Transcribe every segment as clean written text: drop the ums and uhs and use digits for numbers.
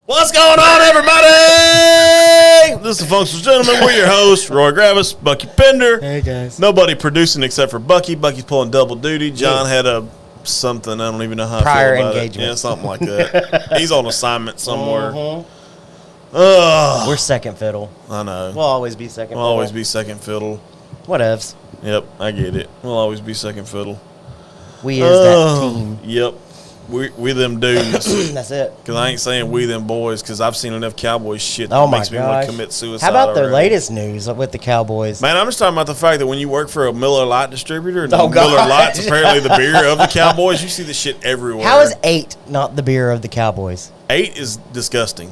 What's going on, everybody? This is the Functional Gentleman. We're your hosts, Roy Gravis, Bucky Pender. Hey, guys. Nobody producing except for Bucky. Bucky's pulling double duty. John had a something. I don't even know how prior I feel about engagement. It. Yeah, something like that. He's on assignment somewhere. We're second fiddle. I know. We'll always be second We'll fiddle. always be second fiddle. Whatevs. Yep, I get it. We'll always be second fiddle. We is that team. Yep. We them dudes. That's it. Because I ain't saying we them boys, because I've seen enough Cowboys shit that Oh, my makes me want gosh. to commit suicide. How about the already. latest news with the Cowboys? Man, I'm just talking about the fact that when you work for a Miller Lite distributor, and Oh, Miller gosh. Lite's apparently the beer of the Cowboys, you see this shit everywhere. How is 8 not the beer of the Cowboys? 8 is disgusting.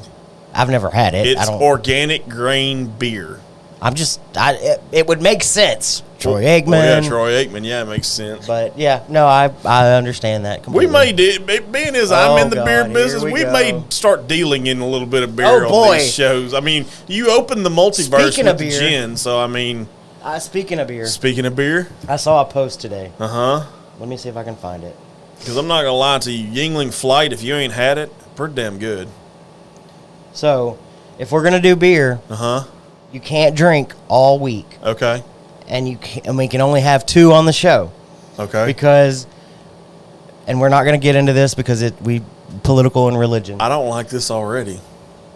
I've never had it. It's organic grain beer. It would make sense. Troy Aikman. Well, yeah, Troy Aikman. Yeah, it makes sense. But, yeah, no, I understand that completely. We may being as I'm in the God, beer here business, we we go. may start dealing in a little bit of beer Oh, on boy. these shows. I mean, you open the multiverse Speaking with of the beer. gin, so I mean. Speaking of beer, Speaking of beer, I saw a post today. Let me see if I can find it. Because I'm not gonna lie to you, Yingling Flight. If you ain't had it, pretty damn good. So, if we're going to do beer, you can't drink all week. Okay. And we can only have 2 on the show. Okay. Because, and we're not going to get into this because political and religion. I don't like this already.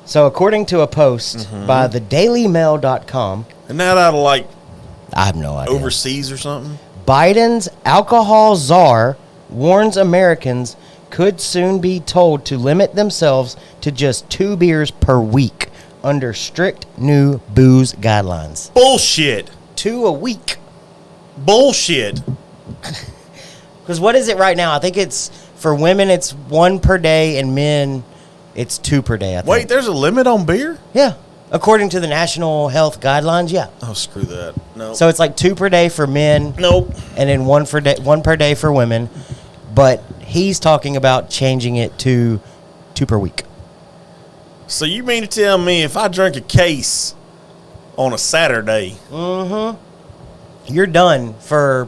So according to a post by thedailymail.com. And that out of like I have no idea. overseas or something? Biden's alcohol czar warns Americans could soon be told to limit themselves to just 2 beers per week under strict new booze guidelines. Bullshit. 2 a week. Bullshit. Because what is it right now? I think it's, for women, it's 1 per day, and men, it's 2 per day, I think. Wait, there's a limit on beer? Yeah. According to the National Health Guidelines, yeah. Oh, screw that. No. So it's like 2 per day for men. Nope. And then 1 per day for women. But he's talking about changing it to 2 per week. So you mean to tell me if I drink a case on a Saturday? You're done for,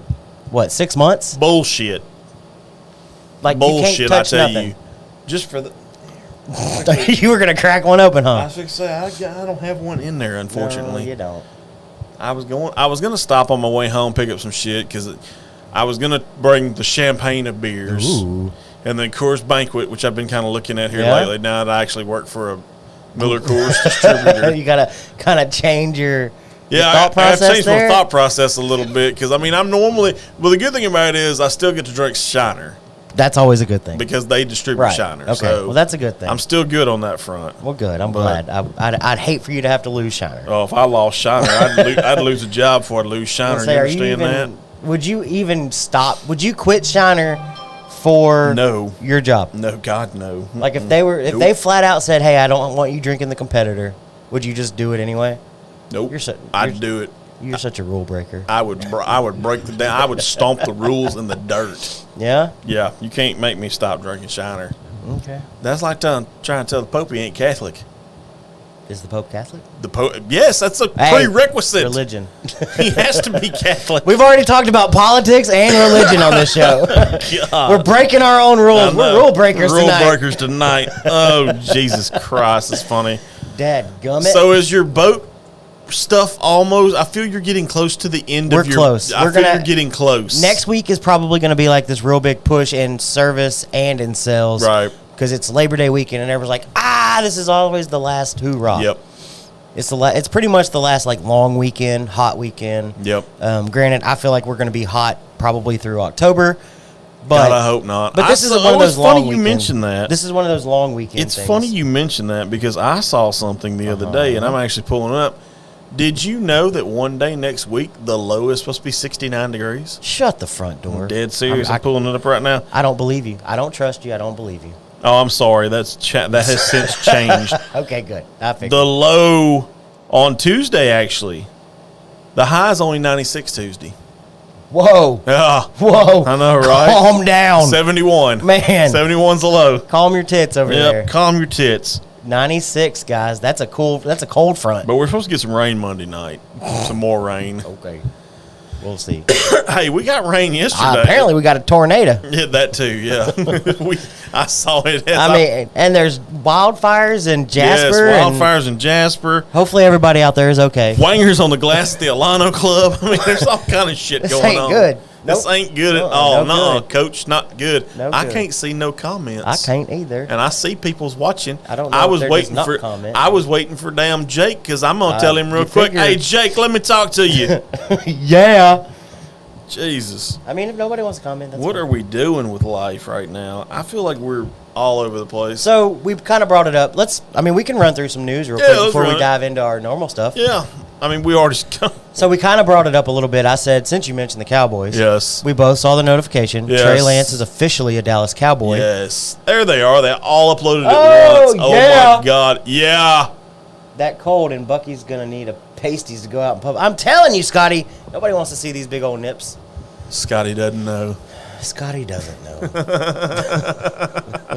what, 6 months? Bullshit. Like, Bullshit, you can't touch I tell nothing. you. Just for the... You were going to crack one open, huh? I was going to say, I don't have one in there, unfortunately. No, you don't. I was going to stop on my way home, pick up some shit, because I was going to bring the champagne of beers. Ooh. And then Coors Banquet, which I've been kind of looking at here Yeah? lately, now that I actually work for a Miller Coors distributor. You got to kind of change your Yeah, thought process I've changed there? my thought process a little bit, because, I mean, I'm normally... Well, the good thing about it is I still get to drink Shiner, That's always a good thing. because they distribute Right. Shiner. Okay, So well, that's a good thing. I'm still good on that front. Well, good. I'm glad. I'd hate for you to have to lose Shiner. Oh, if I lost Shiner, I'd lose a job before I'd lose Shiner. You understand that? Would you even stop? Would you quit Shiner for No. your job? No, God, no. Like if they flat out said, "Hey, I don't want you drinking the competitor," would you just do it anyway? Nope. You're I'd do it. You're such a rule breaker. I would break the down. I would stomp the rules in the dirt. Yeah. Yeah, you can't make me stop drinking Shiner. Okay. That's like trying to tell the Pope he ain't Catholic. Is the Pope Catholic? The Pope, yes, that's a Hey, prerequisite. religion. He has to be Catholic. We've already talked about politics and religion on this show. God. We're breaking our own rules. We're rule breakers tonight. Rule breakers tonight. Oh, Jesus Christ, it's funny. Dad gummit. So is your boat stuff almost? I feel you're getting close to the end We're of your... close. I feel you're getting close. Next week is probably going to be like this real big push in service and in sales. Right. Because it's Labor Day weekend and everyone's like, this is always the last hoorah. Yep. It's pretty much the last like long weekend, hot weekend. Yep. Granted, I feel like we're going to be hot probably through October. God, But I hope not. But this is one of those it's long funny you weekend- mentioned that. This is one of those long weekend It's things. funny you mentioned that because I saw something the other day, and I'm actually pulling it up. Did you know that one day next week, the low is supposed to be 69 degrees? Shut the front door. I'm dead serious. I'm pulling it up right now. I don't believe you. I don't trust you. I don't believe you. Oh, I'm sorry. That has since changed. Okay, good. I figured. The low on Tuesday, actually. The high is only 96 Tuesday. Whoa. Yeah. Whoa. I know, right? Calm down. 71. Man. 71's the low. Calm your tits over there. Yep, calm your tits. 96, guys. That's a cold front. But we're supposed to get some rain Monday night. Some more rain. Okay. We'll see. Hey, we got rain yesterday. Apparently, we got a tornado. Yeah, that too, yeah. I saw it. I mean, and there's wildfires in Jasper. Yes, wildfires in Jasper. Hopefully, everybody out there is okay. Wangers on the glass at the Alano Club. I mean, there's all kind of shit This going ain't on. good. This Nope. ain't good at all. No No, Coach, not good. No I good. can't see no comments. I can't either. And I see people's watching. I don't know if they're just not commenting. I was waiting for damn Jake because I'm gonna tell him real you quick. figured. Hey, Jake, let me talk to you. Yeah. Jesus. I mean, if nobody wants to comment, that's What fine. are we doing with life right now? I feel like we're all over the place. So we've kind of brought it up. We can run through some news real Yeah, quick let's before we run it. dive into our normal stuff. Yeah. I mean, we already. So we kind of brought it up a little bit. I said, since you mentioned the Cowboys, Yes. we both saw the notification. Yes. Trey Lance is officially a Dallas Cowboy. Yes. There they are. They all uploaded it Oh, once. Oh, yeah. my God. Yeah. That cold, and Bucky's going to need a pasties to go out in public. I'm telling you, Scotty, nobody wants to see these big old nips. Scotty doesn't know. Scotty doesn't know.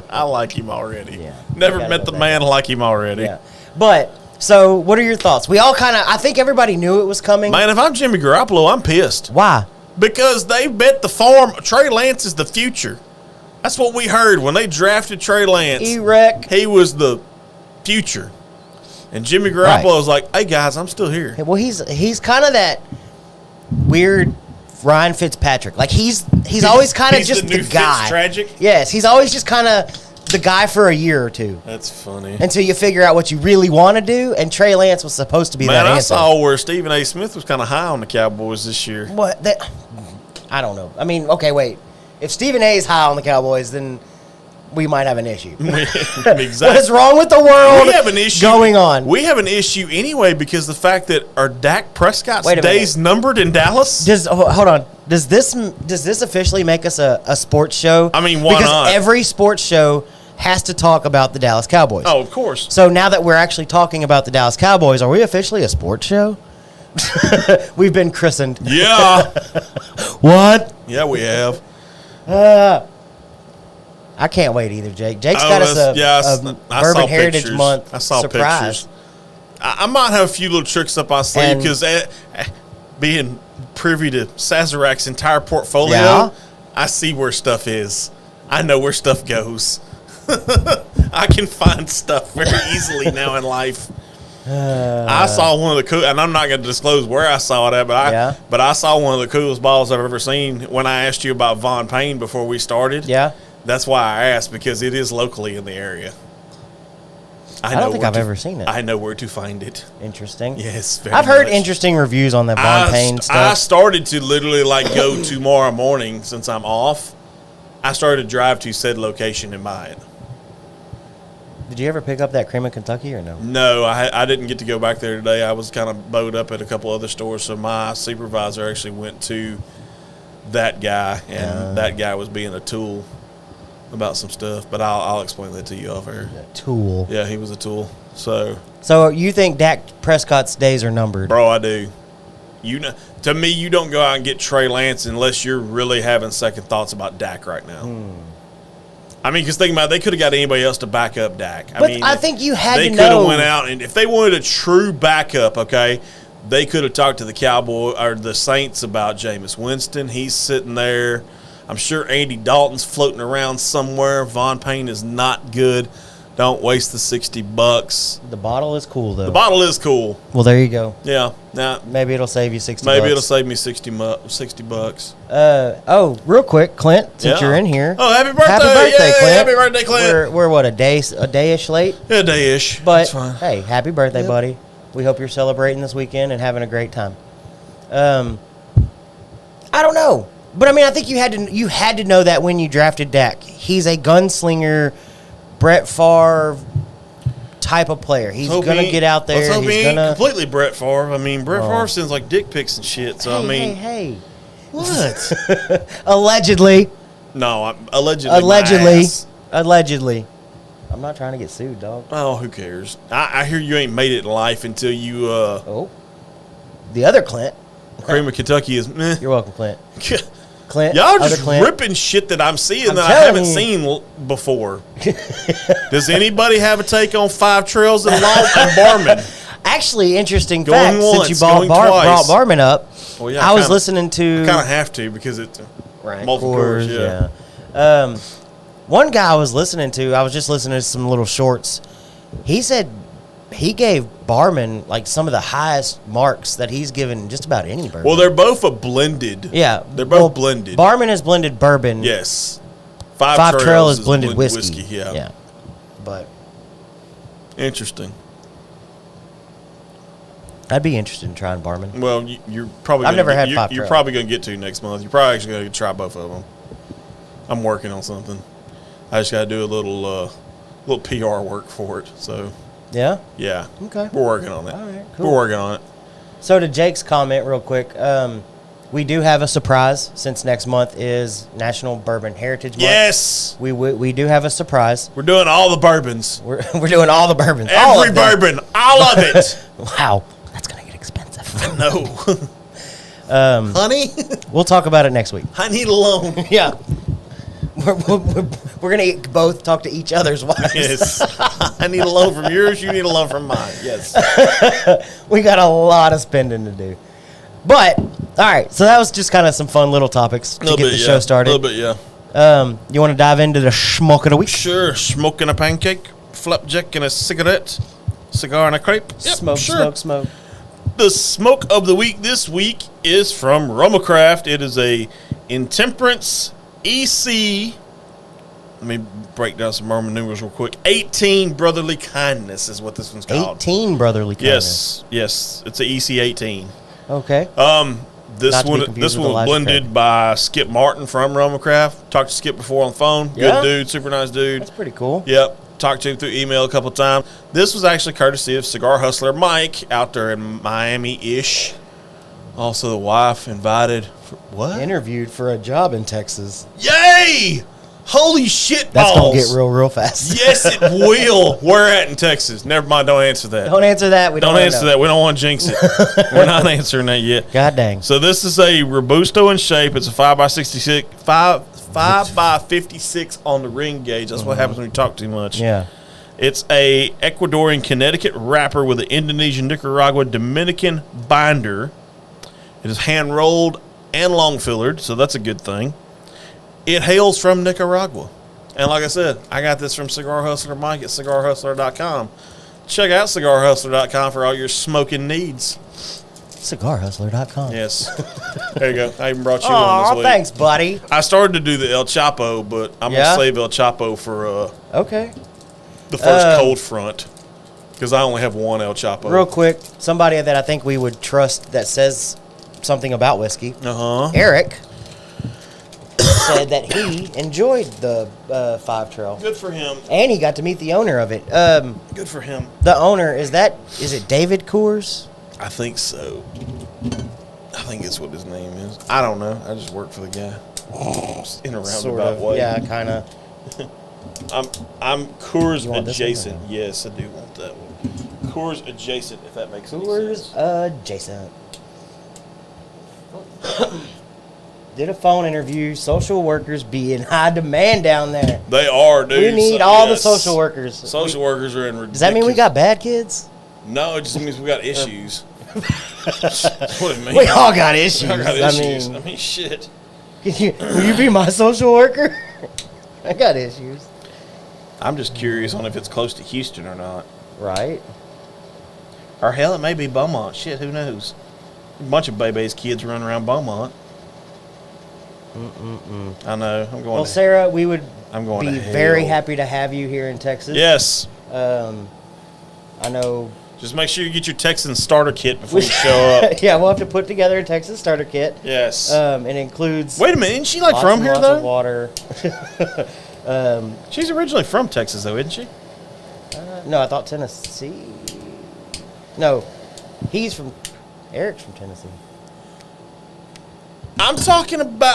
I like him already. Yeah. Never Gotta met love the that man like him already. Yeah. But, so what are your thoughts? We all kind of, I think everybody knew it was coming. Man, if I'm Jimmy Garoppolo, I'm pissed. Why? Because they bet the farm. Trey Lance is the future. That's what we heard when they drafted Trey Lance. E-Rec. He was the future. And Jimmy Garoppolo was like, hey, guys, I'm still here. Well, he's kind of that weird Ryan Fitzpatrick. Like, he's always kind of He's just the new the guy. Fitz-tragic? Yes, he's always just kind of the guy for a year or two. That's funny. Until you figure out what you really want to do, and Trey Lance was supposed to be Man, that I answer. saw where Stephen A. Smith was kind of high on the Cowboys this year. What? I don't know. I mean, okay, wait. If Stephen A. is high on the Cowboys, then we might have an issue. Exactly. What is wrong with the world We have an issue going on? We have an issue anyway because the fact that are Dak Prescott's Wait a minute. days numbered in Dallas? Hold on. Does this officially make us a sports show? I mean, why because not? Every sports show has to talk about the Dallas Cowboys. Oh, of course. So now that we're actually talking about the Dallas Cowboys, are we officially a sports show? We've been christened. Yeah. What? Yeah, we have. I can't wait either, Jake. Jake's Oh, got us a I Bourbon saw Heritage pictures. Month I saw surprise. pictures. I might have a few little tricks up my sleeve And- because being privy to Sazerac's entire portfolio, Yeah. I see where stuff is. I know where stuff goes. I can find stuff very easily now in life. I saw one of the cool, and I'm not going to disclose where I saw it at, but I saw one of the coolest balls I've ever seen when I asked you about Von Payne before we started. Yeah. That's why I asked, because it is locally in the area. I don't think I've ever seen it. I know where to find it. Interesting. Yes, very I've heard much. interesting reviews on that Von Payne I stuff. started to literally go tomorrow morning since I'm off. I started to drive to said location and buy it. Did you ever pick up that Cream of Kentucky or no? No, I didn't get to go back there today. I was kind of bowed up at a couple other stores, so my supervisor actually went to that guy, and that guy was being a tool about some stuff. But I'll explain that to you off air. A tool. Yeah, he was a tool. So you think Dak Prescott's days are numbered? bro, I do. To me, you don't go out and get Trey Lance unless you're really having second thoughts about Dak right now. I mean, because think about it, they could have got anybody else to back up Dak. But I think you had to know. They could have went out, and if they wanted a true backup, okay, they could have talked to the Cowboy or the Saints about Jameis Winston. He's sitting there. I'm sure Andy Dalton's floating around somewhere. Von Payne is not good. Don't waste the $60. The bottle is cool, though. The bottle is cool. Well, there you go. Yeah. Now, Maybe it'll save you $60. maybe it'll save me $60. Real quick, Clint, since Yeah. you're in here. Oh, happy birthday! Happy birthday, Yay, Clint. happy birthday, Clint. We're what, a day-ish late? Yeah, a day-ish. But That's fine. hey, happy birthday, buddy. We hope you're celebrating this weekend and having a great time. I don't know. But I mean, I think you had to know that when you drafted Dak. He's a gunslinger, Brett Favre type of player. He's Hope gonna he- get out there. Let's hope he He's ain't gonna completely Brett Favre. I mean, Brett Oh. Favre sends like dick pics and shit. So I mean, hey. what? Allegedly. No, allegedly. Allegedly. my ass. Allegedly. I'm not trying to get sued, dog. Oh, who cares? I hear you ain't made it in life until you. Oh. The other Clint. Cream of Kentucky is meh. You're welcome, Clint. Clint. Y'all other just Clint. ripping shit that I'm seeing I'm that I telling haven't you. seen before. Does anybody have a take on Five Trails and Barman? Actually, interesting Going fact, once, since you brought twice. Barman up, Well, yeah, I was listening to... kind of have to because it's multiple Coors, Coors, yeah. One guy I was listening to, I was just listening to some little shorts. He said he gave Barman like some of the highest marks that he's given just about any bourbon. Well, they're both a blended. Yeah. They're both blended. Barman is blended bourbon. Yes. Five Trail is blended whiskey. Yeah. But interesting. I'd be interested in trying Barman. Well, you're probably. I've never had Five Five You're Trail. probably going to get to next month. You're probably actually going to try both of them. I'm working on something. I just got to do a little PR work for it. So Yeah? yeah. Okay. We're working on it. All right, cool. We're working on it. So to Jake's comment real quick, we do have a surprise since next month is National Bourbon Heritage Month. Yes. We do have a surprise. We're doing all the bourbons. We're doing all the bourbons. all Every of them. bourbon. All of it. Wow. That's going to get expensive. No. Honey? We'll talk about it next week. I need a loan. Yeah. We're going to both talk to each other's wives. Yes. I need a loan from yours. You need a loan from mine. Yes. We got a lot of spending to do. But, all right. So that was just kind of some fun little topics to get the show started. A little bit, yeah. You want to dive into the schmuck of the week? Sure. Smoking a pancake, flapjack and a cigarette, cigar and a crepe. Yep, Smoke. The smoke of the week this week is from Romacraft. It is a Intemperance EC. Let me break down some Roman numerals real quick. 18 Brotherly Kindness is what this one's called. 18 brotherly kindness. Yes. It's a EC 18. Okay. This Not to be one confused was with Elijah blended Craig. by Skip Martin from Romacraft. Talked to Skip before on the phone. Yeah? Good dude, super nice dude. That's pretty cool. Yep. Talked to him through email a couple of times. This was actually courtesy of Cigar Hustler Mike out there in Miami-ish. Also, the wife invited. What? Interviewed for a job in Texas. Yay! Holy shit That's balls. going to get real fast. Yes, it will. Where at in Texas? Never mind. Don't answer that. Don't answer that. We don't Don't answer that. We don't want to jinx it. We're not answering that yet. God dang. So this is a Robusto in shape. It's a 5x66, 5x56 on the ring gauge. That's what happens when you talk too much. Yeah. It's a Ecuadorian Connecticut wrapper with an Indonesian, Nicaragua, Dominican binder. It is hand rolled and long fillered, so that's a good thing. It hails from Nicaragua. And like I said, I got this from Cigar Hustler Mike at cigarhustler.com. Check out cigarhustler.com for all your smoking needs. CigarHustler.com. Yes. There you go. I even brought you one this Oh, week. thanks, buddy. I started to do the El Chapo, but I'm going to save El Chapo for Okay. the first cold front because I only have one El Chapo. Real quick, somebody that I think we would trust that says something about whiskey. Eric said that he enjoyed the Five Trail. Good for him. And he got to meet the owner of it. Good for him. The owner, is it David Coors? I think so. I think it's what his name is. I don't know. I just work for the guy. Just in a roundabout way. Yeah, kind of. I'm Coors You want this adjacent. one? Yes, I do want that one. Coors adjacent, if that makes any Coors sense. adjacent. Did a phone interview. Social workers be in high demand down there. They are, dude. We need all the social workers. Social workers are in ridiculous. Does that mean we got bad kids? No, it just means we got issues. That's what it means. We all got issues. I got issues. I I mean, shit. will you be my social worker? I got issues. I'm just curious on if it's close to Houston or not. Right. Or hell, it may be Beaumont. Shit, who knows? A bunch of Bebe's kids running around Beaumont. I know. I'm going. Well, Sarah, we would I'm going be to hell. very happy to have you here in Texas. Yes. I know. Just make sure you get your Texan starter kit before you show up. Yeah, we'll have to put together a Texas starter kit. Yes. It includes. Wait a minute, isn't she like lots from and here lots of though? water. She's originally from Texas though, isn't she? No, I thought Tennessee. No, Eric's from Tennessee. I'm talking about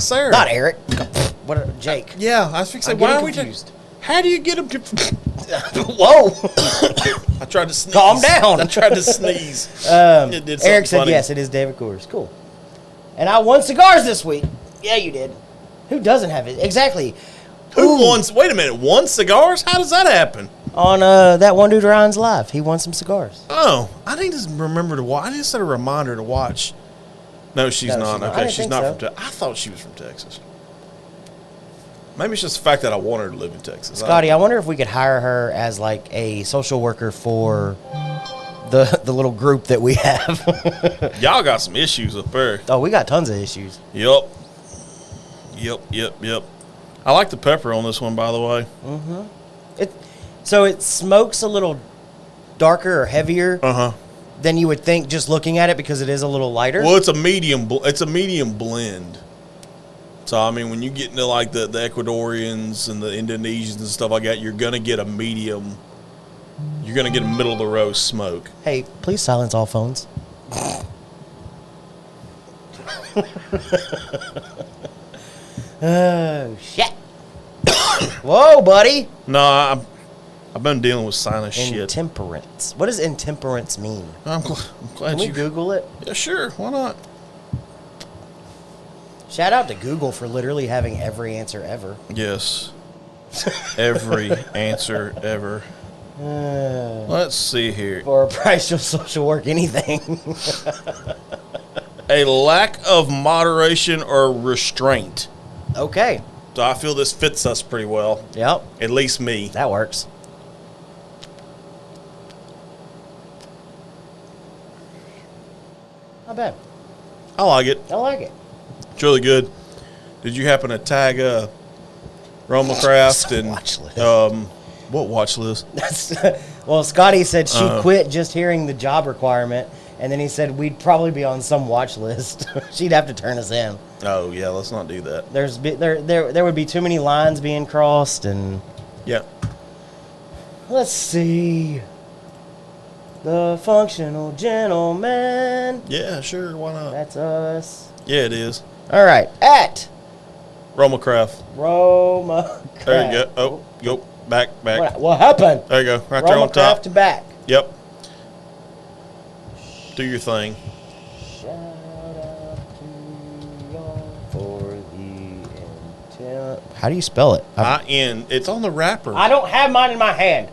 Sarah. Not Eric. What? Jake. Yeah, I was fixing. I'm Why getting are we? confused. How do you get them? Whoa! I tried to sneeze. Calm down. I tried to sneeze. It did something Eric said funny. yes, it is David Coors. Cool. And I won cigars this week. Yeah, you did. Who doesn't have it? Exactly. Who won? Wait a minute. Won cigars? How does that happen? On that one dude Ryan's live, he won some cigars. Oh, I need to remember to watch. I need to set a reminder to watch. No, she's not. Okay, she's not from Texas. I thought she was from Texas. Maybe it's just the fact that I want her to live in Texas. Scotty, I wonder if we could hire her as like a social worker for the little group that we have. Y'all got some issues up there. Oh, we got tons of issues. Yep. I like the pepper on this one, by the way. Mm-hmm. So it smokes a little darker or heavier than you would think just looking at it because it is a little lighter. Well, it's a medium blend. So I mean, when you get into like the Ecuadorians and the Indonesians and stuff like that, you're gonna get a medium. You're gonna get a middle of the road smoke. Hey, please silence all phones. Oh shit! Whoa, buddy. No, I've been dealing with sinus shit. Intemperance. What does intemperance mean? I'm glad Can we Google it? Yeah, sure. Why not? Shout out to Google for literally having every answer ever. Yes. Every answer ever. Let's see here. For a price of social work, anything. A lack of moderation or restraint. Okay. So I feel this fits us pretty well. Yep. At least me. That works. Not bad. I like it. I like it. It's really good. Did you happen to tag Roma Craft and watch list. What watch list? Well, Scotty said she quit just hearing the job requirement, and then he said we'd probably be on some watch list. She'd have to turn us in. Oh yeah, let's not do that. There would be too many lines being crossed, and yeah. Let's see. The Functional Gentleman. Yeah, sure. Why not? That's us. Yeah, it is. All right, at Roma Craft. Roma Craft. There you go. Oh, go back. What happened? There you go. Right Roma there on top. Craft to back. Yep. Do your thing. Shout out to y'all for the intent. How do you spell it? I-N. It's on the wrapper. I don't have mine in my hand.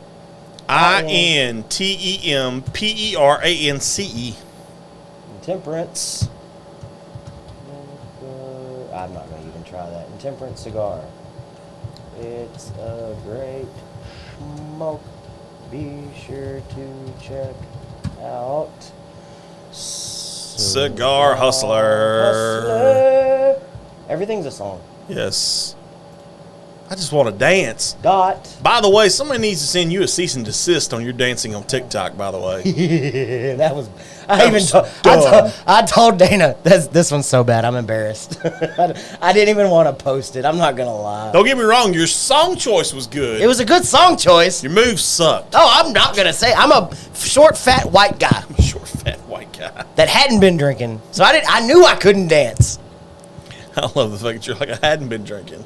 INTEMPERANCE. Intemperance. I'm not going to even try that. Intemperance cigar. It's a great smoke. Be sure to check out Cigar Hustler. Everything's a song. Yes. I just want to dance. By the way, somebody needs to send you a cease and desist on your dancing on TikTok, by the way. That was... I told Dana, this one's so bad, I'm embarrassed. I didn't even want to post it. I'm not going to lie. Don't get me wrong. Your song choice was good. It was a good song choice. Your moves sucked. Oh, I'm not going to say. I'm a short, fat, white guy. Short, fat, white guy. That hadn't been drinking. So I knew I couldn't dance. I love the fact that you're like, I hadn't been drinking.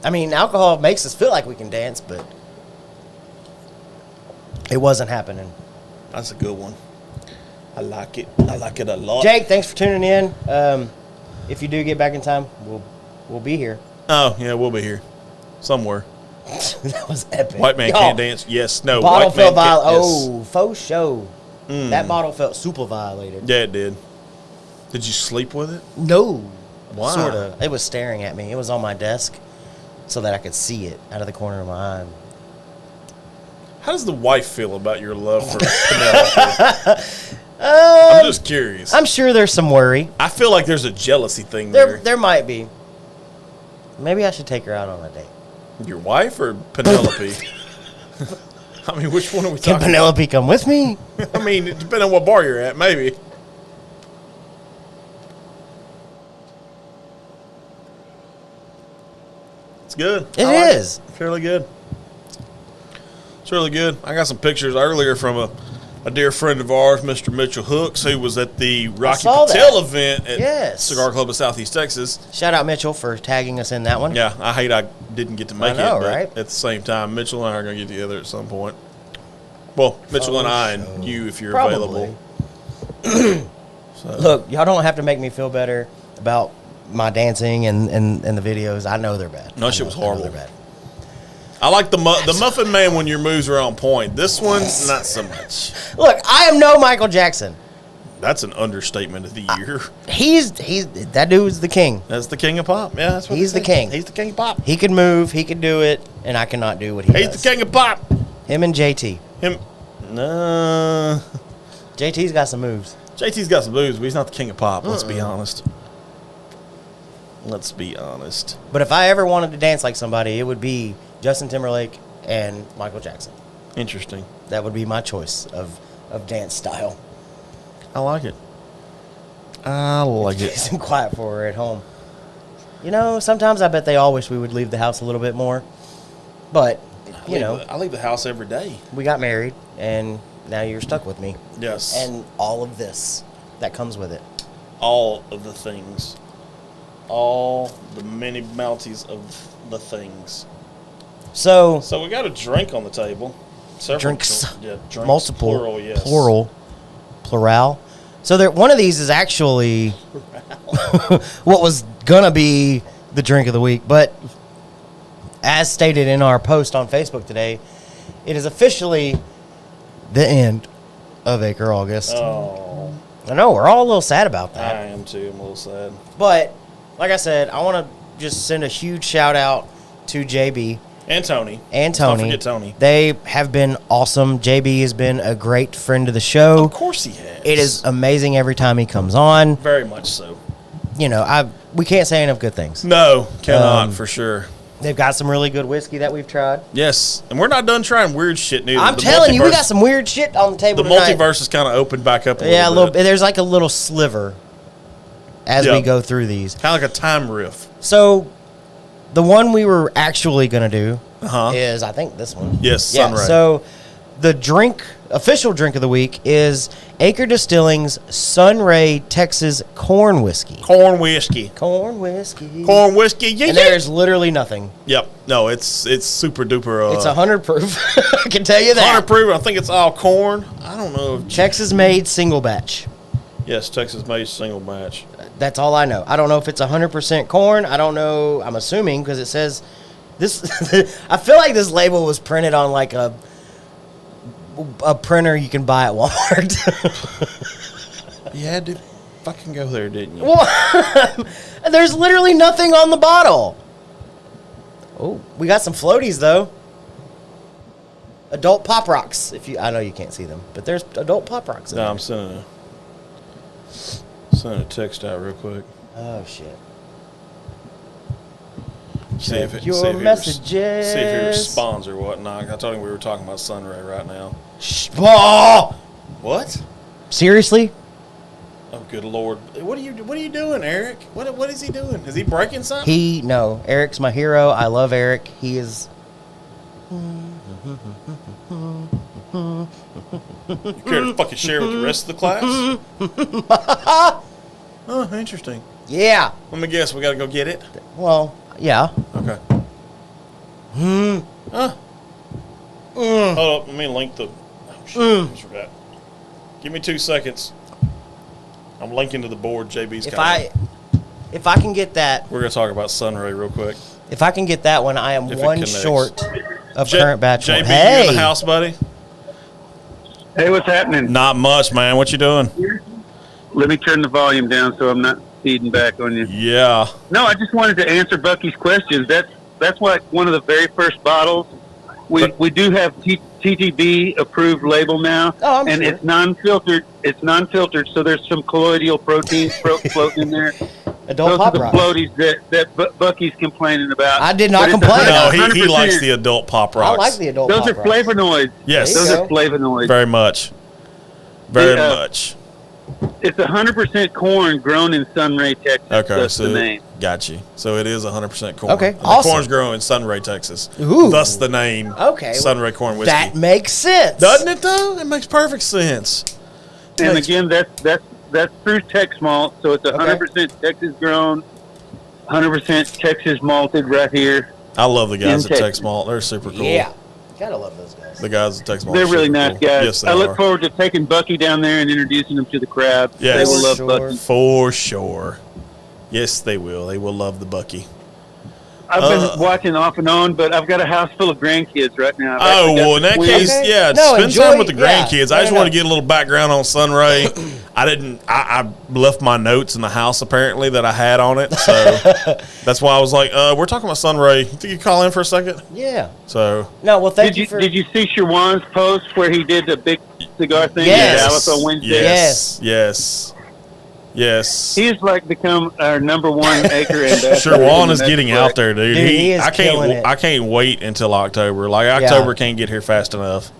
I mean, alcohol makes us feel like we can dance, but it wasn't happening. That's a good one. I like it. I like it a lot. Jake, thanks for tuning in. If you do get back in time, we'll be here. Oh, yeah, we'll be here. Somewhere. That was epic. White man can't dance. Yes, no. Bottle White felt man can't. violated. Yes. Oh, faux show. That bottle felt super violated. Yeah, it did. Did you sleep with it? No. Why? Sort of. It was staring at me. It was on my desk so that I could see it out of the corner of my eye. How does the wife feel about your love for Penelope? I'm just curious. I'm sure there's some worry. I feel like there's a jealousy thing there. There might be. Maybe I should take her out on a date. Your wife or Penelope? I mean, which one are we Can talking Penelope come with me? about? I mean, depending on what bar you're at, maybe. It's good. It is. It's really good. It's really good. I got some pictures earlier from a dear friend of ours, Mr. Mitchell Hooks, who was at the Rocky Patel event at Cigar Club of Southeast Texas. Shout out Mitchell for tagging us in that one. Yeah, I hate I didn't get to make it, but right? at the same time, Mitchell and I are going to get together at some point. Well, Mitchell and I and you if you're available. Look, y'all don't have to make me feel better about my dancing and the videos. I know they're bad. No, shit was horrible. They're bad. I like the Muffin Man when your moves are on point. This one's not so much. Look, I am no Michael Jackson. That's an understatement of the year. He's that dude's the king. That's the king of pop. Yeah, that's what He's the king. He's the king of pop. He can move, he can do it, and I cannot do what he does. He's the king of pop. Him and JT. No. JT's got some moves. JT's got some moves, but he's not the king of pop. Let's be honest. Let's be honest. But if I ever wanted to dance like somebody, it would be Justin Timberlake and Michael Jackson. Interesting. That would be my choice of dance style. I like it. I like it. Some quiet for her at home. You know, sometimes I bet they all wish we would leave the house a little bit more. But, I leave the house every day. we got married, and now you're stuck with me. Yes. And all of this that comes with it. All of the things. All the many multis of the things. So we got a drink on the table. Several drinks, drinks, multiple, plural, yes. plural. So one of these is actually what was gonna be the drink of the week, but as stated in our post on Facebook today, it is officially the end of Acre August. Oh, I know we're all a little sad about that, I am too. I'm a little sad. but like I said, I want to just send a huge shout out to JB. And Tony. And Let's Tony. Don't forget Tony. They have been awesome. JB has been a great friend of the show. Of course he has. It is amazing every time he comes on. Very much so. We can't say enough good things. No, cannot, for sure. They've got some really good whiskey that we've tried. Yes, and we're not done trying weird shit neither. I'm telling you, we got some weird shit on the table The tonight. multiverse is kind of opened back up a Yeah, little bit. there's like a little sliver as we go through these. Kind of like a time riff. So, the one we were actually going to do Uh-huh. is, I think, this one. Yes, Yeah, Sunray. so the official drink of the week is Acre Distilling's Sunray Texas Corn Whiskey. Corn whiskey. Corn whiskey. Corn whiskey. Yeah, And yeah. there's literally nothing. Yep. No, it's super duper. It's 100 proof. I can tell you that. 100 proof. I think it's all corn. I don't know. Texas made single batch. Yes, Texas made single batch. That's all I know. I don't know if it's 100% corn. I don't know. I'm assuming because it says this. I feel like this label was printed on like a printer you can buy at Walmart. You had to fucking go there, didn't you? Well, there's literally nothing on the bottle. Oh, we got some floaties though. Adult Pop Rocks. I know you can't see them, but there's adult Pop Rocks in No, there. I'm sending a text out real quick. Oh shit. See if it, Your see if messages. see if he responds or whatnot. I told him we were talking about Sunray right now. Oh! What? Seriously? Oh, good lord! What are you doing, Eric? What is he doing? Is he breaking something? No. Eric's my hero. I love Eric. He is. You care to fucking share with the rest of the class? Oh, interesting. Yeah. Let me guess. We got to go get it. Well, yeah. Okay. Huh? Hold up. Let me link the. Oh shit! I almost forgot. Give me 2 seconds. I'm linking to the board. JB's. If I can get that, We're gonna talk about Sunray real quick. if I can get that one, I am If it one connects. short of current batch. JB, Hey, you in the house, buddy? Hey, what's happening? Not much, man. What you doing? Let me turn the volume down so I'm not feeding back on you. Yeah. No, I just wanted to answer Bucky's questions. That's like one of the very first bottles. We do have TTB approved label now, and sure. it's non-filtered. It's non-filtered, so there's some colloidal proteins floating in there. adult Those Pop are the Rocks. floaties that Bucky's complaining about. I did not But it's complain. No, he 100%. likes the adult pop I rocks. like the adult Those Pop are Rocks. flavonoids. Yes. Those There you are go. flavonoids. Very much. Very Yeah. much. It's 100% corn grown in Sunray, Texas. Okay, That's so the name. got you. So it is 100% corn. Okay, And awesome. The corn's grown in Sunray, Texas. Ooh. Thus the name. Okay, Sunray corn whiskey. That makes sense. Doesn't it though? It makes perfect sense. And again, that's through Tex malt, so it's 100% Texas grown, 100% Texas malted right here. I love the guys In at Tex Texas. Malt. They're super cool. Yeah. Gotta love those guys. The guys at Tex Malt. They're are really super nice cool. guys. Yes, they I are. look forward to taking Bucky down there and introducing them to the crowd. Yes. They will love Sure. Bucky. For sure. Yes, they will. They will love the Bucky. I've been watching off and on, but I've got a house full of grandkids right now. Well, in that case, Okay. spend Enjoy, time with the grandkids. Yeah. I just want to get a little background on Sunray. I left my notes in the house, apparently, that I had on it. So that's why I was like, we're talking about Sunray. You think you call in for a second? Yeah. So. No, well, thank you for... Did you see Shawan's post where he did the big cigar thing Yes. in Dallas on Wednesday? Yes. He's like become our number one Acre ambassador. Shawan is getting out there, dude. Dude, he is killing it. I can't wait until October. Like, October can't get here fast enough.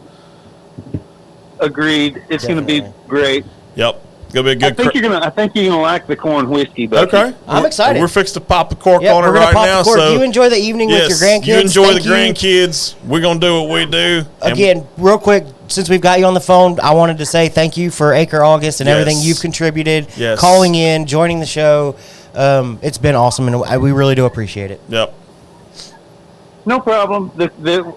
Agreed. It's going to be great. Yep. It's gonna be a good. I think you're gonna like the corn whiskey. Bucky. Okay, I'm excited. We're fixed to pop the cork Yep, on it we're gonna right pop now. the cork. So You enjoy the evening with your grandkids. You enjoy Thank the grandkids. We're gonna do what we do. Again, real quick, since we've got you on the phone, I wanted to say thank you for Acre August and everything you've contributed. Yes. Calling in, joining the show. It's been awesome, and we really do appreciate it. Yep. No problem.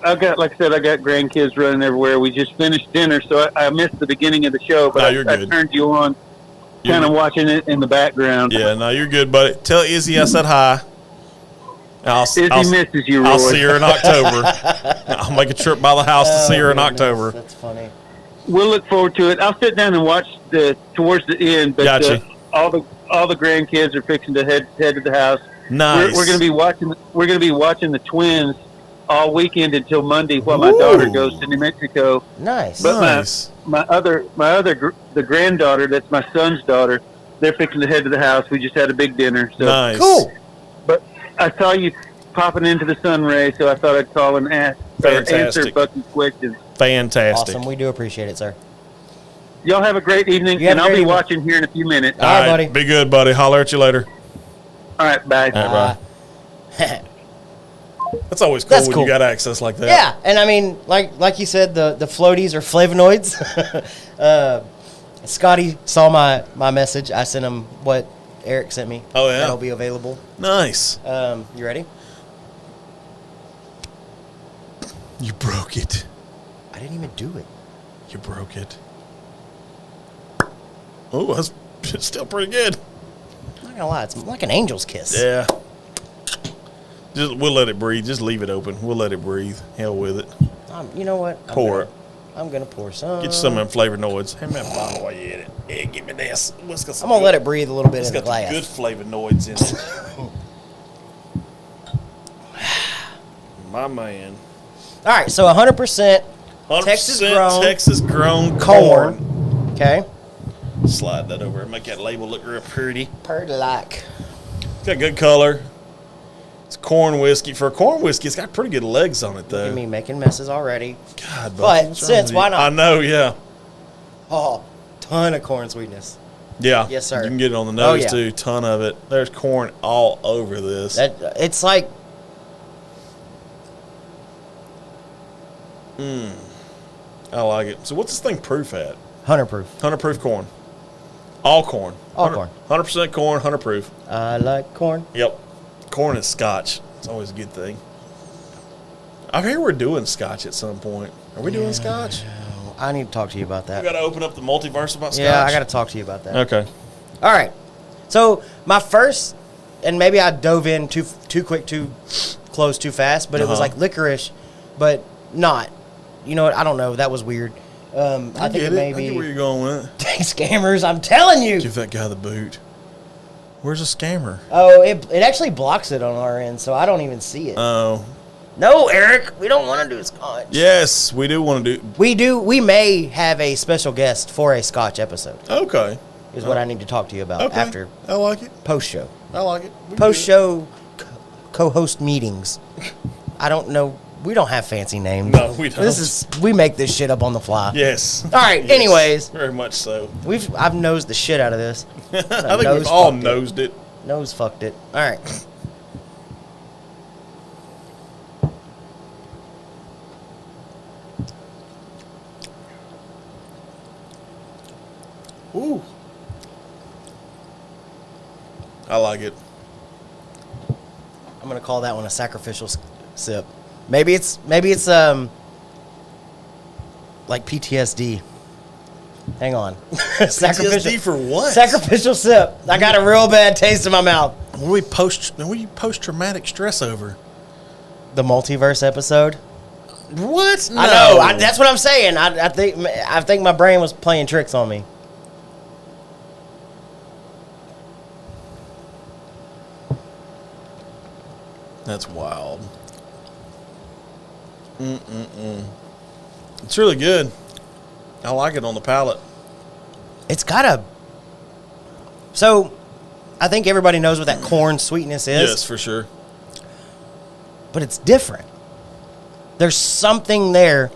I got, like I said, I got grandkids running everywhere. We just finished dinner, so I missed the beginning of the show, but you're I good. turned you on, kind of watching it in the background. Yeah, no, you're good, buddy. Tell Izzy I said hi. Izzy misses you, Roy. I'll see her in October. I'll make a trip by the house to see her in October. That's funny. We'll look forward to it. I'll sit down and watch towards the end, but Gotcha. all the grandkids are fixing to head to the house. Nice. We're going to be watching. We're going to be watching the Twins all weekend until Monday, while my daughter goes to New Mexico. Nice. But Nice. the granddaughter, that's my son's daughter, they're fixing to head to the house. We just had a big dinner. So. Nice. Cool. But I saw you popping into the Sunray, so I thought I'd call and ask or answer Fantastic. Bucky's questions. Fantastic. Awesome. We do appreciate it, sir. Y'all have a great evening, You have and a I'll great be evening. watching here in a few minutes. All right, buddy. Be good, buddy. Holler at you later. All right, bye. All right, bye. That's always cool That's when cool. you got access like that. Yeah, and I mean, like you said, the floaties are flavonoids. Scotty saw my message. I sent him what Eric sent me. Oh, yeah? That'll be available. Nice. You ready? You broke it. I didn't even do it. You broke it. Oh, that's still pretty good. I'm not gonna lie, it's like an angel's kiss. Yeah. We'll let it breathe. Just leave it open. We'll let it breathe. Hell with it. You know what? Pour it. I'm gonna pour some. Get you some of them flavonoids. Hey, man, bottle while you eat it. Yeah, give me this. I'm gonna let it breathe a little bit It's in the got glass. good flavonoids in it. My man. All right, so 100% Texas grown Texas grown corn. Okay. Slide that over and make that label look real pretty. Pretty like. It's got good color. It's corn whiskey. For a corn whiskey, it's got pretty good legs on it, though. Look at me making messes already. God, But Bucky, what's wrong since, with why you? not? I know, yeah. Oh, ton of corn sweetness. Yeah. Yes, sir. You can get it on the Oh, nose, yeah. too. Ton of it. There's corn all over this. It's like I like it. So what's this thing proof at? 100 proof. 100 proof corn. All corn. All corn. 100% corn, 100 proof. I like corn. Yep. Corn is scotch. It's always a good thing. I hear we're doing scotch at some point. Are we doing scotch? I need to talk to you about that. We got to open up the multiverse about scotch? Yeah, I got to talk to you about that. Okay. All right. So my first, and maybe I dove in too quick, too close, too fast, but it was like licorice, but not. You know what? I don't know. That was weird. I think it may I get where be you're going with it. scammers. I'm telling you. Give that guy the boot. Where's a scammer? Oh, it actually blocks it on our end, so I don't even see it. Oh. No, Eric, we don't want to do scotch. Yes, we do want to do. We may have a special guest for a scotch episode. Okay. Is what I need to talk to you about Okay. after I like it. post show. I like it. We can Post do show co-host meetings. I don't know. We don't have fancy names. No, we don't. We make this shit up on the fly. it. Yes. All right. Yes. Anyways, Very much so. I've nosed the shit out of this. I think we've all nosed it. Nose fucked it. All right. Ooh. I like it. I'm gonna call that one a sacrificial sip. Maybe it's like PTSD. Hang on. PTSD for what? Sacrificial sip. I got a real bad taste in my mouth. What do we post traumatic stress over? The multiverse episode. What? No. I know. That's what I'm saying. I think my brain was playing tricks on me. That's wild. It's really good. I like it on the palate. It's got a... So, I think everybody knows what that corn sweetness is. Yes, for sure. But it's different. There's something there,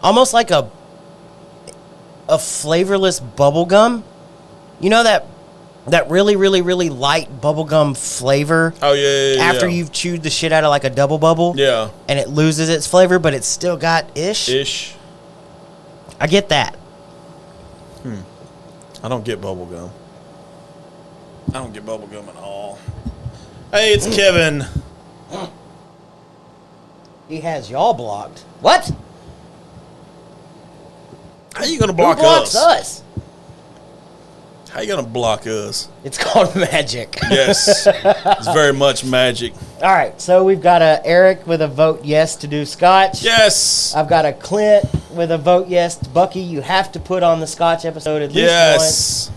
almost like a flavorless bubble gum. You know that really, really, really light bubble gum flavor? Oh, yeah. After you've chewed the shit out of like a double bubble? Yeah. And it loses its flavor, but it's still got ish. I get that. I don't get bubble gum. I don't get bubble gum at all. Hey, it's Kevin. He has y'all blocked. What? How you gonna block Who blocks us? How you gonna block us? It's called magic. Yes, it's very much magic. All right, so we've got a Eric with a vote yes to do Scotch. Yes. I've got a Clint with a vote yes. Bucky, you have to put on the Scotch episode at least Yes.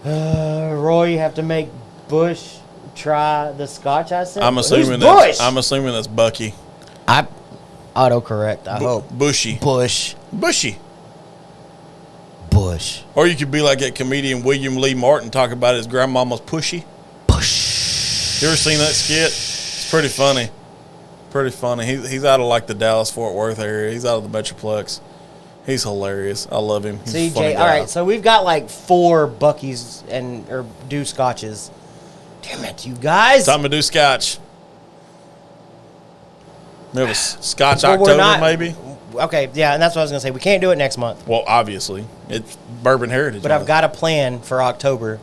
once. Roy, you have to make Bush try the Scotch I sent. I'm assuming Bush? that's Bucky. I autocorrect. I hope. Bushy. Bushy. Bush. Or you could be like that comedian William Lee Martin, talk about his grandmama's pushy. Bush. You ever seen that skit? It's pretty funny. He's out of like the Dallas-Fort Worth area. He's out of the Metroplex. He's hilarious. I love him. He's a funny CJ. guy. All right, so we've got like 4 Buckies or do Scotches. Damn it, you guys. Time to do Scotch. We have a Scotch Well, we're October, not- maybe? Okay, yeah, and that's what I was going to say. We can't do it next month. Well, obviously. It's Bourbon Heritage But Month. I've got a plan for October.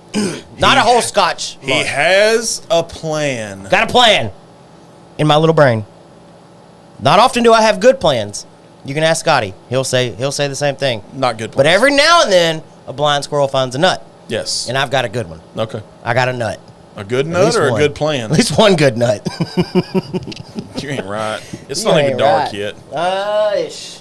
Not a whole Scotch He month. has a plan. Got a plan in my little brain. Not often do I have good plans. You can ask Scotty. He'll say the same thing. Not good But plans. every now and then, a blind squirrel finds a nut. Yes. And I've got a good one. Okay. I got a nut. A good At nut least or a one. good plan? At least one good nut. You ain't right. It's You not even ain't dark right. yet. Ish.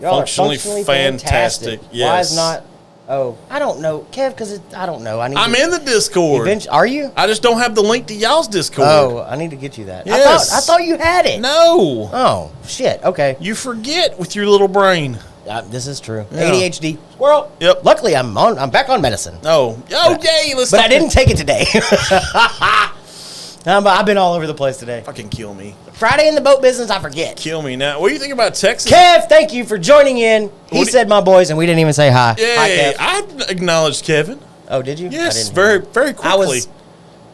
Y'all Functionally are functionally fantastic, Why yes. is not... Oh, I don't know. Kev, because I don't know. I'm in the Discord. Are you? I just don't have the link to y'all's Discord. Oh, I need to get you that. Yes. I thought you had it. No. Oh, shit. Okay. You forget with your little brain. This is true. Yeah. ADHD. Squirrel. Yep. Luckily, I'm back on medicine. Oh, yay. Let's But I didn't take it today. I've been all over the place today. Fucking kill me. Friday in the boat business, I forget. Kill me now. What do you think about Texas? Kev, thank you for joining in. He said my boys, and we didn't even say hi. Hi, Yeah, Kev. I acknowledged Kevin. Oh, did you? I Yes, didn't very, hear. very quickly. I was...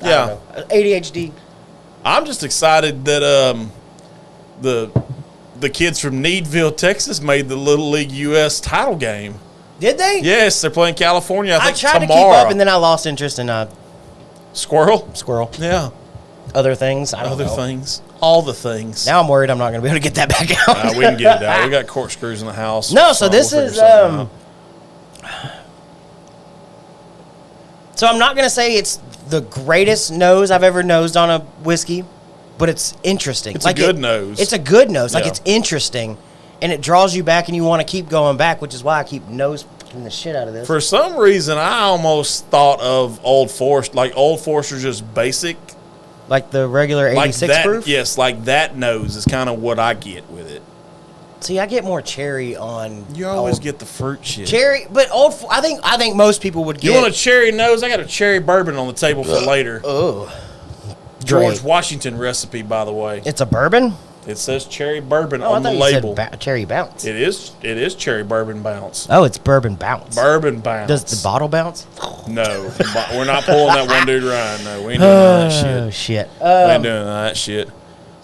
I yeah. don't know. ADHD. I'm just excited that the kids from Needville, Texas, made the Little League US title game. Did they? Yes, they're playing California. I think tried tomorrow. to keep up, and then I lost interest in Squirrel. squirrel. Other things. I don't Other know. things. All the things. Now I'm worried I'm not going to be able to get that back out. We can get it out. We got corkscrews in the house. No, so this we'll is figure something out. So I'm not going to say it's the greatest nose I've ever nosed on a whiskey, but it's interesting. It's a good nose. It's a good nose. Like, Yeah. it's interesting, and it draws you back, and you want to keep going back, which is why I keep nose fucking the shit out of this. For some reason, I almost thought of Old Forester, like Old Forester, just basic. Like the regular Like 86 that, proof? yes, like that nose is kind of what I get with it. See, I get more cherry on... You always old- get the fruit shit. Cherry, but I think most people would get... You want a cherry nose? I got a cherry bourbon on the table for later. Oh. George Washington recipe, by the way. It's a bourbon? It says cherry bourbon Oh, I on the thought you label. said cherry bounce. It is cherry bourbon bounce. Oh, it's bourbon bounce. Bourbon bounce. Does the bottle bounce? No, we're not pulling that one dude Ryan. No, we ain't doing none of that Oh, shit. shit. We ain't doing none of that shit.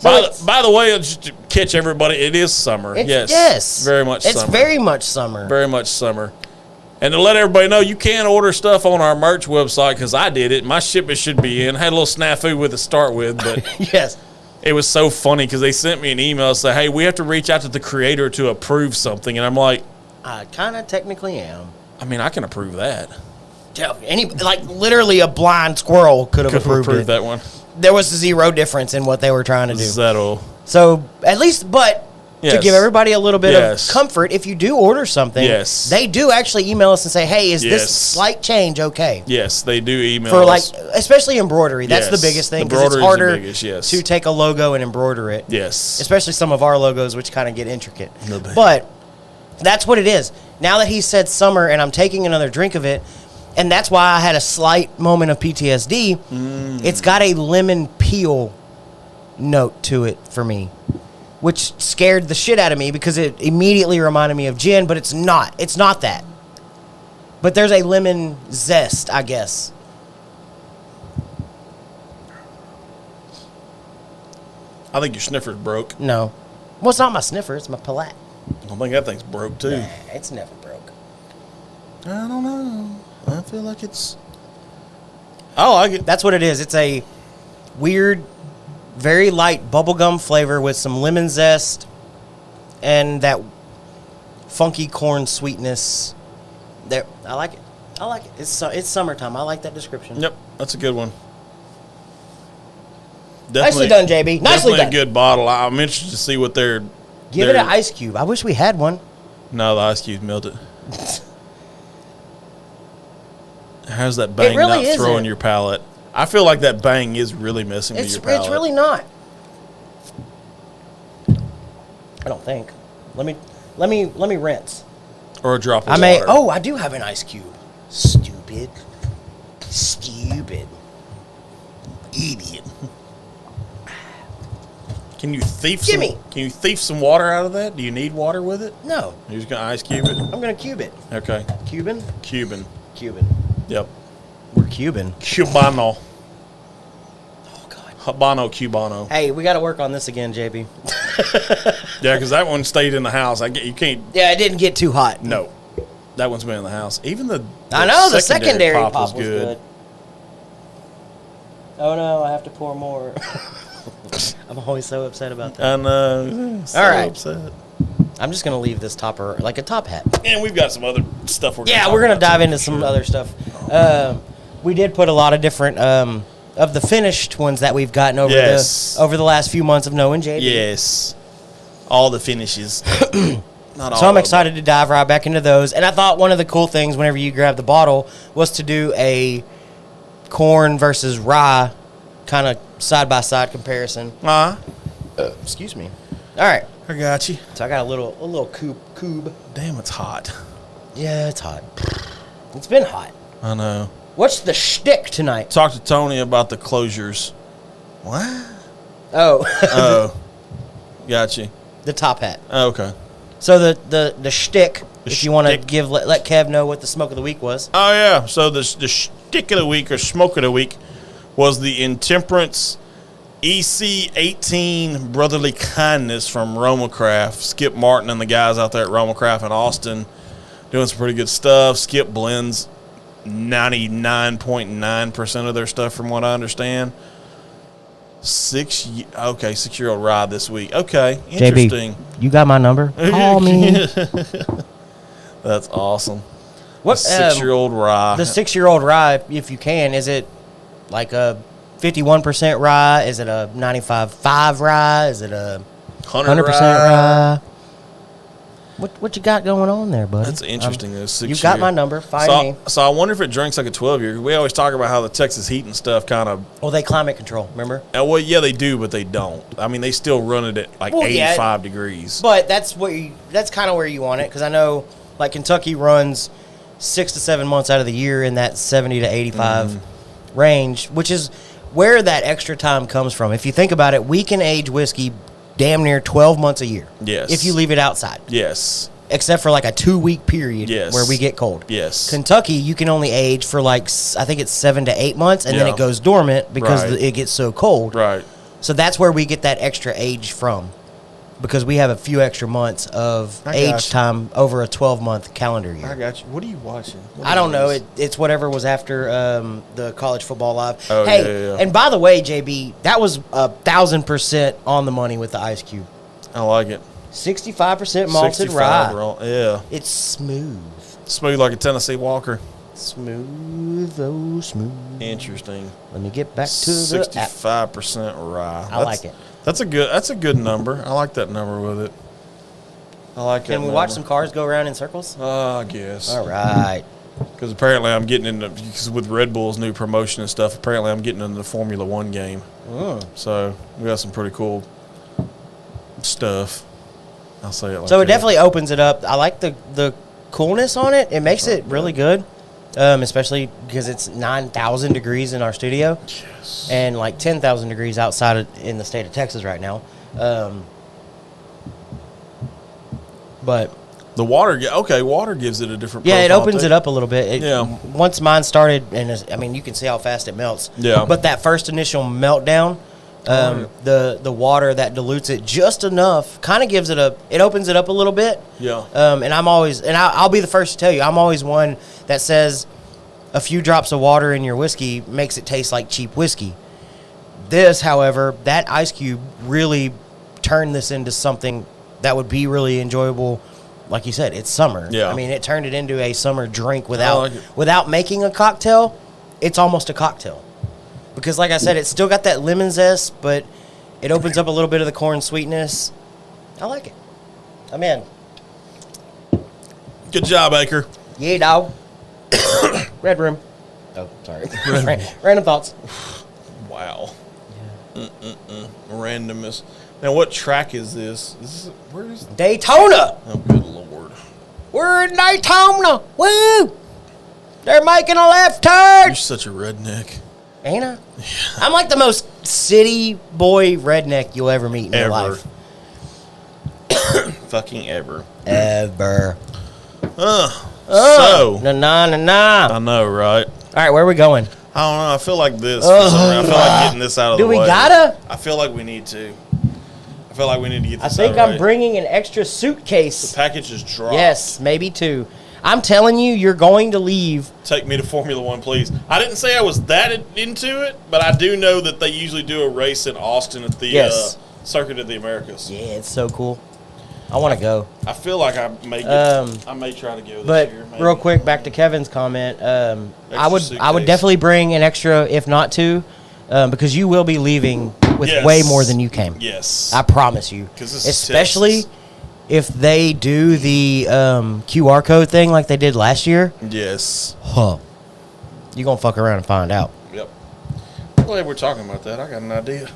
By the way, just to catch everybody, it is summer. Yes. Very much It's summer. very much summer. Very much summer. And to let everybody know, you can order stuff on our merch website because I did it. My shipment should be in. Had a little snafu with to start with, but Yes. it was so funny because they sent me an email saying, hey, we have to reach out to the creator to approve something. And I'm like, I kind of technically am. I mean, I can approve that. Literally a blind squirrel could have Could approved it. that one. there was zero difference in what they were trying to do. Settle. So at least, but to Yes. give everybody a little bit Yes. of comfort, if you do order something, Yes. they do actually email us and say, "Hey, is Yes. this slight change okay?" Yes, they do email For like, us. especially embroidery, that's the Yes. biggest thing because it's Embroidery is the harder biggest, yes. to take a logo and embroider it. Yes. Especially some of our logos, which kind of get intricate. No bad. But that's what it is. Now that he said summer, and I'm taking another drink of it, and that's why I had a slight moment of PTSD. It's got a lemon peel note to it for me, which scared the shit out of me because it immediately reminded me of gin, but it's not. It's not that. But there's a lemon zest, I guess. I think your sniffer's broke. No. Well, it's not my sniffer. It's my palate. I think that thing's broke, too. Nah, it's never broke. I don't know. I feel like it's... I like it. That's what it is. It's a weird, very light bubblegum flavor with some lemon zest and that funky corn sweetness. There, I like it. I like it. It's summertime. I like that description. Yep, that's a good one. Nicely done, JB. Nicely definitely done. a good bottle. I'm interested to see what they're... Give it an ice cube. I wish we had one. No, the ice cube melted. How's that bang really not throwing isn't. your palate? I feel like that bang is really messing with your palate. It's really not. I don't think. Let me rinse. Or a drop of I water. may. Oh, I do have an ice cube. Stupid. Idiot. Can you thief Gimme. Can you thief some water out of that? Do you need water with it? No, You're just gonna ice cube it? I'm gonna cube it. Okay. Cuban. Cuban. Yep. We're Cuban. Cubano. Oh God. Habano Cubano. Hey, we got to work on this again, JB. Yeah, because that one stayed in the house. You can't. Yeah, it didn't get too hot. No, that one's been in the house. Even the I know the secondary pop pop was good. Oh no, I have to pour more. I'm always so upset about that. I know. So All right. upset. I'm just gonna leave this topper like a top hat. And we've got some other stuff we're. Yeah, talk we're gonna about dive too, into for some sure. other stuff. We did put a lot of different of the finished ones that we've gotten over Yes. the last few months of knowing JB. Yes, all the finishes. Not all. So I'm of excited to dive right back into those. And I thought one of the cool things whenever you grab the bottle was to do a corn versus rye kind of side-by-side comparison. them. Excuse me. All right. I got you. So I got a little cube. Damn, it's hot. Yeah, it's hot. It's been hot. I know. What's the shtick tonight? Talk to Tony about the closures. What? Oh, Oh, got you. the top hat. Okay. So the shtick, if you want to shtick. let Kev know what the smoke of the week was. Oh yeah. So the shtick of the week or smoke of the week was the Intemperance EC18 Brotherly Kindness from Roma Craft. Skip Martin and the guys out there at Roma Craft in Austin doing some pretty good stuff. Skip blends 99.9% of their stuff from what I understand. 6-year-old rye this week. Okay, interesting. JB, you got my number? Call me. That's awesome. What 6-year-old rye. The 6-year-old rye, if you can, is it like a 51% rye? Is it a 95.5 rye? Is it a 100% rye? What you got going on there, buddy? That's interesting. You got my number. Find me. So I wonder if it drinks like a 12-year. We always talk about how the Texas heat and stuff kind of. Well, they climate control, remember? Well, yeah, they do, but they don't. I mean, they still run it at like 85 degrees. But that's kind of where you want it, because I know like Kentucky runs 6 to 7 months out of the year in that 70 to 85 range, which is where that extra time comes from. If you think about it, we can age whiskey damn near 12 months a year. Yes. If you leave it outside. Yes. Except for like a 2-week period Yes. where we get cold. Yes. Kentucky, you can only age for like, I think it's 7 to 8 months, and then Yeah. it goes dormant because Right. it gets so cold. Right. So that's where we get that extra age from, because we have a few extra months of I got age you. time over a 12-month calendar year. I got you. What are you watching? I don't know. It's whatever was after the college football live. Oh, hey, yeah. and by the way, JB, that was 1,000% on the money with the ice cube. I like it. 65% malted 65 rye. roll. Yeah. It's smooth. Smooth like a Tennessee Walker. Smooth, oh smooth. Interesting. Let me get back to the app. 65% rye. I like it. That's a good number. I like that number with it. I like that. Can we watch some cars go around in circles? I guess. All right. Because apparently I'm getting into, because with Red Bull's new promotion and stuff, apparently I'm getting into the Formula One game. So we got some pretty cool stuff. I'll say it like So it that. definitely opens it up. I like the coolness on it. It makes it really good, especially because it's 9,000 degrees in our studio. Yes. And like 10,000 degrees outside in the state of Texas right now. But The water, water gives it a different yeah, it profile, opens too. it up a little bit. Yeah. Once mine started, and you can see how fast it melts. Yeah. But that first initial meltdown, the water that dilutes it just enough kind of gives it it opens it up a little bit. Yeah. And I'll be the first to tell you, I'm always one that says a few drops of water in your whiskey makes it taste like cheap whiskey. This, however, that ice cube really turned this into something that would be really enjoyable. Like you said, it's summer. Yeah. I mean, it turned it into a summer drink like it. without making a cocktail. It's almost a cocktail. Because like I said, it's still got that lemon zest, but it opens up a little bit of the corn sweetness. I like it. I'm in. Good job, Acre. Yeah, dog. Red room. Oh, sorry. Random thoughts. Wow. Randomness. Now, what track is this? Where is it? Daytona. Oh, good Lord. We're in Daytona. Woo! They're making a left turn. You're such a redneck. Ain't I? I'm like the most city boy redneck you'll ever meet in your life. Fucking ever. Ever. So. Nah. I know, right? All right, where are we going? I don't know. I feel like this. For some reason. I feel like getting this out of the way. Do we gotta? I feel like we need to. I feel like we need to get I this think out of the way. I'm bringing an extra suitcase. The package is dropped. Yes, maybe two. I'm telling you, you're going to leave. Take me to Formula One, please. I didn't say I was that into it, but I do know that they usually do a race in Austin at the Circuit of the Americas. Yeah, it's so cool. I want to go. I feel like I may try to go this year. But real quick, back to Kevin's comment. I would suitcase. definitely bring an extra, if not two, because you will be leaving with way more than you came. Yes. I promise you. 'Cause this is especially Texas. if they do the QR code thing like they did last year. Yes. Huh. You're going to fuck around and find out. Yep. I'm glad we're talking about that. I got an idea.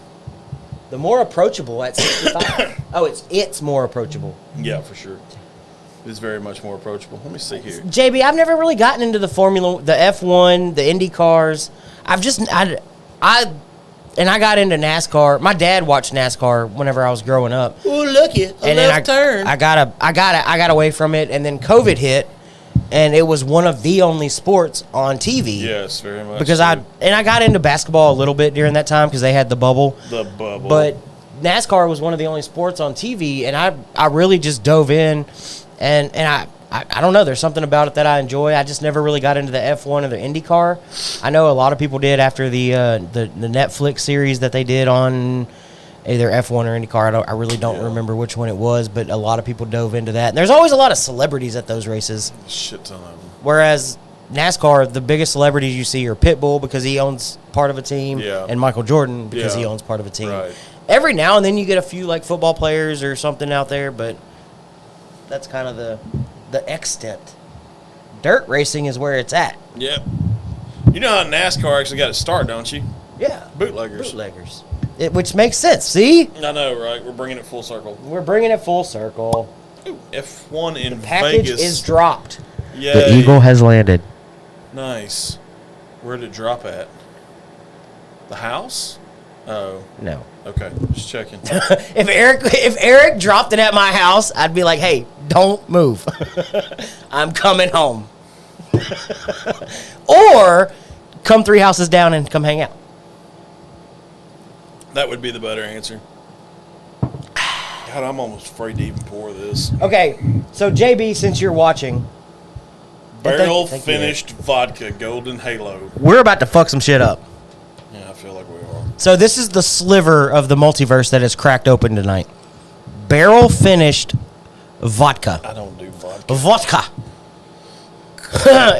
The more approachable at 65. Oh, it's more approachable. Yeah, for sure. It's very much more approachable. Let me see here. JB, I've never really gotten into the F1, the Indy cars. I got into NASCAR. My dad watched NASCAR whenever I was growing up. Oh, look it. Turn. I got away from it, and then COVID hit, and it was one of the only sports on TV. Yes, very much. Because so. I got into basketball a little bit during that time because they had the bubble. The bubble. But NASCAR was one of the only sports on TV, and I really just dove in, and I don't know. There's something about it that I enjoy. I just never really got into the F1 or the IndyCar. I know a lot of people did after the Netflix series that they did on either F1 or IndyCar. I really don't remember which one it was, but a lot of people dove into that. And there's always a lot of celebrities at those races. Shit ton of them. Whereas NASCAR, the biggest celebrities you see are Pitbull because he owns part of a team, and Michael Jordan because he owns part of a team. Right. Every now and then you get a few like football players or something out there, but that's kind of the extent. Dirt racing is where it's at. Yep. You know how NASCAR actually got its start, don't you? Yeah. Bootleggers. Which makes sense. See? I know, right? We're bringing it full circle. We're bringing it full circle. Ooh, F1 in Package Vegas. is dropped. Yay. The Eagle has landed. Nice. Where did it drop at? The house? Oh. No. Okay. Just checking. If Eric dropped it at my house, I'd be like, hey, don't move. I'm coming home. Or come 3 houses down and come hang out. That would be the better answer. God, I'm almost afraid to even pour this. Okay, so JB, since you're watching. Barrel Thank you, Eric. finished vodka, Golden Halo. We're about to fuck some shit up. Yeah, I feel like we are. So this is the sliver of the multiverse that is cracked open tonight. Barrel finished vodka. I don't do vodka. Vodka.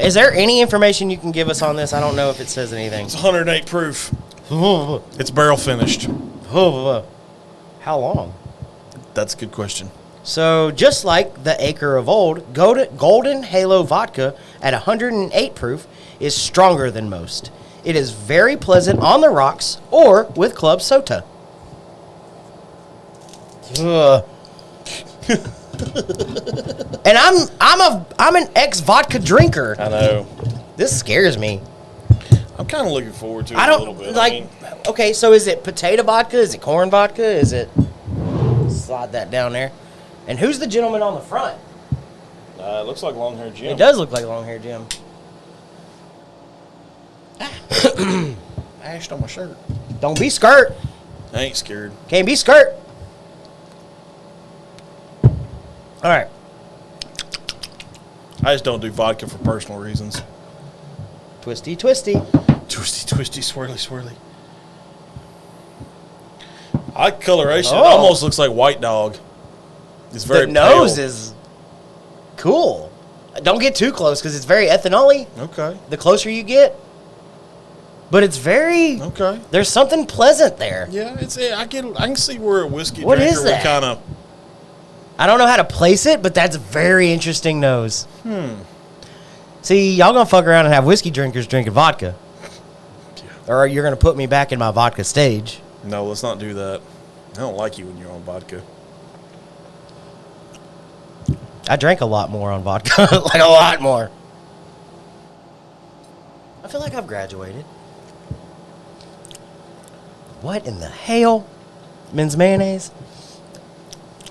Is there any information you can give us on this? I don't know if it says anything. It's 108 proof. It's barrel finished. How long? That's a good question. So, just like the Acre of old, Golden Halo vodka at 108 proof is stronger than most. It is very pleasant on the rocks or with club soda. And I'm an ex-vodka drinker. I know. This scares me. I'm kind of looking forward to it I a don't little bit. like. I mean, Okay, so is it potato vodka? Is it corn vodka? Is it? Slide that down there. And who's the gentleman on the front? it looks like long hair Jim. It does look like long hair Jim. Ashed on my shirt. Don't be skirt. I ain't scared. Can't be skirt. All right. I just don't do vodka for personal reasons. Twisty, twisty. Twisty, twisty, swirly, swirly. I like coloration. Oh. It almost looks like White Dog. It's very The nose pale. is cool. Don't get too close because it's very ethanol-y. Okay. The closer you get. But it's very... Okay. There's something pleasant there. Yeah, I can see where a whiskey What drinker is that? would kind of. I don't know how to place it, but that's a very interesting nose. See, y'all gonna fuck around and have whiskey drinkers drinking vodka. Or you're gonna put me back in my vodka stage. No, let's not do that. I don't like you when you're on vodka. I drank a lot more on vodka. Like a lot more. I feel like I've graduated. What in the hell? Men's mayonnaise?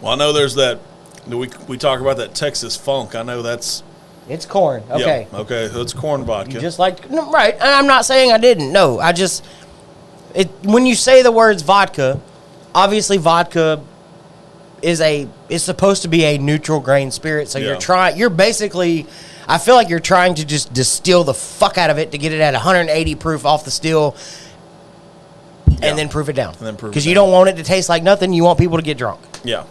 Well, I know there's that. We talk about that Texas funk. I know that's. It's corn. Okay. Yeah, okay, so it's corn vodka. You just like no, right. And I'm not saying I didn't. No, I just when you say the words vodka, obviously vodka is supposed to be a neutral grain spirit. So Yeah. you're basically I feel like you're trying to just distill the fuck out of it to get it at 180 proof off the still and then proof it down. Because you don't want it to taste like nothing. You want people to get drunk. Yeah.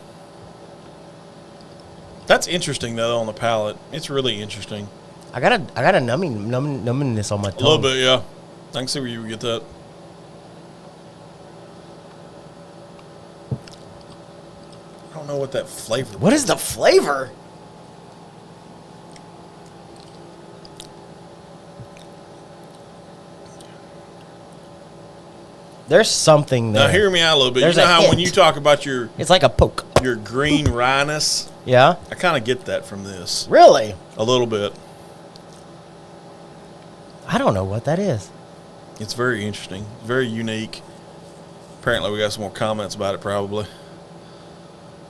That's interesting though on the palate. It's really interesting. I got a numbiness on my tongue. A little bit, yeah. I can see where you would get that. I don't know what that flavor. What is the flavor? There's something there. Now hear me out a little bit. There's you know a how when hint. you talk about your It's like a poke. green ryeness, Yeah? I kind of get that from this Really? a little bit. I don't know what that is. It's very interesting, very unique. Apparently, we got some more comments about it. Probably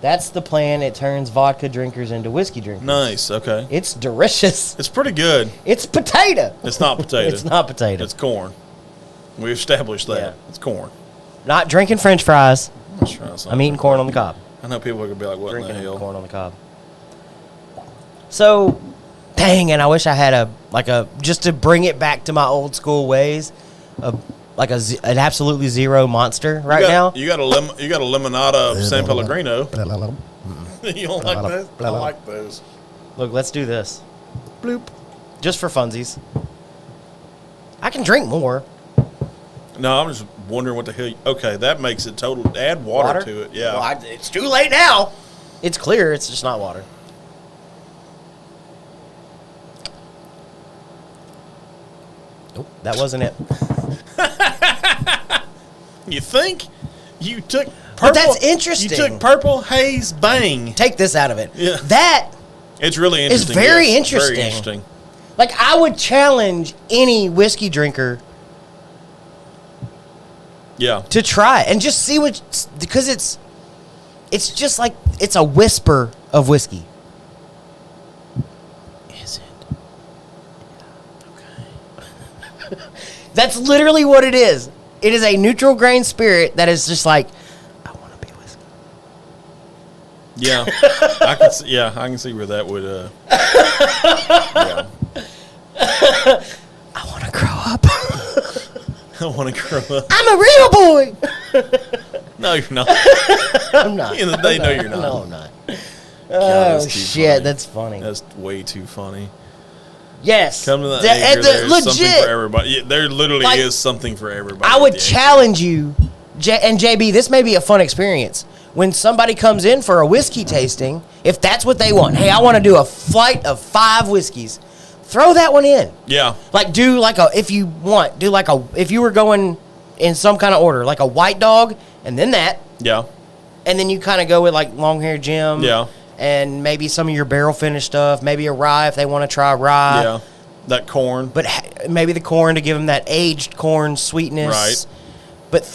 That's the plan. It turns vodka drinkers into whiskey drinkers. nice. Okay, It's delicious. it's pretty good. It's potato. It's not potato. It's not potato. It's corn. We established that. Yeah. It's corn. Not drinking French fries. Let's try something. I'm eating corn on the cob. I know people are gonna be like, "What in Drinking the hell?" corn on the cob. So, dang, and I wish I had just to bring it back to my old school ways, an absolutely zero monster right now. You got a limonada of San Pellegrino. You don't like those? I like those. Look, let's do this. Bloop. Just for funsies. I can drink more. No, I'm just wondering what the hell. Okay, that makes it total. Add water to it. Yeah. Well, it's too late now. It's clear. It's just not water. Nope, that wasn't it. You think you took purple? But that's interesting. You took Purple Haze Bang. Take this out of it. Yeah. That It's really is interesting. very yes, interesting. Very interesting. Like, I would challenge any whiskey drinker Yeah. to try it and just see what, because it's just like, it's a whisper of whiskey. Is it? Okay. That's literally what it is. It is a neutral grain spirit that is just like, I want to be whiskey. Yeah. I can see where that would. Yeah. I want to grow up. I want to grow up. I'm a real boy. No, you're not. I'm not. In the day, no, you're not. No, I'm not. that's Oh, too shit. funny. That's funny. That's way too funny. Yes. Come to the That- Acre. There's legit. something for everybody. Yeah, there literally Like, is something for everybody. I at would the Acre. challenge you, and JB, this may be a fun experience. When somebody comes in for a whiskey tasting, if that's what they want, hey, I want to do a flight of 5 whiskeys, throw that one in. Yeah. Like, do like a, if you want, do like a, if you were going in some kind of order, like a White Dog, and then that, Yeah. and then you kind of go with like Long Hair Jim. Yeah. And maybe some of your barrel finished stuff, maybe a rye if they want to try rye. Yeah. That corn. But maybe the corn to give them that aged corn sweetness. Right. But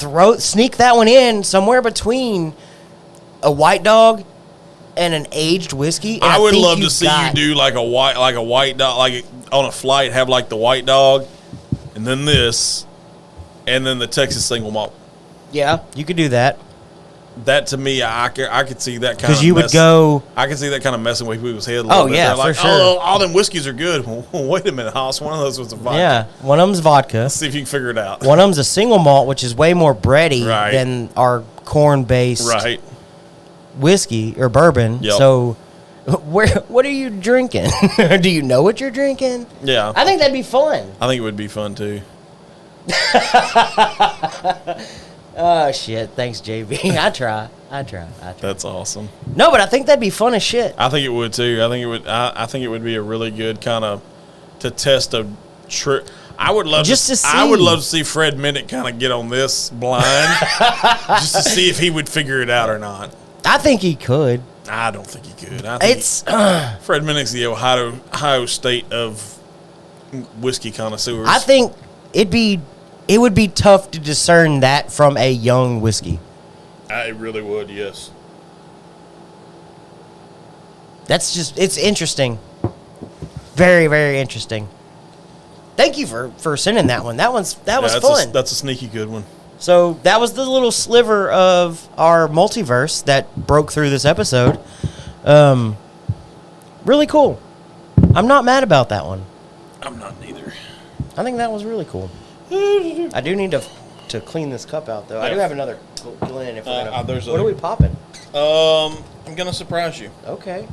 sneak that one in somewhere between a White Dog and an aged whiskey. And I would think love to you've see got- you do like a white dog, like on a flight, have like the White Dog, and then this, and then the Texas single malt. Yeah, you could do that. That to me, I could see that kind of Because you would go. I can see that kind of messing with people's head a little Oh, bit. yeah, They're like, for sure. Oh, all them whiskeys are good. Wait a minute, Hoss. One of those was a vodka. Yeah, one of them's vodka. Let's see if you can figure it out. One of them's a single malt, which is way more bready Right. than our corn-based Right. whiskey or bourbon. Yep. So, what are you drinking? Do you know what you're drinking? Yeah. I think that'd be fun. I think it would be fun too. Oh shit! Thanks, JB. I try. That's awesome. No, but I think that'd be fun as shit. I think it would too. I think it would. I think it would be a really good kind of to test a trick. I would love Just to see. I would love to see Fred Minnick kind of get on this blind, just to see if he would figure it out or not. I think he could. I don't think he could. I think It's Fred Minnick's the Ohio State of whiskey connoisseurs. I think it would be tough to discern that from a young whiskey. I really would. Yes. It's interesting. Very, very interesting. Thank you for sending that one. That was fun. That's a sneaky good one. So that was the little sliver of our multiverse that broke through this episode. Really cool. I'm not mad about that one. I'm not neither. I think that was really cool. I do need to clean this cup out, though. I do have another Glen. If we're gonna, there's what a- are we popping? I'm gonna surprise you. Okay.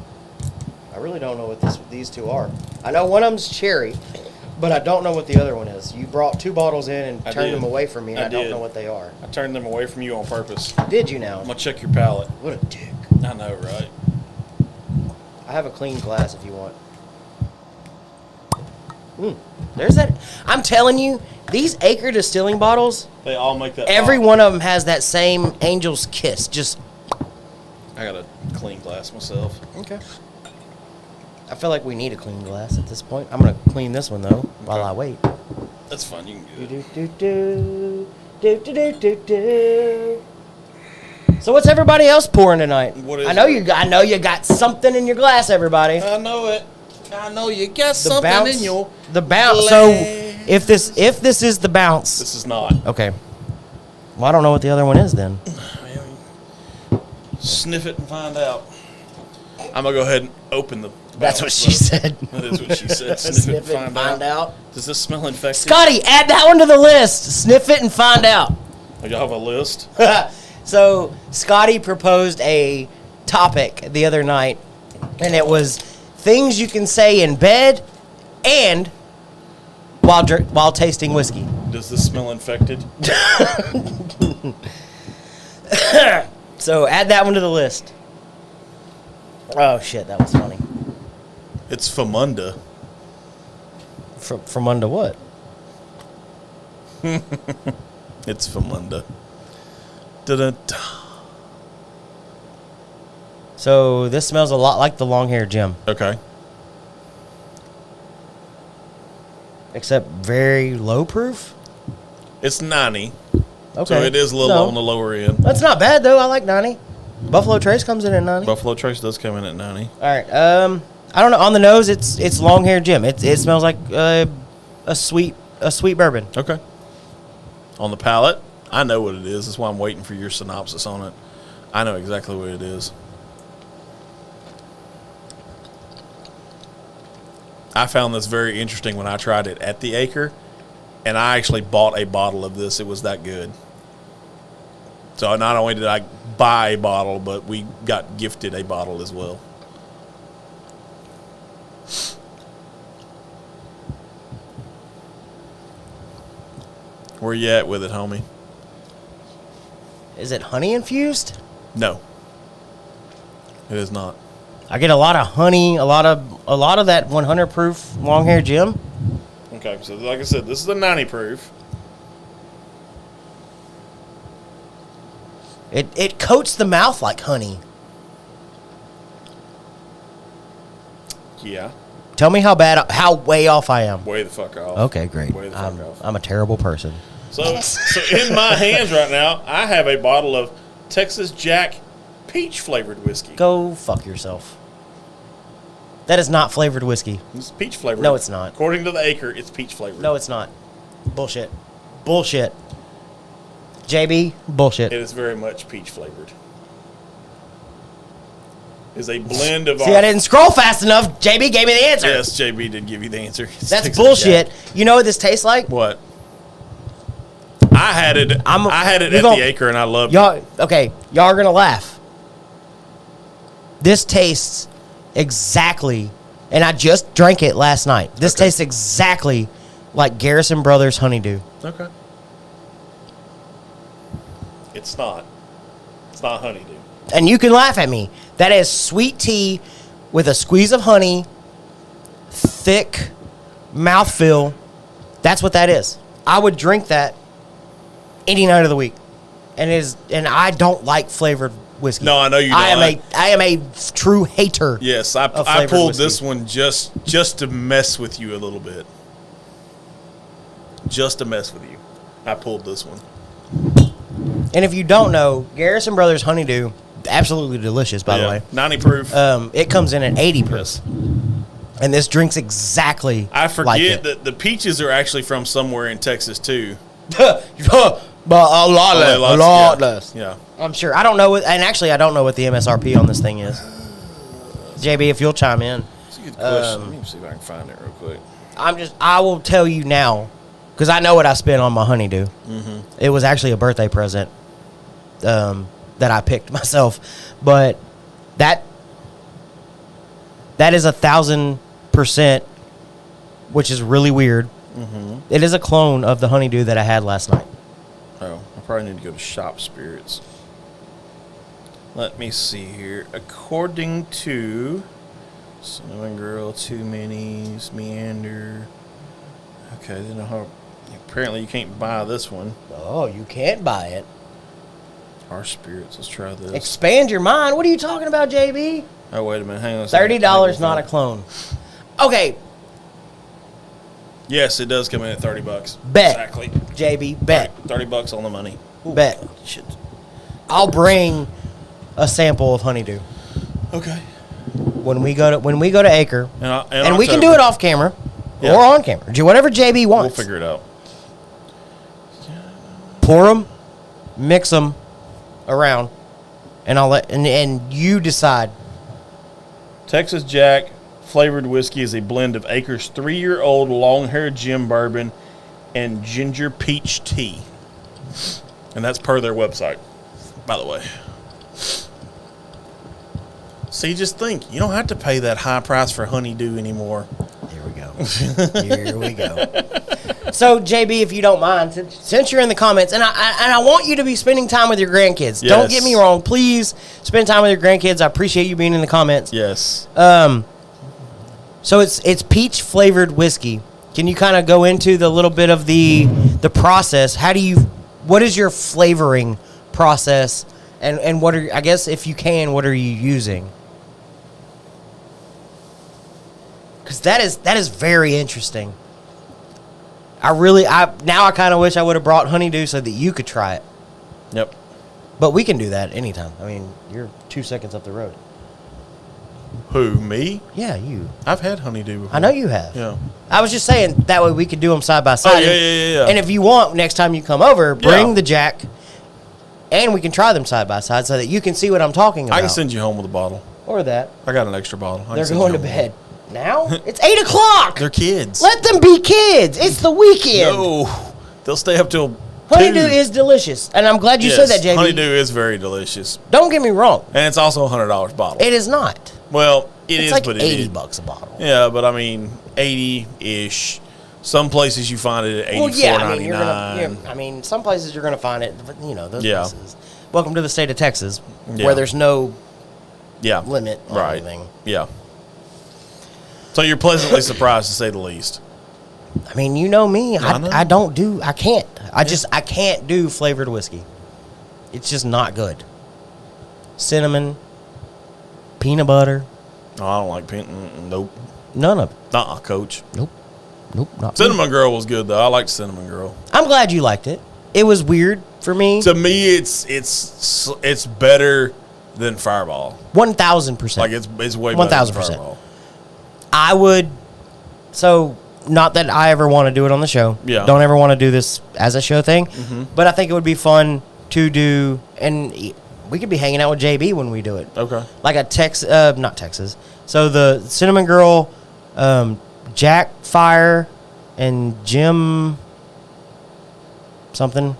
I really don't know what these two are. I know one of them's cherry, but I don't know what the other one is. You brought 2 bottles in and I turned did. them away from me, and I I don't did. know what they are. I turned them away from you on purpose. Did you now? I'm gonna check your palate. What a dick. I know, right? I have a clean glass if you want. There's that. I'm telling you, these Acre Distilling bottles, They all make that. every pop. one of them has that same angel's kiss. Just I got a clean glass myself. okay. I feel like we need a clean glass at this point. I'm gonna clean this one though while I wait. That's fun. You can get it. Do. So what's everybody else pouring tonight? What is I know it? I know you got something in your glass, everybody. I know it. I know you got something in your. The bounce. glass. So if this is the bounce, This is not. okay. Well, I don't know what the other one is then. Sniff it and find out. I'm gonna go ahead and open the. That's what bounce, she though. said. That is what she said. Sniff it and find out. Does this smell infected? Scotty, add that one to the list. Sniff it and find out. Oh, y'all have a list? So Scotty proposed a topic the other night, and it was things you can say in bed and while tasting whiskey. Does this smell infected? So add that one to the list. Oh shit, that was funny. It's Famunda. From under what? It's Famunda. Da-da-da. So this smells a lot like the long hair Jim, Okay. except very low proof. It's 90. Okay, So it is a little No. on the lower end. That's not bad though. I like 90. Buffalo Trace comes in at 90. Buffalo Trace does come in at 90. All right. I don't know. On the nose, it's long hair Jim. It smells like a sweet bourbon. Okay. On the palate, I know what it is. That's why I'm waiting for your synopsis on it. I know exactly what it is. I found this very interesting when I tried it at the Acre, and I actually bought a bottle of this. It was that good. So not only did I buy a bottle, but we got gifted a bottle as well. Where you at with it, homie? Is it honey infused? No. It is not. I get a lot of honey, a lot of that 100 proof long hair Jim. Okay, so like I said, this is a 90 proof. It coats the mouth like honey. Yeah. Tell me how way off I am. Way the fuck off. Okay, great. Way the fuck off. I'm a terrible person. So in my hands right now, I have a bottle of Texas Jack peach flavored whiskey. Go fuck yourself. That is not flavored whiskey. It's peach flavored. No, it's not. According to the Acre, it's peach flavored. No, it's not. Bullshit. Bullshit. JB, bullshit. It is very much peach flavored. It's a blend of. See, I didn't scroll fast enough. JB gave me the answer. Yes, JB did give you the answer. It's That's Texas bullshit. Jack. You know what this tastes like? What? I had it. I had it at the Acre, and I loved it. Okay, y'all are gonna laugh. This tastes exactly, and I just drank it last night. This tastes exactly like Garrison Brothers Honeydew. Okay. It's not. It's not honeydew. And you can laugh at me. That is sweet tea with a squeeze of honey, thick mouthfeel. That's what that is. I would drink that any night of the week. And I don't like flavored whiskey. No, I know you don't. I am a true hater. Yes, I pulled this one just to mess with you a little bit. Just to mess with you. I pulled this one. And if you don't know, Garrison Brothers Honeydew, absolutely delicious, by the way. 90 proof. It comes in at 80 proof. Yes. And this drinks exactly I forget like that the peaches are actually from somewhere in Texas, too. But a lot less. Yeah. I'm sure. I don't know. And actually, I don't know what the MSRP on this thing is. JB, if you'll chime in. That's a good question. Let me see if I can find it real quick. I will tell you now, because I know what I spent on my honeydew. Mm-hmm. It was actually a birthday present that I picked myself. But that is 1,000%, which is really weird. Mm-hmm. It is a clone of the honeydew that I had last night. Oh, I probably need to go to Shop Spirits. Let me see here. According to Cinnamon Girl, Two Minis, Meander. Okay, I didn't know how. Apparently, you can't buy this one. Oh, you can't buy it. Our Spirits. Let's try this. Expand your mind. What are you talking about, JB? Oh, wait a minute. Hang on a second. $30, not a clone. Okay. Yes, it does come in at $30. Bet. Exactly. JB, bet. $30 on the money. Bet. I'll bring a sample of honeydew Okay. when we go to Acre, and we can do it off camera or on camera. Do whatever JB wants. We'll figure it out. Pour them, mix them around, and I'll and you decide. Texas Jack flavored whiskey is a blend of Acre's 3-year-old long-haired Jim bourbon and ginger peach tea. And that's per their website, by the way. So you just think, you don't have to pay that high price for honeydew anymore. Here we go. Here we go. So, JB, if you don't mind, since you're in the comments, and I want you to be spending time with your grandkids. Yes. Don't get me wrong. Please spend time with your grandkids. I appreciate you being in the comments. Yes. So it's peach flavored whiskey. Can you kind of go into the little bit of the process? What is your flavoring process, and what are, I guess if you can, what are you using? Because that is very interesting. Now I kind of wish I would have brought honeydew so that you could try it. Yep. But we can do that anytime. I mean, you're 2 seconds up the road. Who, me? Yeah, you. I've had honeydew before. I know you have. Yeah. I was just saying, that way we could do them side by side. Oh, yeah. And if you want, next time you come over, bring the Jack, and we can try them side by side so that you can see what I'm talking about. I can send you home with a bottle. Or that. I got an extra bottle. They're going to bed. Now? It's 8 o'clock! They're kids. Let them be kids! It's the weekend! No. They'll stay up till Honeydew is delicious. And I'm glad you said that, JB. Honeydew is very delicious. Don't get me wrong. And it's also a $100 bottle. It is not. Well, it's like but $80 it is. a bottle. Yeah, but I mean, 80-ish. Some places you find it at $84.99. I mean, some places you're gonna find it, but those Yeah. places. Welcome to the state of Texas, Yeah. where there's no Yeah. limit on Right. anything. Yeah. So you're pleasantly surprised, to say the least. I mean, you know me. I know. I can't. I can't do flavored whiskey. It's just not good. Cinnamon, peanut butter, No, I don't like pink. Nope. none of it. Nuh-uh, Coach. Nope, not me. Cinnamon Girl was good, though. I like Cinnamon Girl. I'm glad you liked it. It was weird for me. To me, it's better than Fireball. 1,000%. Like, it's way better than 1,000%. Fireball. I would. So, not that I ever want to do it on the show. Yeah. Don't ever want to do this as a show thing. Mm-hmm. But I think it would be fun to do, and we could be hanging out with JB when we do it. Okay. Like a not Texas. So the Cinnamon Girl, Jack Fire, and Jim something.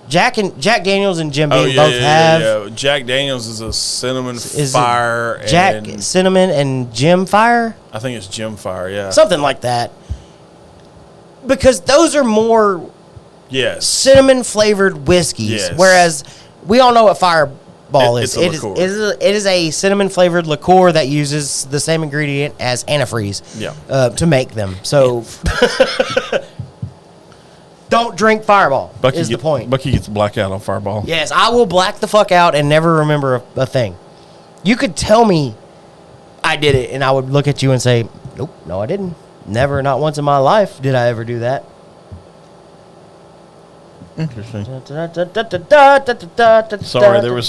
Jack Daniels and Jim Beam both have. Yeah. Jack Daniels is a cinnamon Is it fire. Jack and Cinnamon and Jim Fire, I think it's Jim Fire. Yeah. something like that. Because those are more Yes. cinnamon flavored whiskeys, Yes. whereas we all know what Fireball It's is. a It is, liqueur. it is a cinnamon flavored liqueur that uses the same ingredient as antifreeze to make them. So don't drink Fireball. Is the point? Bucky gets blackout on Fireball. Yes, I will black the fuck out and never remember a thing. You could tell me I did it, and I would look at you and say, "Nope, no, I didn't. Never, not once in my life did I ever do that." Interesting. Sorry, Sorry, there was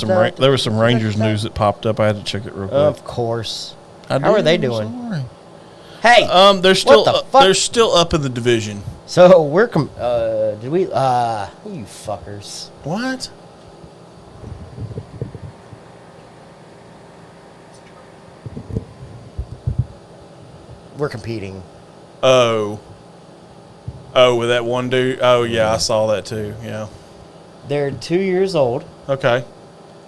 some Rangers news that popped up. I had to check it real quick. Of course. I How are did. they I'm doing? sorry. Hey, They're still the fuck? they're still up in the division. so we're did we you fuckers. What? We're competing. Oh, with that one dude. Oh yeah, I saw that too. Yeah. They're 2 years old. Okay.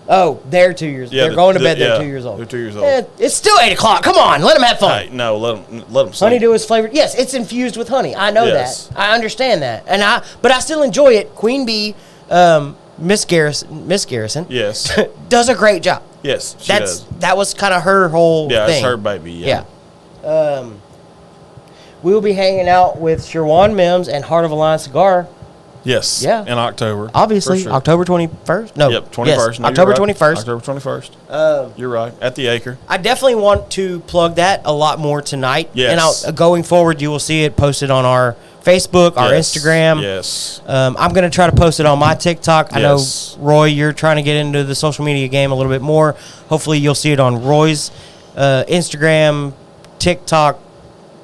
Oh, they're 2 years. Yeah, they're going to bed. yeah, They're 2 years old. they're 2 years old. It's still 8 o'clock. Come on, let them have fun. Hey, no, let them sleep. Honeydew is flavored. Yes, it's infused with honey. I know Yes. that. I understand that, but I still enjoy it. Queen Bee, Miss Garrison, Yes. does a great job. Yes. She does. That was kind of her whole Yeah, thing. it's her baby. Yeah. Yeah. We will be hanging out with Sherwan Mims and Heart of a Lion Cigar. Yes. Yeah. In October. Obviously, For sure. October 21st. No. Yep. 21st. Yes, No, you're October right. 21st. October 21st. Um, You're right. At the Acre. I definitely want to plug that a lot more tonight. Yes. And going forward, you will see it posted on our Facebook, our Yes. Instagram. Yes. I'm going to try to post it on my TikTok. I know, Yes. Roy, you're trying to get into the social media game a little bit more. Hopefully, you'll see it on Roy's Instagram, TikTok,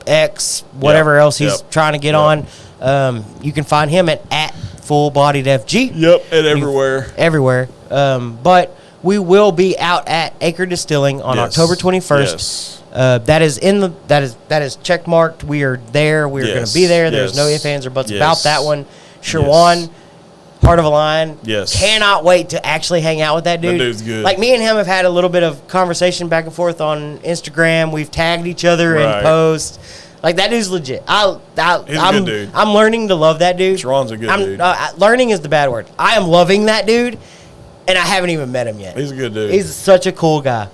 X, whatever Yep. else he's Yep. trying to get Yep. on. You can find him at Full Bodied FG. Yep. And everywhere. Everywhere. But we will be out at Acre Distilling on Yes. October 21st. Yes. That is check marked. We are there. We are going Yes. to be there. There's no Yes. ifs, ands, or buts Yes. about that one. Sherwan, Heart of a Lion. Yes. Cannot wait to actually hang out with that dude. That dude's good. Like, me and him have had a little bit of conversation back and forth on Instagram. We've tagged each other in Right. posts. Like, that dude's legit. He's a good dude. I'm learning to love that dude. Sharon's a good dude. Learning is the bad word. I am loving that dude, and I haven't even met him yet. He's a good dude. He's such a cool guy.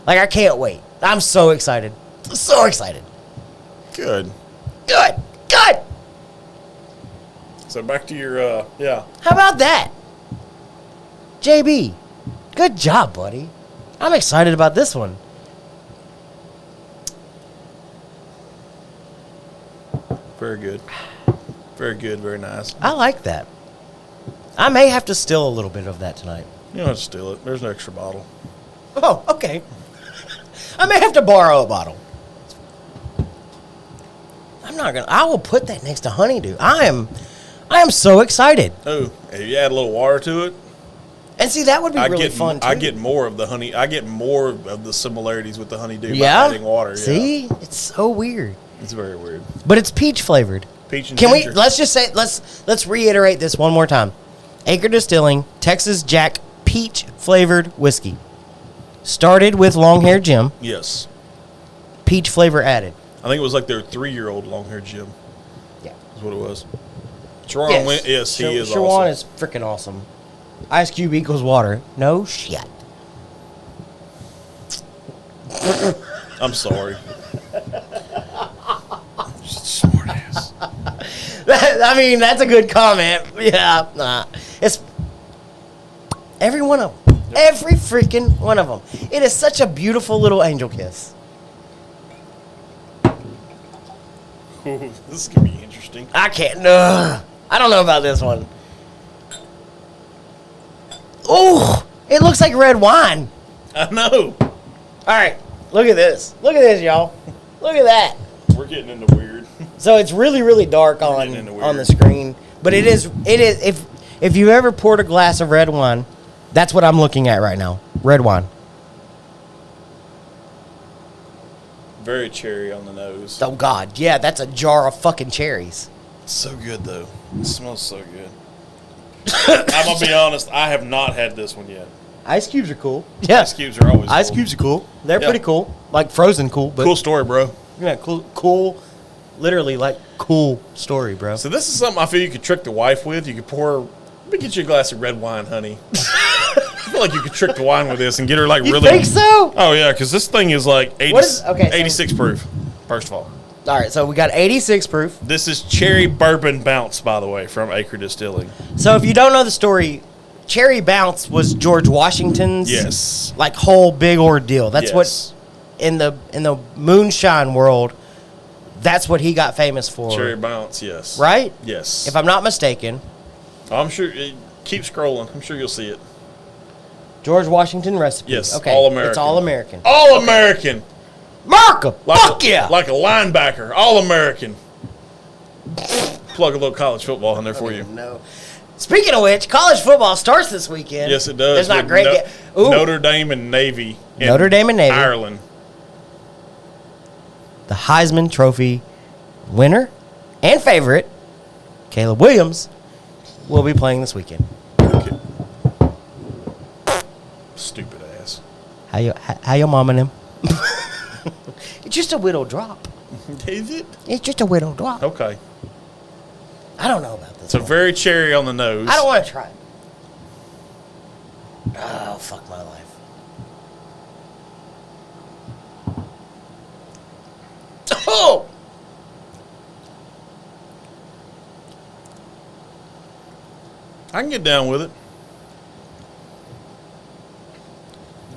Like, I can't wait. I'm so excited. So excited. good. Good. So back to your yeah. How about that? JB, good job, buddy. I'm excited about this one. Very good. Very good. Very nice. I like that. I may have to still a little bit of that tonight. You don't have to steal it. There's an extra bottle. Oh, okay. I may have to borrow a bottle. I will put that next to Honeydew. I am so excited. Oh, if you add a little water to it, And see, that would be really get fun too. I get more of the honey. I get more of the similarities with the honeydew yeah. by adding water. See, Yeah. it's so weird, It's very weird. but it's peach flavored. Peach and Can ginger. we? Let's just say let's reiterate this one more time. Acre Distilling Texas Jack peach flavored whiskey. Started with Long Hair Jim. Yes. Peach flavor added. I think it was like their 3-year-old long-haired Jim. Yeah. is what it was. Shawan Yes. went. Yes, he is Shawan awesome. is freaking awesome. Ice Cube equals water. No shit. I'm sorry. Smart ass. I mean, that's a good comment. Yeah. Nah. It's every one of them. Every freaking one of them. It is such a beautiful little angel kiss. Ooh, this is gonna be interesting. I can't. I don't know about this one. Oh, it looks like red wine. I know. All right, look at this. Look at this, y'all. Look at that. We're getting into weird. So it's really, really dark getting into on the weird. screen, but it is. If you ever poured a glass of red wine, that's what I'm looking at right now. Red wine. Very cherry on the nose. Oh God, yeah, that's a jar of fucking cherries. It's so good though. It smells so good. I'm gonna be honest. I have not had this one yet. Ice cubes are cool. Yeah, Ice cubes are always ice cool. cubes are cool. They're Yeah. pretty cool, like frozen cool, but Cool story, bro. yeah, cool. Literally, like cool story, bro. So this is something I feel you could trick the wife with. You could pour. Let me get you a glass of red wine, honey. I feel like you could trick the wine with this and get her like You really. think so? Oh yeah, because this thing is like 80, What is- okay, so- 86 proof. First of all, All right, so we got 86 proof. this is cherry bourbon bounce, by the way, from Acre Distilling. So if you don't know the story, Cherry Bounce was George Washington's Yes. like whole big ordeal. That's Yes. what in the moonshine world, that's what he got famous for. Cherry bounce, yes. Right? Yes. If I'm not mistaken, I'm sure. Keep scrolling. I'm sure you'll see it. George Washington recipe. Yes, Okay. all American. It's all American. All American. America! Like Fuck a, yeah! Like a linebacker. All American. Plug a little college football in there for you. No. Speaking of which, college football starts this weekend. Yes, it does. There's not with great. Ooh, Notre Dame and Navy. in Notre Dame and Navy. Ireland. the Heisman Trophy winner and favorite, Caleb Williams, will be playing this weekend. Okay. Stupid ass. How your mom and him? It's just a whittle drop. Is it? It's just a whittle drop. Okay. I don't know about this. So one. very cherry on the nose. I don't want to try it. Oh, fuck my life. Oh! I can get down with it.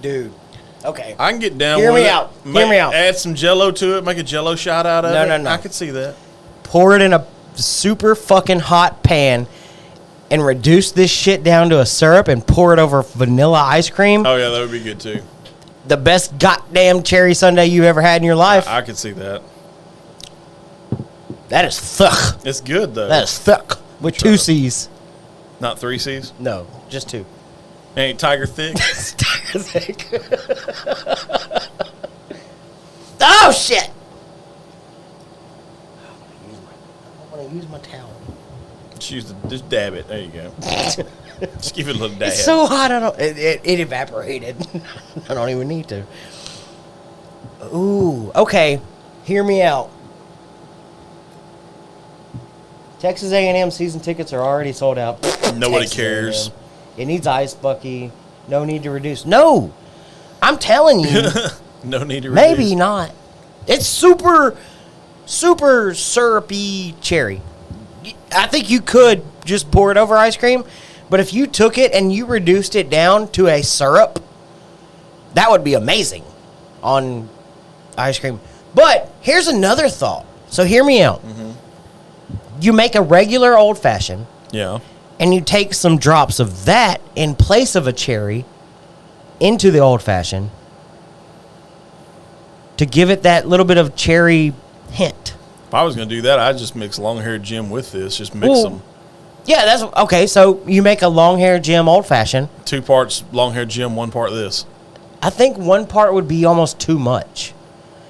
Dude. Okay. I can get down Hear with me it. out. Hear me out. Add some Jello to it. Make a Jello shot out of it. No. I could see that. Pour it in a super fucking hot pan and reduce this shit down to a syrup and pour it over vanilla ice cream. Oh yeah, that would be good too. The best goddamn cherry sundae you ever had in your life. I could see that. That is thuck. It's good though. That is thuck. With Shut 2 up. C's. Not 3 C's. No, just 2. Ain't Tiger thick. Oh shit! I want to use my towel. Just dab it. There you go. Just give it a little dab. It's so hot. It evaporated. I don't even need to. Ooh. Okay. Hear me out. Texas A&M season tickets are already sold out. Nobody Texas cares. A&M. It needs ice, Bucky. No need to reduce. No, I'm telling you. No need to. Maybe reduce. not. It's super syrupy cherry. I think you could just pour it over ice cream, but if you took it and you reduced it down to a syrup, that would be amazing on ice cream. But here's another thought. So hear me out. Mm-hmm. You make a regular old fashioned, Yeah. and you take some drops of that in place of a cherry into the old fashioned to give it that little bit of cherry hint. If I was going to do that, I'd just mix long-haired Jim with this. Just mix Ooh. them. Yeah, that's okay. So you make a long hair Jim old fashioned. 2 parts long-haired Jim, 1 part this. I think 1 part would be almost too much.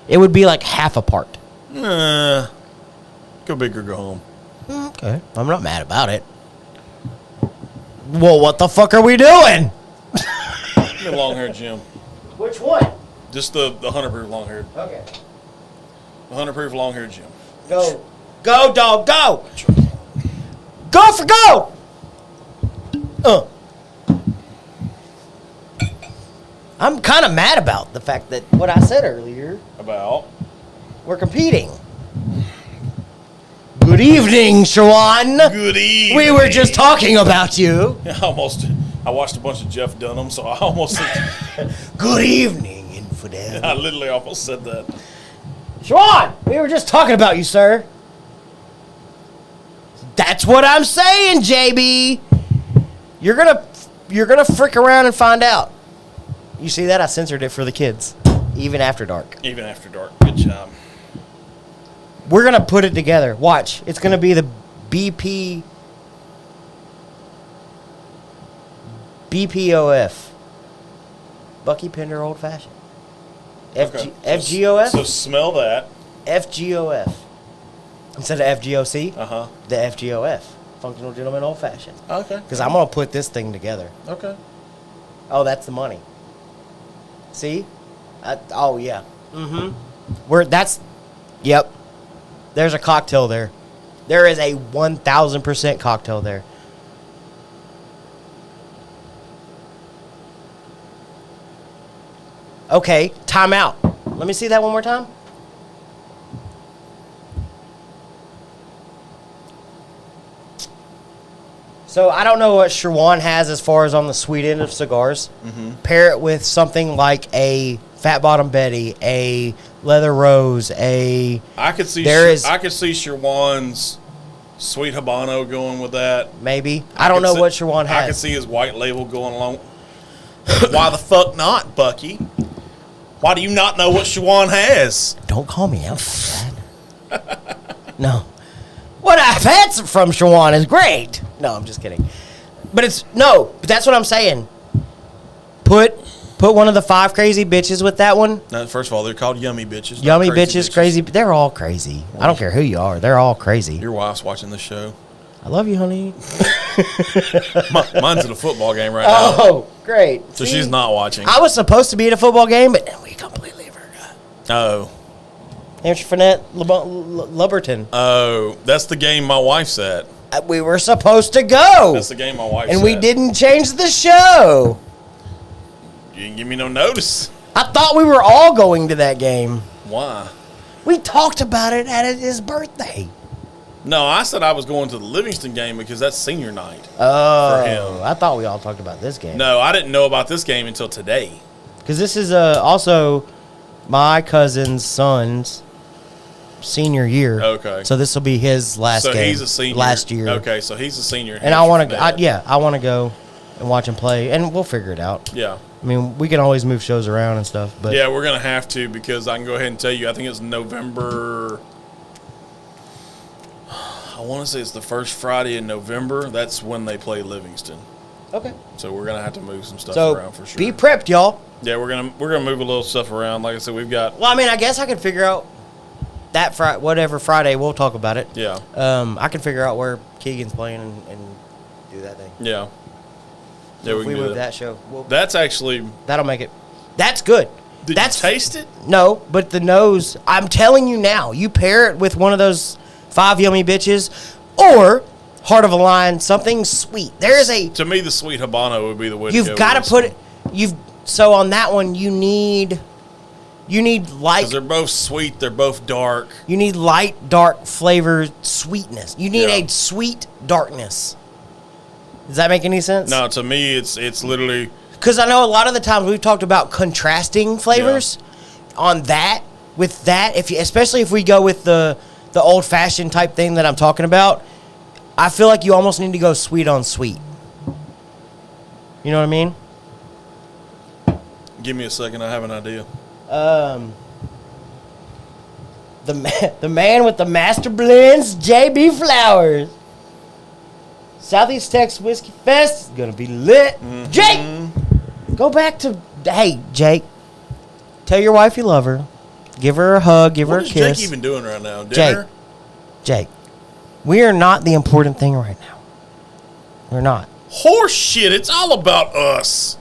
It would be like half a part. Go big or go home. Okay, I'm not mad about it. Well, what the fuck are we doing? Give me long-haired Jim. Which one? Just the 100 proof long-haired. Okay, The 100 proof long-haired Jim. go. Go, dog, go. Go for gold. I'm kind of mad about the fact that what I said earlier. About? We're competing. Good evening, Shawan. Good evening. We were just talking about you. I watched a bunch of Jeff Dunham, so I almost said, Good evening, infidel. I literally almost said that. Shawan, we were just talking about you, sir. That's what I'm saying, JB. You're gonna frick around and find out. You see that? I censored it for the kids. Even after dark. Even after dark. Good job. We're gonna put it together. Watch. It's gonna be the BPOF. Bucky Pender Old Fashioned. Okay. FGOF? So smell that. FGOF. Instead of FGOC, Uh-huh. the FGOF. Functional Gentleman Old Fashioned. Okay. Because I'm going to put this thing together. Okay. Oh, that's the money. See? Oh, yeah. Mm-hmm. Yep. There's a cocktail there. There is a 1,000% cocktail there. Okay, time out. Let me see that one more time. So I don't know what Sherwan has as far as on the sweet end of cigars. Mm-hmm. Pair it with something like a Fat Bottom Betty, a Leather Rose, I could see Sherwan's Sweet Habano going with that. Maybe. I don't know what Sherwan has. I could see his White Label going along. Why the fuck not, Bucky? Why do you not know what Sherwan has? Don't call me out for that. No. What I've had from Sherwan is great. No, I'm just kidding. But that's what I'm saying. Put one of the 5 crazy bitches with that one. No, first of all, they're called yummy bitches. Yummy bitches, crazy. They're all crazy. I don't care who you are. They're all crazy. Your wife's watching this show. I love you, honey. Mine's at a football game right now. Oh, great. So she's not watching. I was supposed to be at a football game, but we completely forgot. Oh. Hampshire Finette, Lubberton. Oh, that's the game my wife's at. We were supposed to go. That's the game my wife's at. And we didn't change the show. You didn't give me no notice. I thought we were all going to that game. Why? We talked about it at his birthday. No, I said I was going to the Livingston game because that's senior night for him. I thought we all talked about this game. No, I didn't know about this game until today. Because this is also my cousin's son's senior year. Okay. So this will be his last game. So he's a senior. Last year. Okay, so he's a senior. And I want to go and watch him play, and we'll figure it out. Yeah. I mean, we can always move shows around and stuff. But yeah, we're going to have to because I can go ahead and tell you, I think it's November. I want to say it's the first Friday in November. That's when they play Livingston. Okay. So we're going to have to move some stuff around for sure. Be prepped, y'all. Yeah, we're gonna move a little stuff around. Like I said, we've got. Well, I mean, I guess I could figure out that whatever Friday we'll talk about it. Yeah. I can figure out where Keegan's playing and do that thing. Yeah. So yeah, if we move that show, that's actually. That'll make it. That's good. Did you taste it? No, but the nose. I'm telling you now. You pair it with one of those 5 yummy bitches, or Heart of a Lion, something sweet. There is to me, the Sweet Habano would be the way. You've got to put it. So on that one, you need light. Because they're both sweet. They're both dark. You need light, dark flavor, sweetness. You need a sweet darkness. Does that make any sense? No, to me, it's literally. Because I know a lot of the times we've talked about contrasting flavors. On that, with that, especially if we go with the old fashioned type thing that I'm talking about, I feel like you almost need to go sweet on sweet. You know what I mean? Give me a second. I have an idea. The man with the master blends, JB Flowers. Southeast Texas Whiskey Fest is gonna be lit. Mm-hmm. Jake, go back to Jake. Tell your wife you love her. Give her a hug. Give her a kiss. What is Jake even doing right now? Dinner? Jake, we are not the important thing right now. We're not. Horse shit. It's all about us.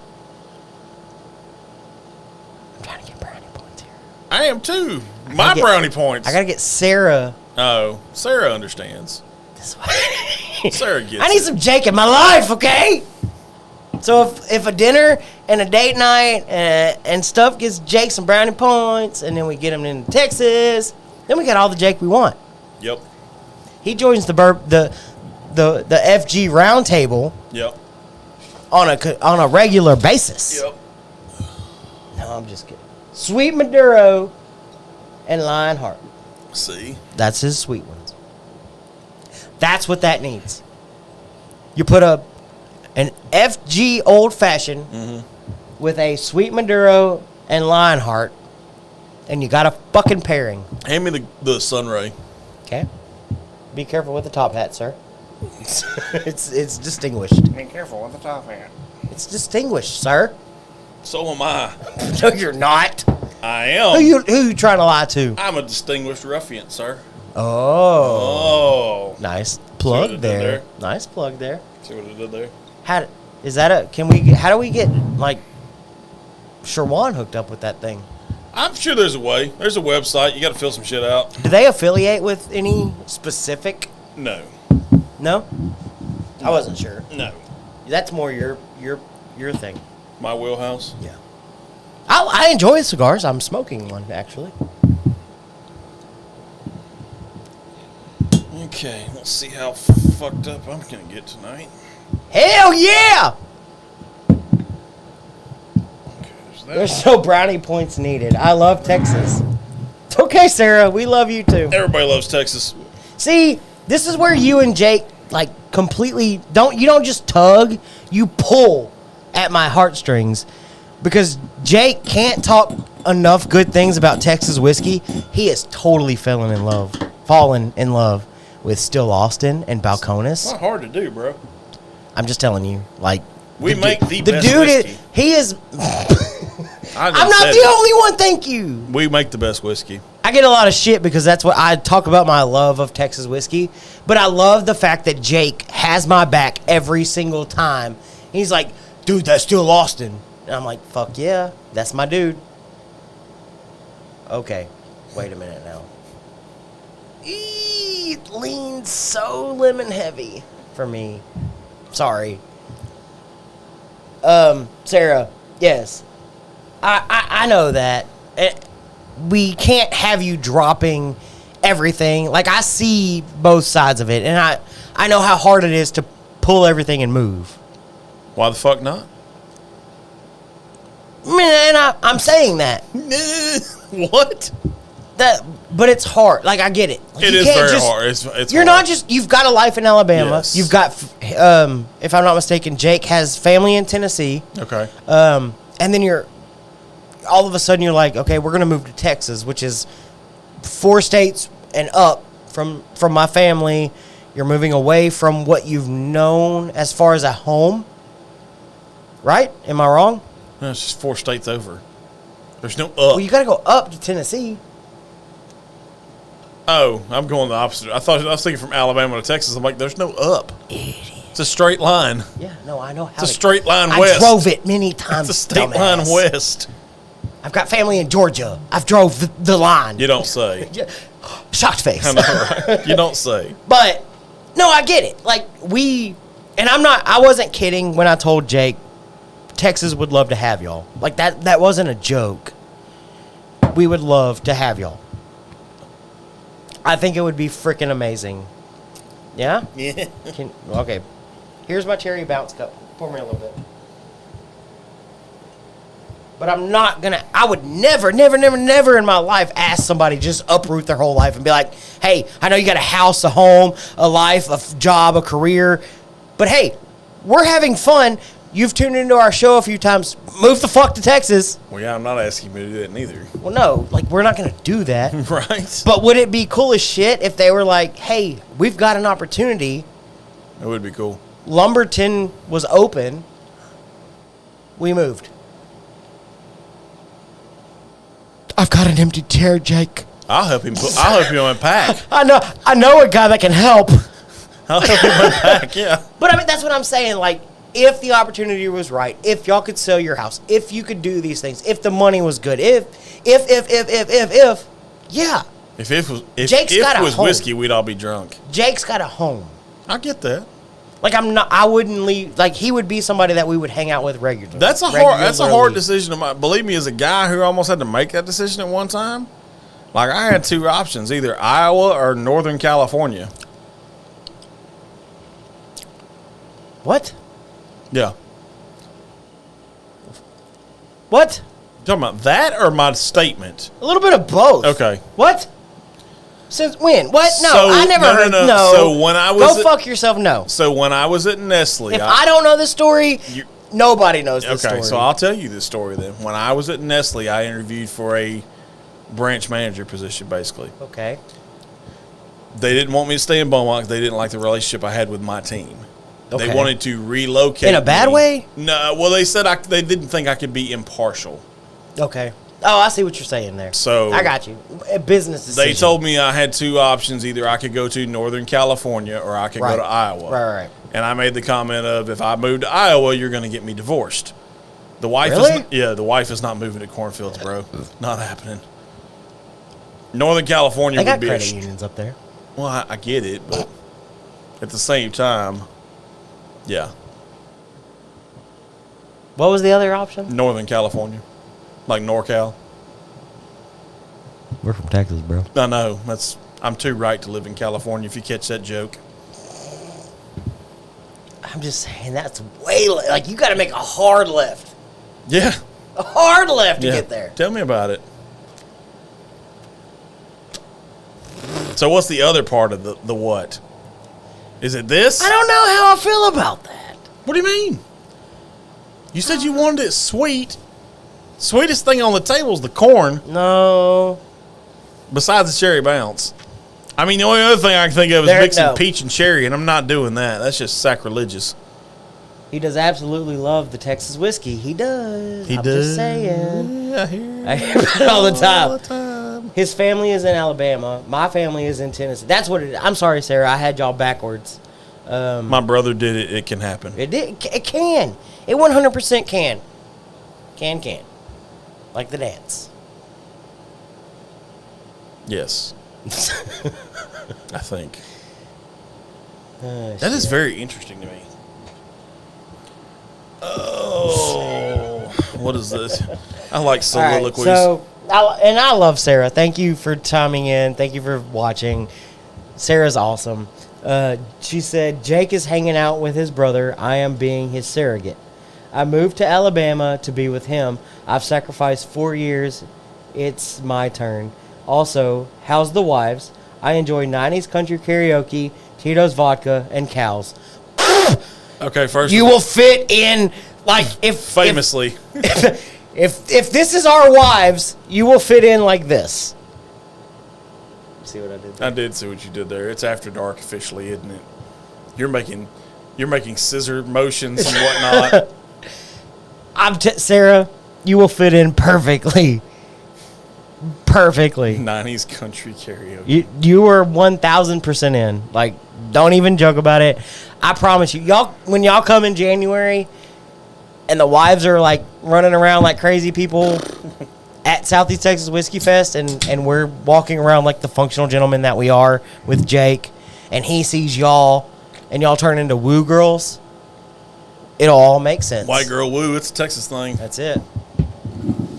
I'm trying to get brownie points here. I am too. My brownie points. I gotta get Sarah Oh, Sarah understands. Sarah gets I need some Jake in my life, okay? So if a dinner and a date night and stuff gets Jake some brownie points, and then we get him into Texas, then we got all the Jake we want. Yep. He joins the FG roundtable. Yep. On a regular basis. Yep. No, I'm just kidding. Sweet Maduro and Lionheart. See? That's his sweet ones. That's what that needs. You put an FG old fashioned with a Sweet Maduro and Lionheart, and you got a fucking pairing. Hand me the Sunray. Okay. Be careful with the top hat, sir. It's distinguished. Be careful with the top hat. It's distinguished, sir. So am I. No, you're not. I am. Who you trying to lie to? I'm a distinguished ruffian, sir. Oh. Oh. Nice See plug what I did there? Nice plug there. See what I did there? How do we get like Sherwan hooked up with that thing? I'm sure there's a way. There's a website. You got to fill some shit out. Do they affiliate with any specific? No. No? I wasn't sure. No. That's more your thing. My wheelhouse. Yeah. I enjoy cigars. I'm smoking one actually. Okay, let's see how fucked up I'm gonna get tonight. Hell yeah! Okay, there's that. There's no brownie points needed. I love Texas. It's okay, Sarah. We love you too. Everybody loves Texas. See, this is where you and Jake like completely you don't just tug, you pull at my heartstrings, because Jake can't talk enough good things about Texas whiskey. He is totally fallen in love with Still Austin and Balcones. It's not hard to do, bro. I'm just telling you, like We make the best dude whiskey. he is I'm I'm not the only one, thank you. We make the best whiskey. I get a lot of shit because that's what I talk about, my love of Texas whiskey. But I love the fact that Jake has my back every single time. He's like, dude, that's Still Austin. And I'm like, fuck yeah, that's my dude. Okay, wait a minute now. It leans so lemon heavy for me. Sorry. Sarah, yes. I know that. We can't have you dropping everything. Like, I see both sides of it, and I know how hard it is to pull everything and move. Why the fuck not? Man, I'm saying that. What? But it's hard. Like, I get it. Like, It you is can't very just- hard. It's You're hard. not just, you've got a life in Alabama. Yes. You've got, if I'm not mistaken, Jake has family in Tennessee. Okay. And then all of a sudden you're like, okay, we're going to move to Texas, which is 4 states and up from my family. You're moving away from what you've known as far as a home. Right? Am I wrong? No, it's just 4 states over. There's no up. Well, you got to go up to Tennessee. Oh, I'm going the opposite. I was thinking from Alabama to Texas. I'm like, there's no up. Idiot. It's a straight line. Yeah, no, I know how It's a straight line I west. drove it many times. It's a straight dumbass. line west. I've got family in Georgia. I've drove the line. You don't say. Shocked face. I know, right? You don't say. But no, I get it. Like, I wasn't kidding when I told Jake Texas would love to have y'all. Like, that wasn't a joke. We would love to have y'all. I think it would be freaking amazing. Yeah? Yeah. Okay. Here's my cherry bounce cup. Pour me a little bit. But I'm not going to, I would never in my life ask somebody to just uproot their whole life and be like, hey, I know you got a house, a home, a life, a job, a career, but hey, we're having fun. You've tuned into our show a few times. Move the fuck to Texas. Well, yeah, I'm not asking you to do that neither. Well, no, like, we're not going to do that. Right? But would it be cool as shit if they were like, hey, we've got an opportunity. It would be cool. Lumberton was open. We moved. I've got an empty chair, Jake. I'll help him unpack. I know a guy that can help. I'll help him unpack, yeah. But I mean, that's what I'm saying. Like, if the opportunity was right, if y'all could sell your house, if you could do these things, if the money was good, if, yeah. If it was, Jake's got a home. whiskey, we'd all be drunk. Jake's got a home. I get that. Like I wouldn't leave. Like he would be somebody that we would hang out with regularly. That's a hard decision. Believe me, as a guy who almost had to make that decision at one time, like I had two options: either Iowa or Northern California. What? Yeah. What? You talking about that or my statement? A little bit of both. Okay. What? Since when? What? No, So, I never heard. No. So when I was go fuck yourself. No. So when I was at Nestle, If I don't know the story, nobody knows the story. Okay, so I'll tell you this story then. When I was at Nestle, I interviewed for a branch manager position, basically. Okay. They didn't want me to stay in Beaumont because they didn't like the relationship I had with my team. Okay. They wanted to relocate in a bad me. way? No, well, they said they didn't think I could be impartial. Okay. Oh, I see what you're saying there. So I got you. A business decision. They told me I had two options. Either I could go to Northern California or I could go to Iowa. Right. And I made the comment of, if I move to Iowa, you're going to get me divorced. The wife Really? the wife is not moving to cornfields, bro. Not happening. Northern California They got would be credit unions up there. Well, I get it, but at the same time, yeah. What was the other option? Northern California. Like NorCal. We're from Texas, bro. I know. I'm too right to live in California, if you catch that joke. I'm just saying that's way like you got to make a hard left. Yeah. A hard left to get there. Tell me about it. So what's the other part of the what? Is it this? I don't know how I feel about that. What do you mean? You said you wanted it sweet. Sweetest thing on the table is the corn, No. besides the cherry bounce. I mean, the only other thing I can think of is mixing peach and cherry, and I'm not doing that. That's just sacrilegious. He does absolutely love the Texas whiskey. He does. He I'm does. just saying. Yeah, I hear I hear it all the all the time. time. His family is in Alabama. My family is in Tennessee. That's what it is. I'm sorry, Sarah. I had y'all backwards. My brother did it. It can happen. It can. It 100% can. Can. Like the dance. Yes. I think. That That is very interesting to me. Oh, what is this? I like soliloquies. All right, so, I love Sarah. Thank you for chiming in. Thank you for watching. Sarah's awesome. She said, Jake is hanging out with his brother. I am being his surrogate. I moved to Alabama to be with him. I've sacrificed 4 years. It's my turn. Also, how's the wives? I enjoy 90s country karaoke, Tito's vodka, and cows. Okay, first You will fit in, like, famously. If this is our wives, you will fit in like this. See what I did there? I did see what you did there. It's after dark officially, isn't it? You're making scissor motions and whatnot. Sarah, you will fit in perfectly. Perfectly. 90s country karaoke. You are 1,000% in. Like, don't even joke about it. I promise you, when y'all come in January and the wives are like running around like crazy people at Southeast Texas Whiskey Fest and we're walking around like the functional gentlemen that we are with Jake, and he sees y'all and y'all turn into woo girls, it'll all make sense. White girl woo, it's a Texas thing. That's it.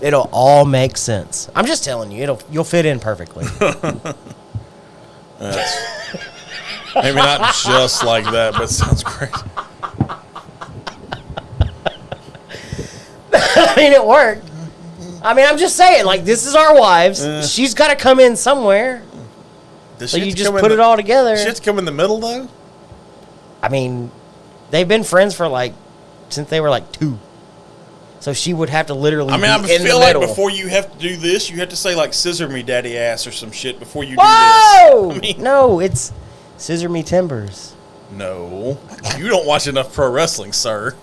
It'll all make sense. I'm just telling you, you'll fit in perfectly. That's maybe not just like that, but it sounds great. I mean, it worked. I mean, I'm just saying, like, this is our wives. She's got to come in somewhere. So you just put it all together. Does she have to come in the middle, though? I mean, they've been friends for, like, since they were, like, 2. So she would have to literally be in the middle. I feel like before you have to do this, you have to say, like, scissor me daddy ass or some shit before you Whoa! do this. No, it's scissor me timbers. No. You don't watch enough pro wrestling, sir.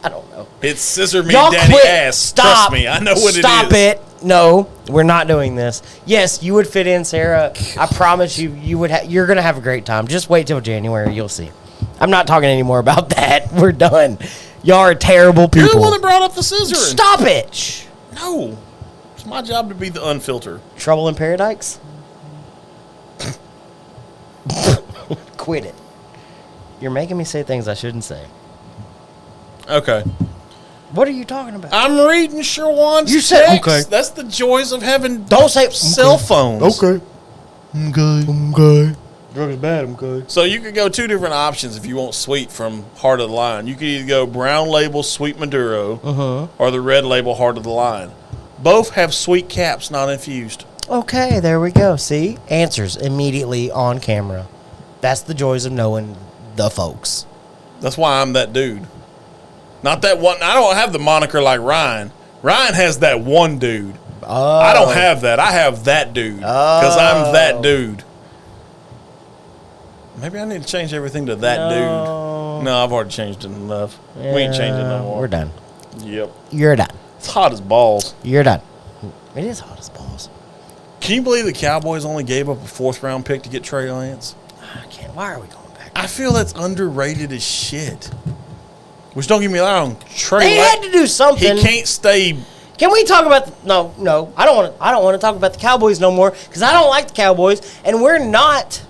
I don't know. It's scissor me Y'all daddy quit. ass. Stop. Trust me, I know what it is. Stop it. No, we're not doing this. Yes, you would fit in, Sarah. I promise you, you're going to have a great time. Just wait till January. You'll see. I'm not talking anymore about that. We're done. Y'all are terrible people. You're the one that brought up the scissoring. Stop it. Shh. No. It's my job to be the unfiltered. Trouble in Paradise? Quit it. You're making me say things I shouldn't say. Okay. What are you talking about? I'm reading Sherwan's You said- text. okay. That's the joys of having Don't say cell phones. Okay. I'm good. Drug is bad. I'm good. So you could go two different options if you want sweet from Heart of the Line. You could either go brown label sweet Maduro or the red label Heart of the Line. Both have sweet caps, not infused. Okay, there we go. See? Answers immediately on camera. That's the joys of knowing the folks. That's why I'm that dude. Not that one. I don't have the moniker like Ryan. Ryan has that one dude. Oh. I don't have that. I have that dude because I'm that dude. Maybe I need to change everything to that dude. No, I've already changed it enough. Yeah, We ain't changing no more. We're done. Yep. You're done. It's hot as balls. You're done. It is hot as balls. Can you believe the Cowboys only gave up a 4th-round pick to get Trey Lance? I can't. Why are we going back? I feel that's underrated as shit. Which, don't get me wrong, Trey They had to do something. He can't stay. Can we talk about no? I don't want to talk about the Cowboys no more because I don't like the Cowboys, and we're not.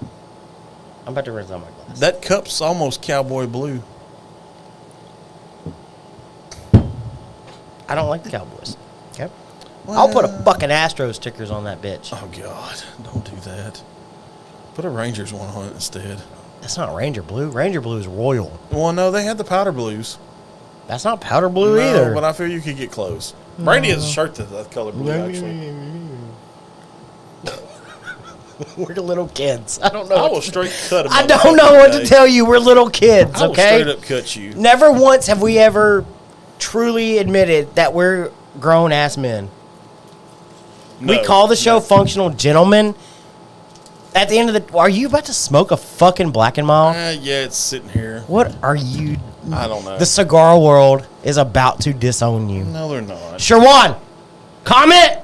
I'm about to rinse out my glass. That cup's almost cowboy blue. I don't like the Cowboys. Okay, I'll put a fucking Astros stickers on that bitch. Oh God, don't do that. Put a Rangers one on it instead. That's not Ranger Blue. Ranger Blue is royal. Well, no, they had the powder blues. That's not powder blue No, either. but I feel you could get close. Brady has a shirt that's that color blue, actually. We're little kids. I don't know. I will straight cut him. I don't know what to tell you. We're little kids, I will okay? straight up cut you. Never once have we ever truly admitted that we're grown-ass men. We No, call the show no. Functional Gentlemen. At the end of the... Are you about to smoke a fucking Black and Mild? Yeah, it's sitting here. What are you... I don't know. The cigar world is about to disown you. No, they're not. Sherwan, comment!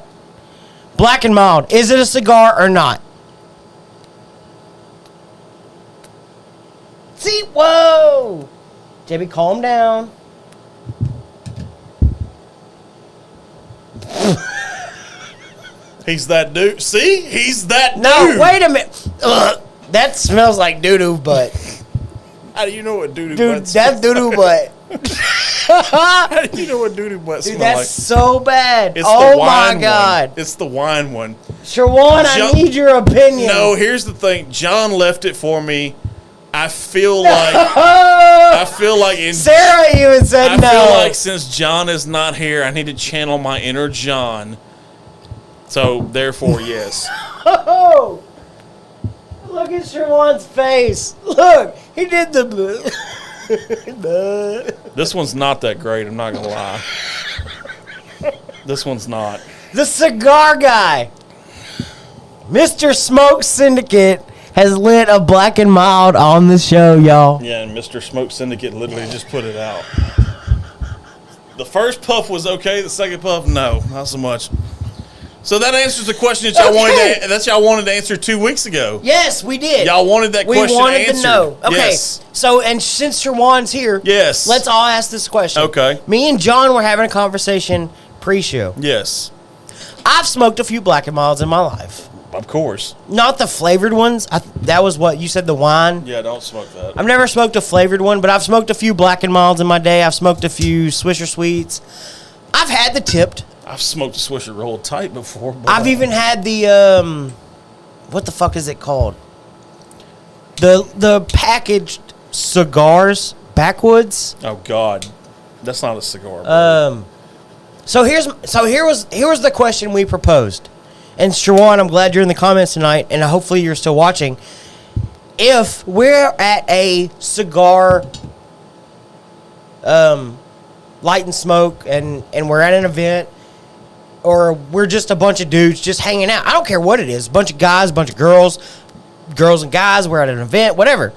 Black and Mild, is it a cigar or not? See? Whoa! JB, calm down. He's that dude. See? He's that dude. No, wait a minute. Ugh, that smells like doo-doo butt. How do you know what doo-doo Dude, butt that's doo-doo butt. How do you know what doo-doo butt Dude, smells that's like? so bad. It's Oh the my wine God. one. It's the wine one. Sherwan, I need your opinion. No, here's the thing. John left it for me. I feel like in Sarah even said I no. feel like since John is not here, I need to channel my inner John. So therefore, yes. Oh, look at Sherwan's face. Look, he did the. This one's not that great. I'm not gonna lie. This one's not. The cigar guy, Mr. Smoke Syndicate, has lit a Black and Mild on the show, y'all. Yeah, and Mr. Smoke Syndicate literally just put it out. The first puff was okay. The second puff, no, not so much. So that answers the question that y'all wanted to answer 2 weeks ago. Yes, we did. Y'all wanted that we question wanted answered. to know. Okay, Yes. so and since Sherwan's here, Yes. let's all ask this question. Okay. Me and John were having a conversation pre-show. Yes. I've smoked a few Black and Milds in my life. Of course. Not the flavored ones. That was what you said, the wine. Yeah, don't smoke that. I've never smoked a flavored one, but I've smoked a few Black and Milds in my day. I've smoked a few Swisher Sweets. I've had the tipped. I've smoked a Swisher Roll Tight before. But I've even had the what the fuck is it called? The packaged cigars, Backwoods. Oh God, that's not a cigar. Bro. So here was the question we proposed. And Sherwan, I'm glad you're in the comments tonight, and hopefully you're still watching. If we're at a cigar light and smoke and we're at an event, or we're just a bunch of dudes just hanging out. I don't care what it is. A bunch of guys, a bunch of girls and guys, we're at an event, whatever.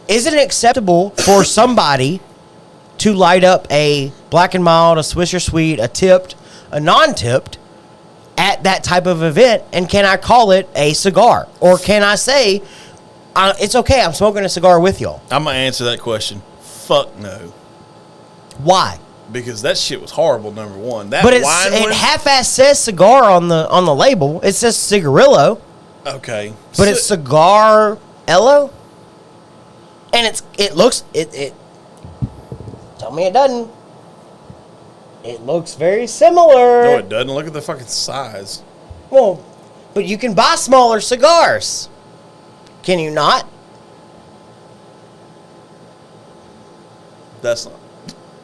Is it acceptable for somebody to light up a Black and Mild, a Swisher Sweet, a tipped, a non-tipped at that type of event? And can I call it a cigar? Or can I say, it's okay, I'm smoking a cigar with y'all? I'm gonna answer that question. Fuck no. Why? Because that shit was horrible. Number one, that But wine it one. half-ass says cigar on the label. It says cigarillo, Okay, but it's cigar-ello. And it looks tell me it doesn't. It looks very similar. No, it doesn't. Look at the fucking size. Well, but you can buy smaller cigars. Can you not? That's not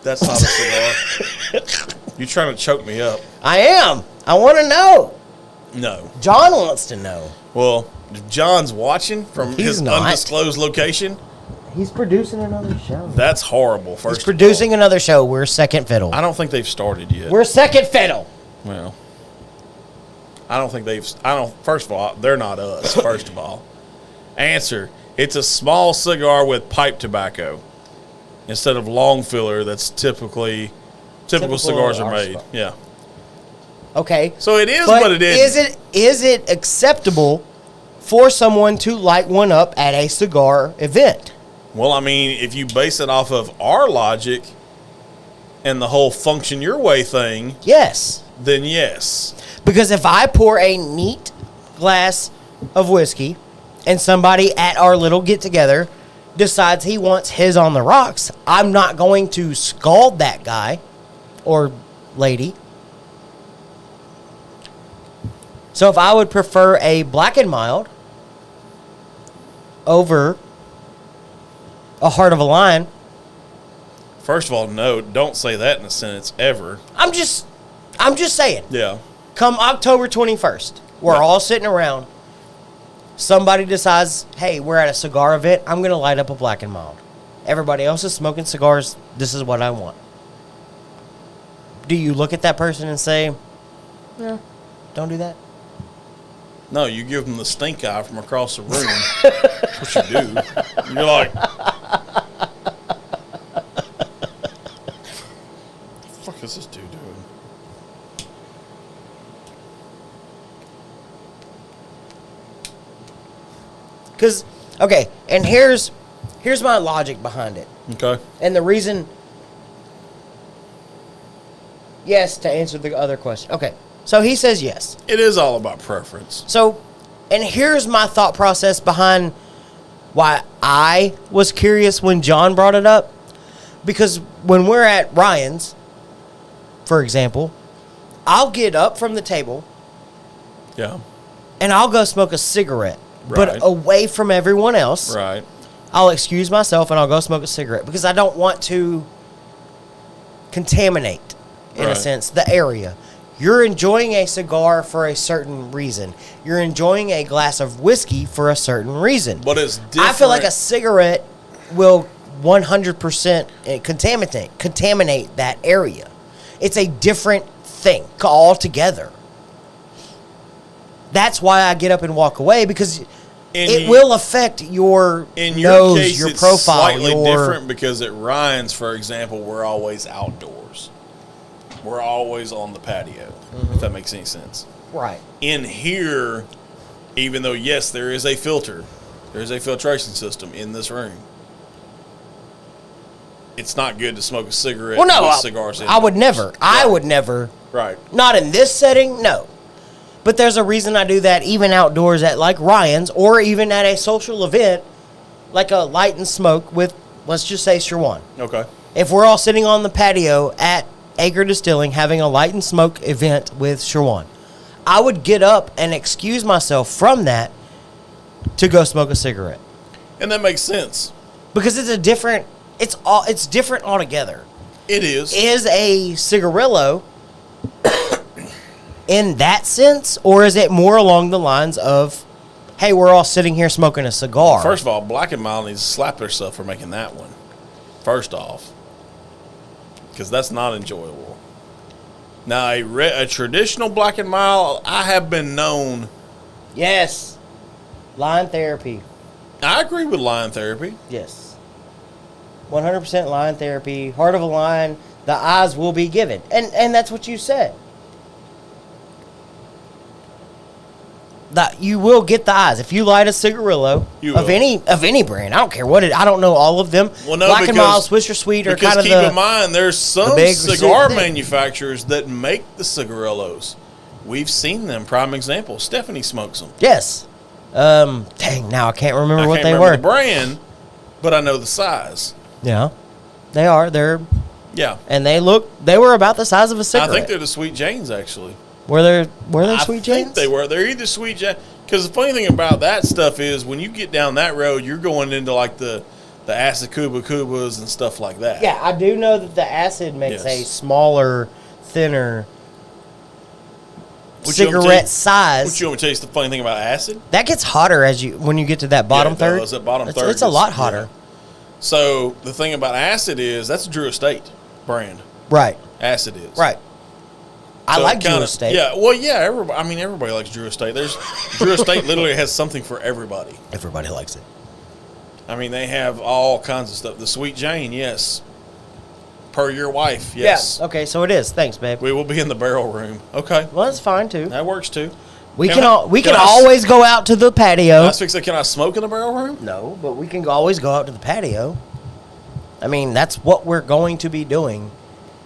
a cigar. You're trying to choke me up. I am. I want to know. No. John wants to know. Well, if John's watching from He's his not. undisclosed location, He's producing another show. that's horrible. He's First, producing another show. We're second fiddle. I don't think they've started yet. We're second fiddle. Well, I don't think they've. I don't. First of all, they're not us. First of all, answer: it's a small cigar with pipe tobacco instead of long filler. That's typical cigars are made. Yeah. Okay. So it is But what it is. Is it acceptable for someone to light one up at a cigar event? Well, I mean, if you base it off of our logic and the whole function your way thing, Yes. then yes. Because if I pour a neat glass of whiskey and somebody at our little get-together decides he wants his on the rocks, I'm not going to scald that guy or lady. So if I would prefer a black and mild over a heart of a lion, First of all, no, don't say that in a sentence ever. I'm just saying. Yeah. Come October 21st, we're Yeah. all sitting around. Somebody decides, hey, we're at a cigar event. I'm going to light up a black and mild. Everybody else is smoking cigars. This is what I want. Do you look at that person and say, yeah, don't do that? No, you give them the stink eye from across the room. That's what you do. You're like, what the fuck is this dude doing? Because, okay, and here's my logic behind it. Okay. And the reason, yes, to answer the other question. Okay, so he says yes. It is all about preference. So, and here's my thought process behind why I was curious when John brought it up. Because when we're at Ryan's, for example, I'll get up from the table Yeah. and I'll go smoke a cigarette, Right. but away from everyone else. Right. I'll excuse myself and I'll go smoke a cigarette because I don't want to contaminate, in a Right. sense, the area. You're enjoying a cigar for a certain reason. You're enjoying a glass of whiskey for a certain reason. But it's different. I feel like a cigarette will 100% contaminate that area. It's a different thing altogether. That's why I get up and walk away, because it will affect your In your nose, case, your it's profile, slightly your different because at Ryan's, for example, we're always outdoors. We're always on the patio, if that makes any sense. right. In here, even though, yes, there is a filter, there's a filtration system in this room, it's not good to smoke a cigarette Well, no, with cigars in I would it. never. I would never. Right. Not in this setting, no. But there's a reason I do that even outdoors at like Ryan's or even at a social event like a light and smoke with, let's just say, Sherwan. Okay. If we're all sitting on the patio at Acre Distilling having a light and smoke event with Sherwan, I would get up and excuse myself from that to go smoke a cigarette. And that makes sense. Because it's different altogether. It is. Is a cigarillo in that sense, or is it more along the lines of, hey, we're all sitting here smoking a cigar? First of all, Black and Mild needs to slap themselves for making that one. First off. Because that's not enjoyable. Now, a traditional Black and Mild, I have been known. Yes. Line therapy. I agree with line therapy. Yes. 100% line therapy. Heart of a lion. The eyes will be given. And that's what you said. That you will get the eyes. If you light a cigarillo You of will. any brand, I don't care what it. I don't know all of them. Well, no, Black and because- Mild, Swisher Sweet are Because kind of keep in mind, there's some big cigar thing. manufacturers that make the cigarillos. We've seen them. Prime example, Stephanie smokes them. Yes. Dang, now I can't remember I what can't they remember were. the brand, but I know the size. Yeah, they are. They're Yeah. and they were about the size of a cigarette. I think they're the Sweet Janes, actually. Were they Sweet Janes? I think they were. They're either Sweet Jane. Because the funny thing about that stuff is when you get down that road, you're going into like the acid Kubas and stuff like that. Yeah, I do know that the acid makes a smaller, thinner cigarette size. What you want me to tell you? The funny thing about acid? That gets hotter when you get to that bottom third. That bottom third. It's a lot hotter. Yeah. So the thing about acid is that's a Drew Estate brand. Right. Acid is. Right. I like Drew Estate. Yeah, well, yeah. Everybody likes Drew Estate. Drew Estate literally has something for everybody. Everybody likes it. I mean, they have all kinds of stuff. The Sweet Jane, yes. Per your wife, yes. Yeah. Okay, so it is. Thanks, babe. We will be in the barrel room. Okay. Well, that's fine too. That works too. We can always go out to the patio. I was fixing to say, can I smoke in the barrel room? No, but we can always go out to the patio. I mean, that's what we're going to be doing.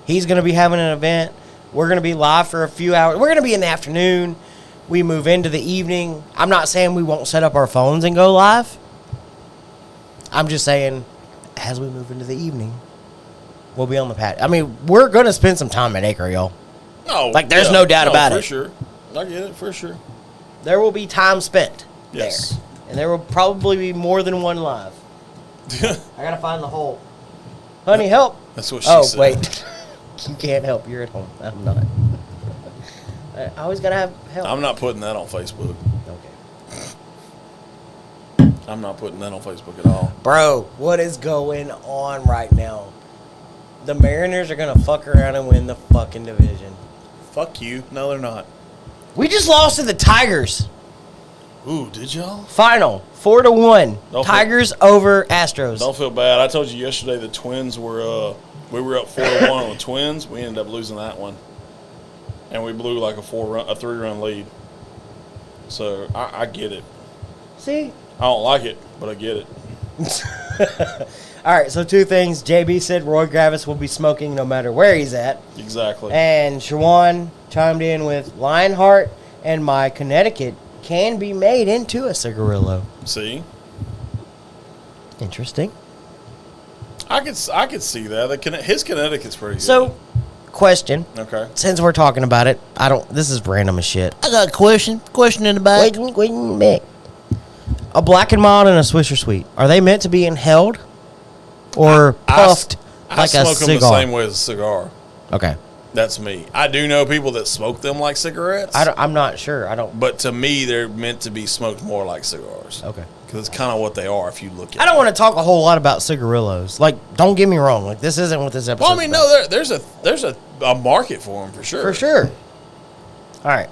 He's going to be having an event. We're going to be live for a few hours. We're going to be in the afternoon. We move into the evening. I'm not saying we won't set up our phones and go live. I'm just saying, as we move into the evening, we'll be on the patio. I mean, we're going to spend some time at Acre, y'all. Oh, like, there's no doubt about it. For sure. I get it, for sure. There will be time spent there. Yes. And there will probably be more than one live. I got to find the hole. Honey, help. That's what she said. Oh, wait. You can't help. You're at home. I'm not. I always got to have help. I'm not putting that on Facebook. Okay. I'm not putting that on Facebook at all. Bro, what is going on right now? The Mariners are going to fuck around and win the fucking division. Fuck you. No, they're not. We just lost to the Tigers. Ooh, did y'all? Final, 4-1. Don't Tigers over Astros. Don't feel bad. I told you yesterday the Twins were, we were up 4-1 on the Twins. We ended up losing that one. And we blew like a 3-run lead. So, I get it. See? I don't like it, but I get it. All right, so two things. JB said Roy Gravis will be smoking no matter where he's at. Exactly. And Shawan chimed in with Lionheart and my Connecticut can be made into a cigarillo. See? Interesting. I could see that. His Connecticut's pretty good. So, question. Okay. Since we're talking about it, this is random as shit. I got a question. Question in the back. Wait. A Black and Mild and a Swisher Sweet. Are they meant to be inhaled? Or puffed like a cigar? I smoke them the same way as a cigar. Okay. That's me. I do know people that smoke them like cigarettes. I'm not sure. But to me, they're meant to be smoked more like cigars. Okay. Because it's kind of what they are if you look at it. I don't want to talk a whole lot about cigarillos. Like, don't get me wrong. Like, this isn't what this episode Well, I mean, no, there's a market for them for sure. For sure. All right.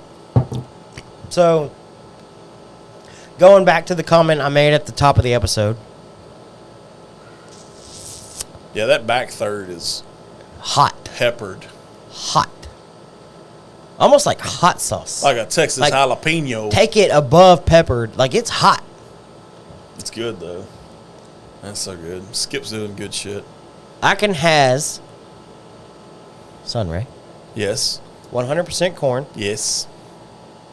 So, going back to the comment I made at the top of the episode. Yeah, that back third is hot. peppered. Hot. Almost like hot sauce. Like a Texas jalapeno. Take it above peppered. Like, it's hot. It's good, though. That's so good. Skip's doing good shit. Akin has Sunray. Yes. 100% corn. Yes.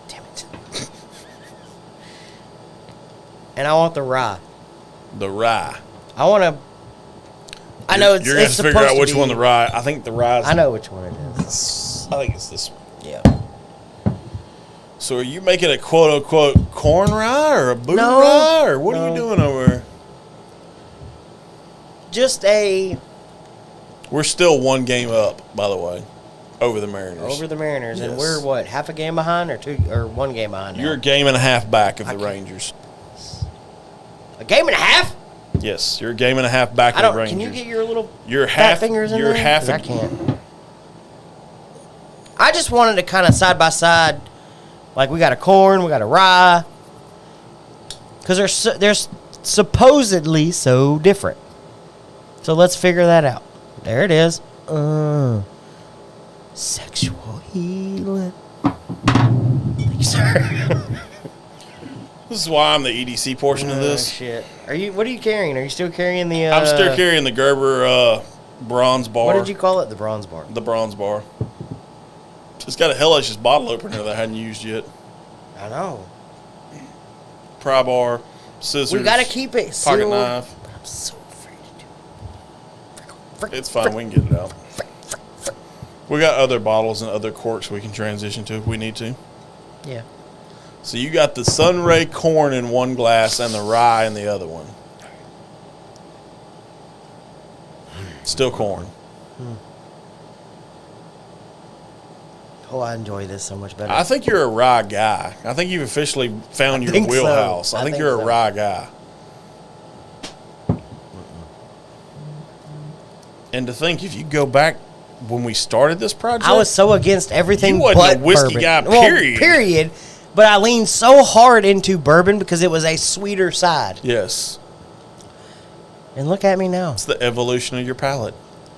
Damn it. And I want the rye. The rye. I want to. I know it's You're going to supposed figure out which be, one the rye. I think the rye. I know which one it is. I think it's this one. Yeah. So are you making a quote-unquote corn rye or a boot No. rye? Or what are you No. doing over there? Just a. We're still one game up, by the way, over the Mariners. Over the Mariners. And Yes. we're, what, half a game behind or 1 game behind now? You're a game and a half back of the can't- Rangers. A game and a half? Yes, you're a game and a half back I of don't. the Rangers. Can you get your little You're fat half fingers in you're there? half 'Cause a- I can't. I just wanted to kind of side by side, like we got a corn, we got a rye, because they're supposedly so different. So let's figure that out. There it is. Sexual healing. Thank you, sir. This is why I'm the EDC portion of this. Shit. What are you carrying? Are you still carrying the? I'm still carrying the Gerber bronze bar. What did you call it? The bronze bar. The bronze bar. It's got a hellacious bottle opener that I hadn't used yet. I know. Pry bar, scissors. We got to keep it pocket sealed. knife. But I'm so It's fine. We can get it out. We got other bottles and other corks we can transition to if we need to. Yeah. So you got the Sunray corn in one glass and the rye in the other one. Still corn. Oh, I enjoy this so much better. I think you're a rye guy. I think you've officially found your think so. wheelhouse. I I think think you're a so. rye guy. And to think, if you go back when we started this project, I was so against everything You wasn't but a whiskey bourbon. guy, Well, period. period. But I leaned so hard into bourbon because it was a sweeter side. yes, And look at me now. it's the evolution of your palate.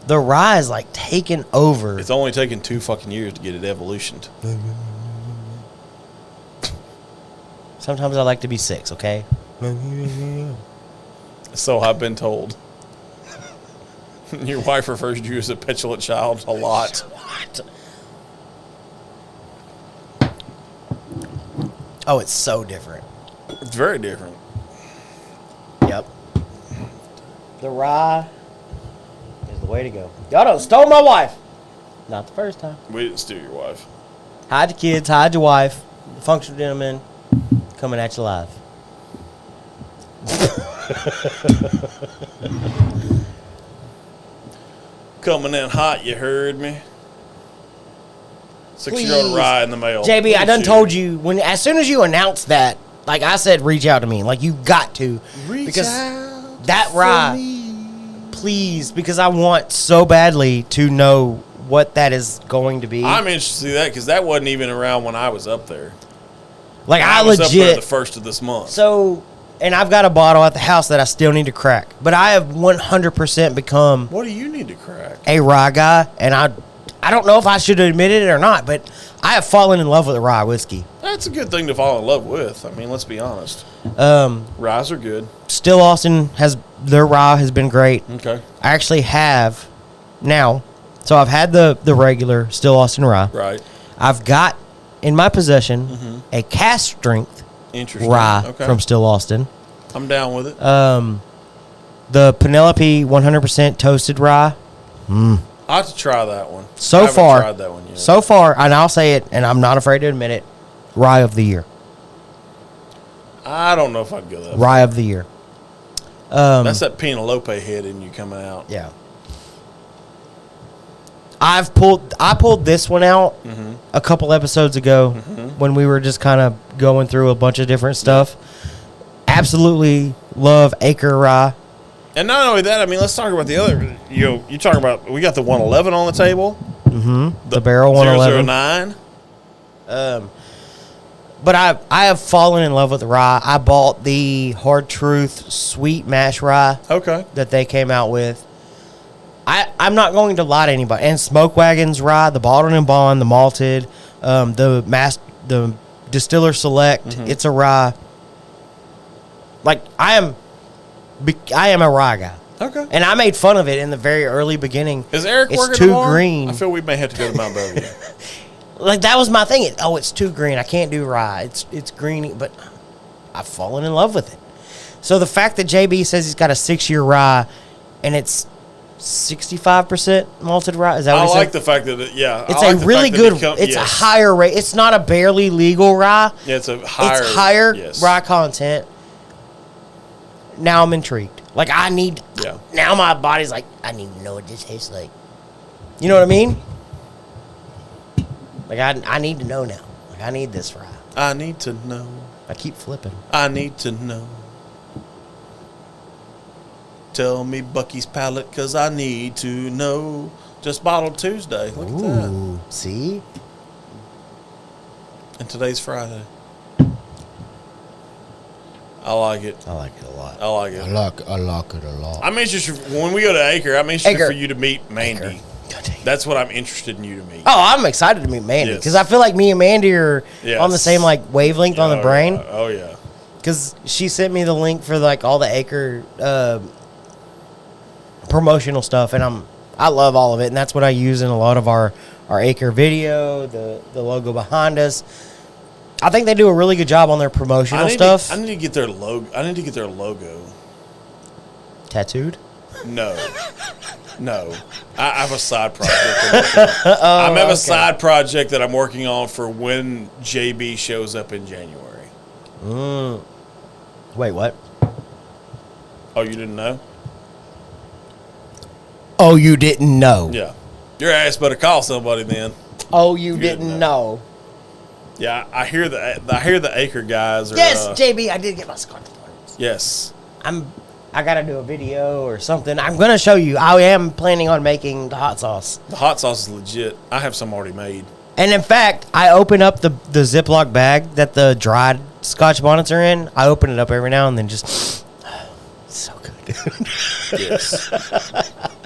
The rye is like taking over. It's only taken 2 fucking years to get it evolutioned. Sometimes I like to be 6, okay? So I've been told. Your wife refers to you as a petulant child a lot. What? Oh, it's so different. It's very different. Yep. The rye is the way to go. Y'all done stole my wife. Not the first time. We didn't steal your wife. Hide your kids, hide your wife. Functional gentleman coming at you live. Coming in hot, you heard me. 6-year-old Please. rye in the mail. JB, I Please done shoot. told you as soon as you announced that, like I said, reach out to me. Like you got to. Reach because out that for rye, me. please, because I want so badly to know what that is going to be. I'm interested in that because that wasn't even around when I was up there. like I was up there legit. the first of this month. So, and I've got a bottle at the house that I still need to crack. But I have 100% become What do you need to crack? a rye guy, and I don't know if I should admit it or not, but I have fallen in love with rye whiskey. That's a good thing to fall in love with. I mean, let's be honest. Ryes are good. Still Austin their rye has been great. Okay. I actually have now, so I've had the regular Still Austin rye. Right. I've got in my possession a cask strength Interesting. rye Okay. from Still Austin. I'm down with it. The Penelope 100% toasted rye. I have to try that one. I So haven't far, tried that one yet. so far, and I'll say it, and I'm not afraid to admit it, rye of the year. I don't know if I'd go that far. Rye of the year. That's that Penelope head in you coming out. Yeah. I pulled this one out a couple episodes ago when we were just kind of going through a bunch of different stuff. Absolutely love Acre rye. And not only that, I mean, let's talk about the other. You talk about, we got the 111 on the table. The barrel 111. 009. But I have fallen in love with the rye. I bought the Hard Truth Sweet Mash Rye Okay. that they came out with. I'm not going to lie to anybody. And Smoke Wagon's rye, the bottled and bond, the malted, the Distiller Select. It's a rye. Like I am a rye guy. Okay. And I made fun of it in the very early beginning. Is Eric it's working too tomorrow? green. I feel we may have to go to Mount Bellevue. Like that was my thing. It's too green. I can't do rye. It's green, but I've fallen in love with it. So the fact that JB says he's got a 6-year rye, and it's 65% malted rye. Is that what I he like said? the fact that, It's a really good. It's a higher rate. It's not a barely legal rye. Yeah, it's a higher. It's higher yes. rye content. Now I'm intrigued. Like I need. Yeah. Now my body's like, I need to know what this tastes like. You know what I mean? Like I need to know now. Like I need this rye. I need to know. I keep flipping. I need to know. Tell me Bucky's palate, because I need to know. Just bottled Tuesday. Look at that. Ooh, see? And today's Friday. I like it. I like it a lot. I like it. I like it a lot. I'm interested, when we go to Acre, I'm interested Acre. for you to meet Mandy. God dang. That's what I'm interested in you to meet. Oh, I'm excited to meet Mandy Yes. because I feel like me and Mandy are Yes. on the same like wavelength on the Oh, brain. yeah. Oh, yeah. Because she sent me the link for like all the Acre promotional stuff, and I love all of it, and that's what I use in a lot of our Acre video, the logo behind us. I think they do a really good job on their promotional stuff. I need to get their logo. I need to get their logo. Tattooed? No. I have a side project. I have a side project that I'm working on for when JB shows up in January. Wait, what? Oh, you didn't know? Oh, you didn't know? Yeah. Your ass better call somebody then. Oh, you didn't know? Yeah, I hear the Acre guys are. Yes, JB, I did get my Scotch bonnet. Yes. I gotta do a video or something. I'm gonna show you. I am planning on making the hot sauce. The hot sauce is legit. I have some already made. And in fact, I open up the Ziploc bag that the dried Scotch bonnets are in. I open it up every now and then, just so good. Yes.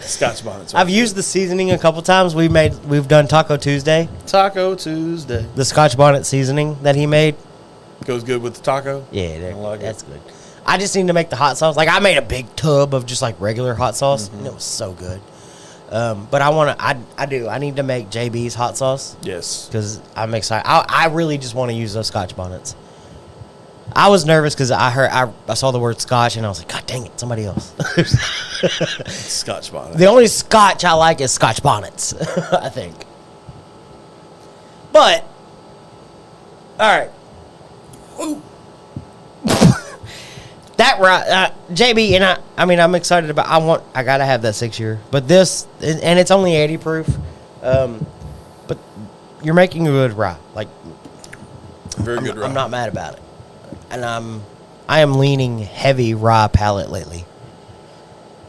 Scotch bonnets. I've used the seasoning a couple times. We've done Taco Tuesday. Taco Tuesday. The Scotch bonnet seasoning that he made. Goes good with the taco? Yeah, like that's good. I just need to make the hot sauce. Like, I made a big tub of just like regular hot sauce, and it was so good. But I need to make JB's hot sauce. Yes. Because I'm excited. I really just want to use those Scotch bonnets. I was nervous because I saw the word Scotch and I was like, God dang it, somebody else. Scotch bonnet. The only Scotch I like is Scotch bonnets, I think. But, all right. Ooh. That right, JB, and I'm excited about. I gotta have that 6 year, but this, and it's only 80 proof. But you're making a good rye, like Very good rye. I'm not mad about it, and I am leaning heavy rye palate lately.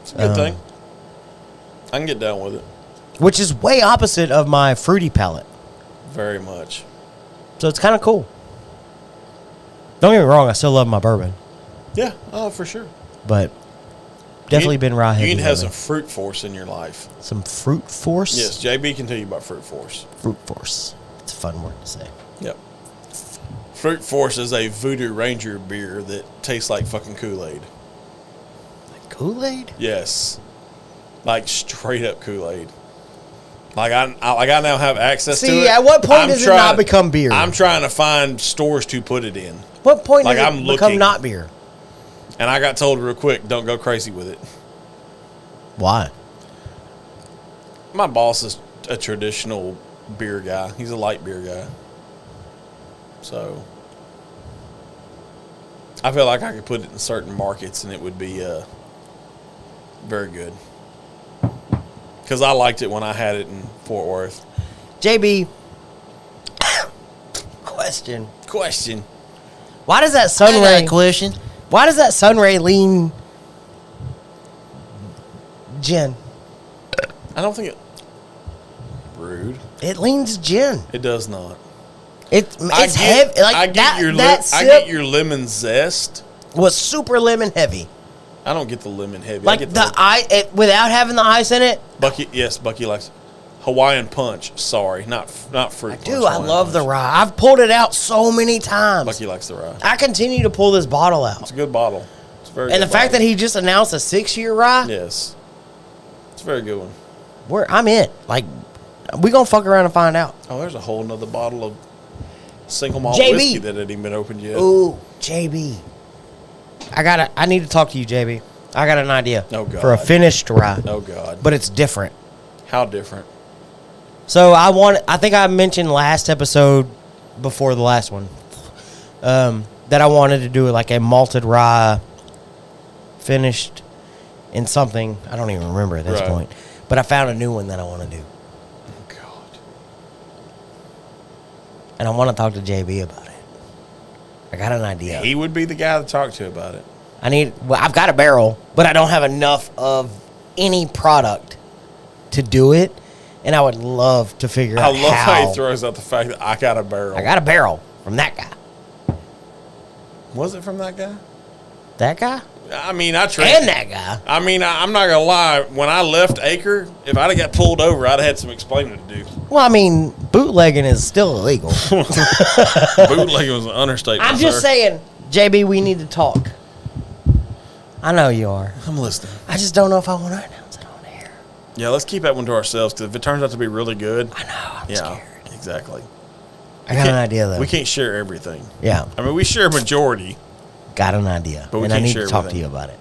It's a good thing. I can get down with it. Which is way opposite of my fruity palate. Very much. So it's kind of cool. Don't get me wrong, I still love my bourbon. Yeah, oh, for sure. But definitely been rye heavy. You need to have lately. some fruit force in your life. Some fruit force? Yes, JB can tell you about fruit force. Fruit force. It's a fun word to say. Yep. Fruit force is a Voodoo Ranger beer that tastes like fucking Kool-Aid. Like Kool-Aid? Yes. Like straight up Kool-Aid. Like I now have access to it. See, at what point does it not become beer? I'm trying to find stores to put it in. What point Like, does I'm it become looking. not beer? And I got told real quick, don't go crazy with it. Why? My boss is a traditional beer guy. He's a light beer guy. So I feel like I could put it in certain markets and it would be very good. Because I liked it when I had it in Fort Worth. JB, question. Why does that I got Sunray a question. Why does that Sunray lean gin? I don't think it... Rude. It leans gin. It does not. It's heavy. Like I get that I sip get your lemon zest. was super lemon heavy. I don't get the lemon heavy. Like I get without having the ice in it. Bucky. Yes, Bucky likes Hawaiian Punch. Sorry, not fruit. I punch, do. I Hawaiian love the punch. rye. I've pulled it out so many times. Bucky likes the rye. I continue to pull this bottle It's out. a good bottle. It's a very. And the good fact that bottle. he just announced a 6-year rye, Yes, it's a very good one. I'm in. Like, we gonna fuck around and find out. Oh, there's a whole nother bottle of single malt JB. whiskey that hadn't even been opened yet. Ooh, JB. I need to talk to you, JB. I got an idea. Oh, God. For a finished rye. Oh God, But it's different. how different? So I think I mentioned last episode before the last one, that I wanted to do like a malted rye finished in something. I don't even remember at this Right. point. But I found a new one that I want to do. Oh God. And I want to talk to JB about it. I got an idea. He would be the guy to talk to about it. I've got a barrel, but I don't have enough of any product to do it. And I would love to figure I out love how how. he throws out the fact that I got a barrel. I got a barrel from that guy. Was it from that guy? That guy? I mean, I traded. And that guy. I mean, I'm not gonna lie. When I left Acre, if I'd have got pulled over, I'd have had some explaining to do. Well, I mean, bootlegging is still illegal. Bootlegging was an understatement. I'm just sir. saying, JB, we need to talk. I know you are. I'm listening. I just don't know if I want to announce it on air. Yeah, let's keep that one to ourselves because if it turns out to be really good, I know. I'm yeah, scared. exactly. I got an idea, though. We can't share everything. Yeah. I mean, we share a majority. Got an idea. But we and I can't need share to talk to everything. you about it.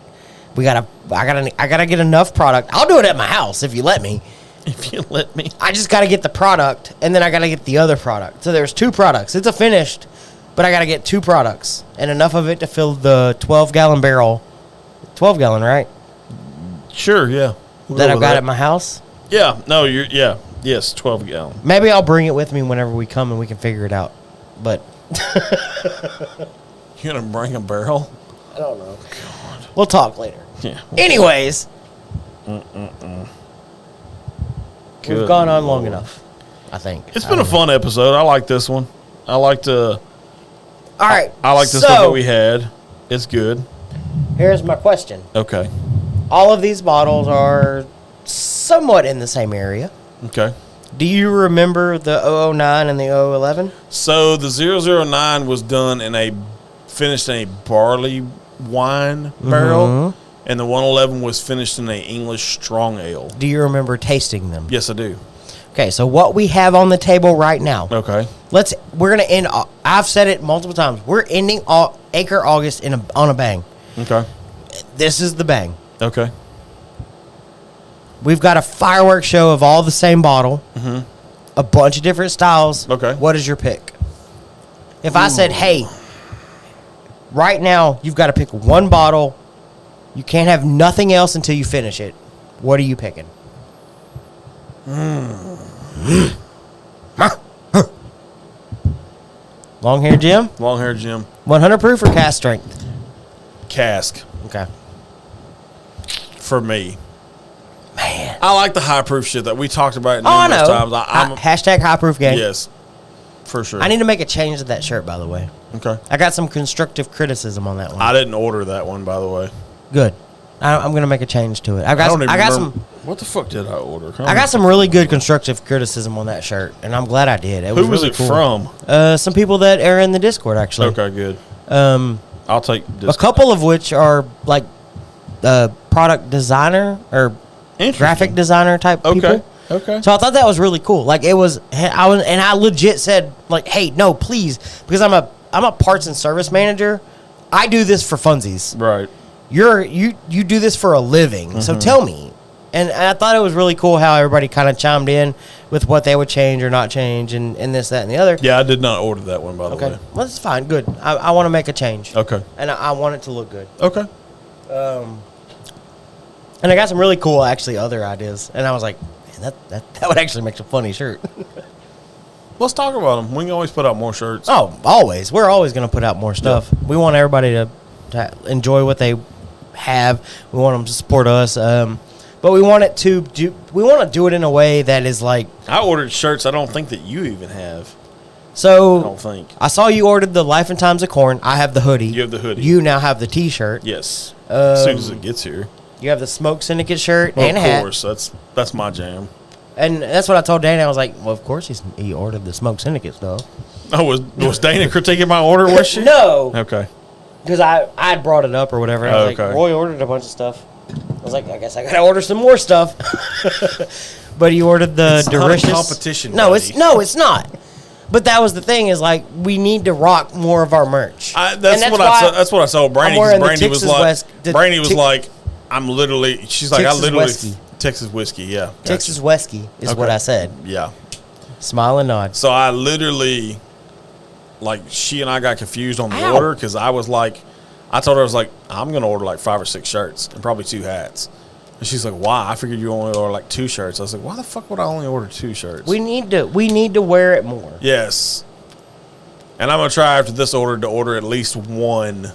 I gotta get enough product. I'll do it at my house if you let me. If you let me. I just gotta get the product, and then I gotta get the other product. So there's 2 products. It's a finished, but I gotta get 2 products and enough of it to fill the 12-gallon barrel. 12-gallon, right? Sure, yeah. That I've got at my house. Yeah, no, yes, 12 gallon. Maybe I'll bring it with me whenever we come and we can figure it out. But You're gonna bring a barrel? I don't know. God. We'll talk later. Yeah. Anyways, we've gone on long enough, I think. It's been a fun episode. I like this one. I like the. All right. I like the stuff that we had. It's good. Here's my question. Okay. All of these bottles are somewhat in the same area. Okay. Do you remember the 009 and the 011? So the 009 was finished in a barley wine barrel, and the 111 was finished in a English strong ale. Do you remember tasting them? Yes, I do. Okay, so what we have on the table right now. Okay. We're gonna end. I've said it multiple times. We're ending Acre August on a bang. Okay. This is the bang. Okay. We've got a fireworks show of all the same bottle, a bunch of different styles. Okay. What is your pick? If I said, hey, right now you've got to pick one bottle, you can't have nothing else until you finish it, what are you picking? Long hair Jim? Long hair Jim. 100 proof or cast strength? Cask. Okay. For me. Man. I like the high proof shit that we talked about I numerous know. times. Hashtag high proof gang. Yes. For sure. I need to make a change to that shirt, by the way. Okay. I got some constructive criticism on that one. I didn't order that one, by the way. Good. I'm going to make a change to it. I got some. What the fuck did I order? I got some really good constructive criticism on that shirt, and I'm glad I did. Who was really it cool. from? Some people that are in the Discord, actually. Okay, good. I'll take a couple of which are like product designer or graphic designer type people. Okay. So I thought that was really cool. Like I legit said like, hey, no, please, because I'm a parts and service manager. I do this for funsies. Right. You do this for a living, so tell me. And I thought it was really cool how everybody kind of chimed in with what they would change or not change and this, that, and the other. Yeah, I did not order that one, by the way. Well, that's fine. Good. I want to make a change. Okay. And I want it to look good. Okay. And I got some really cool, actually, other ideas. And I was like, man, that would actually make a funny shirt. Let's talk about them. We can always put out more shirts. Oh, always. We're always going to put out more stuff. Yeah. We want everybody to enjoy what they have. We want them to support us. But we want it to do it in a way that is like. I ordered shirts I don't think that you even have. So I don't think. I saw you ordered the Life and Times of Corn. I have the hoodie. You have the hoodie. You now have the T-shirt. Yes. As soon as it gets here. You have the Smoke Syndicate shirt well, and a hat. Of course, that's my jam. And that's what I told Dana. I was like, well, of course he ordered the Smoke Syndicate stuff. Oh, was Dana critiquing my order, was she? No. Okay. Because I had brought it up or whatever. And I was like, Roy ordered a bunch of stuff. I was like, I guess I got to order some more stuff. But he ordered the Delicious. It's not a competition, No, it's not. But that was the thing is like we need to rock more of our merch. That's what I told Brandy. Brandy was like, I'm literally. She's like, Texas I literally whiskey. Texas whiskey. Yeah, gotcha. Texas whiskey is what I said. Yeah. Smile and nod. So I literally, like, she and I got confused on the order because I was like, I told her I was like, I'm gonna order like 5 or 6 shirts and probably 2 hats. And she's like, why? I figured you only order like 2 shirts. I was like, why the fuck would I only order 2 shirts? We need to wear it more. Yes. And I'm gonna try after this order to order at least one.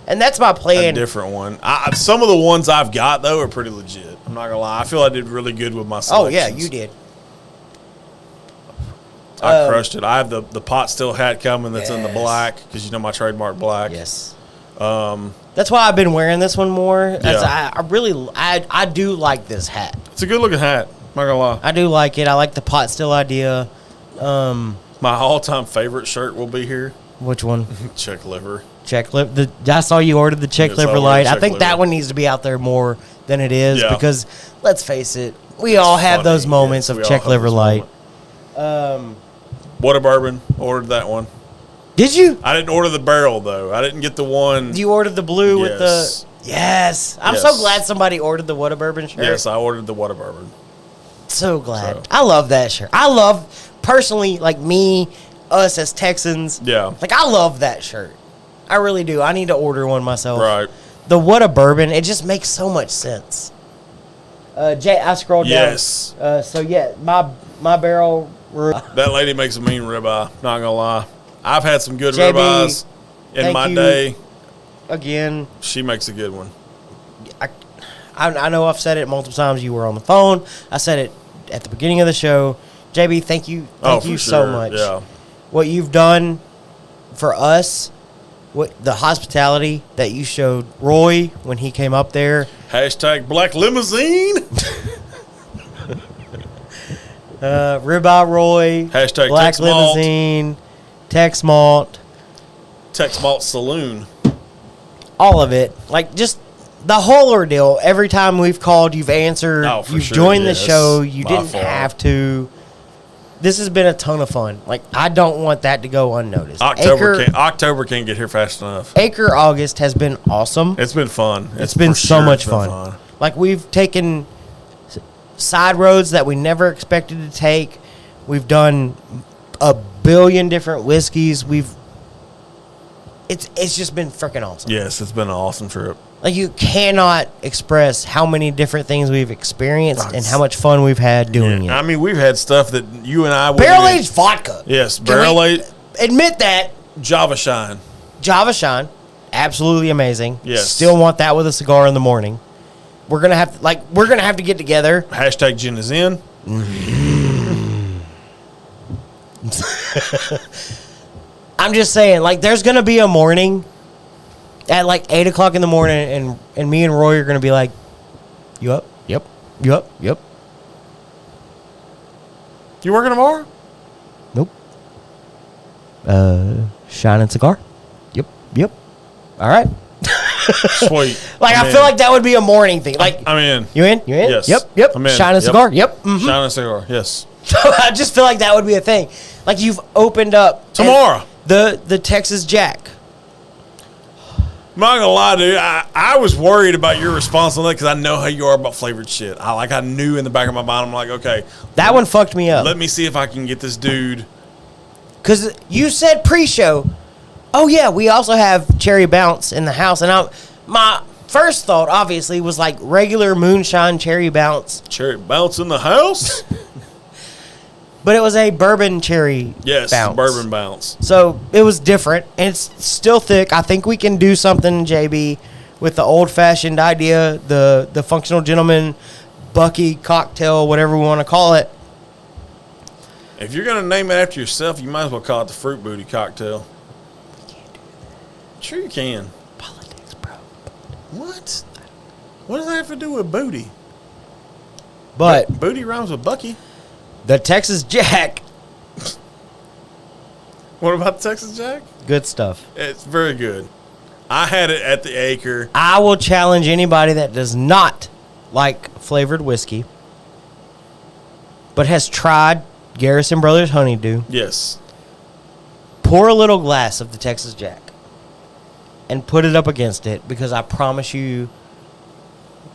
And that's my plan. A different one. Some of the ones I've got though are pretty legit. I'm not gonna lie. I feel I did really good with my selections. Oh yeah, you did. I crushed it. I have the pot still hat coming that's in the black because you know my trademark black. Yes. That's why I've been wearing this one more. I do like this hat. It's a good looking hat. I'm not gonna lie. I do like it. I like the pot still idea. My all-time favorite shirt will be here. Which one? Check liver. Check liver. I saw you ordered the check liver light. I think that one needs to be out there more than it is because let's face it, we all have those moments of check liver light. What a bourbon. Ordered that one. Did you? I didn't order the barrel though. I didn't get the one. You ordered the blue with the. Yes. I'm so glad somebody ordered the What a Bourbon shirt. Yes, I ordered the What a Bourbon. So glad. I love that shirt. I love, personally, like me, us as Texans. Yeah. Like, I love that shirt. I really do. I need to order one myself. Right. The What a Bourbon, it just makes so much sense. Jay, I scrolled down. Yes. So, yeah, my barrel... That lady makes a mean ribeye, not gonna lie. I've had some good JB, ribeyes in my day. Again. She makes a good one. I know I've said it multiple times. You were on the phone. I said it at the beginning of the show. JB, thank you so much. Yeah. What you've done for us, the hospitality that you showed Roy when he came up there. Hashtag Black Limousine. Ribeye Roy. Hashtag Black Tex Malt. Limousine. Tex Malt. Tex Malt Saloon. All of it. Like, just the whole ordeal. Every time we've called, you've answered. Oh, for you've sure, joined the yes. show. You By didn't far. have to. This has been a ton of fun. Like, I don't want that to go unnoticed. October can't get here fast enough. Acre August has been awesome. It's been fun. It's been so much fun. Like, we've taken side roads that we never expected to take. We've done a billion different whiskeys. It's just been freaking awesome. Yes, it's been an awesome trip. Like, you cannot express how many different things we've experienced and how much fun we've had doing it. I mean, we've had stuff that you and I would Barrel-aged vodka. Yes, Can barrel-aged. we admit that. Java Shine. Java Shine, absolutely amazing. Yes. Still want that with a cigar in the morning. We're gonna have to get together. Hashtag Gin is in. I'm just saying, like, there's gonna be a morning at like 8 o'clock in the morning, and me and Roy are gonna be like, "You up? Yep. You up? Yep. You working tomorrow? Nope. Shine and cigar? Yep. All right." Sweet. Like, I feel like that would be a morning thing. Like, I'm in. You in? You in? Yes. Yep. I'm in. Shine and Yep. cigar? Yep. Mhm. Shine and cigar. Yes. So I just feel like that would be a thing. Like, you've opened up Tomorrow. the Texas Jack. I'm not gonna lie, dude. I was worried about your response on that because I know how you are about flavored shit. I knew in the back of my mind. I'm like, okay, That one fucked me up. let me see if I can get this dude. Because you said pre-show, oh yeah, we also have Cherry Bounce in the house, and my first thought obviously was like regular moonshine Cherry Bounce, Cherry Bounce in the house. but it was a bourbon cherry Yes, bounce. bourbon bounce. So it was different, and it's still thick. I think we can do something, JB, with the old-fashioned idea, the functional gentleman, Bucky cocktail, whatever we want to call it. If you're gonna name it after yourself, you might as well call it the Fruit Booty cocktail. We can't do that. Sure, you can. Politics, bro. What? What does that have to do with booty? But Booty rhymes with Bucky. the Texas Jack, What about the Texas Jack? good stuff. It's very good. I had it at the Acre. I will challenge anybody that does not like flavored whiskey, but has tried Garrison Brothers Honeydew. Yes. Pour a little glass of the Texas Jack and put it up against it, because I promise you,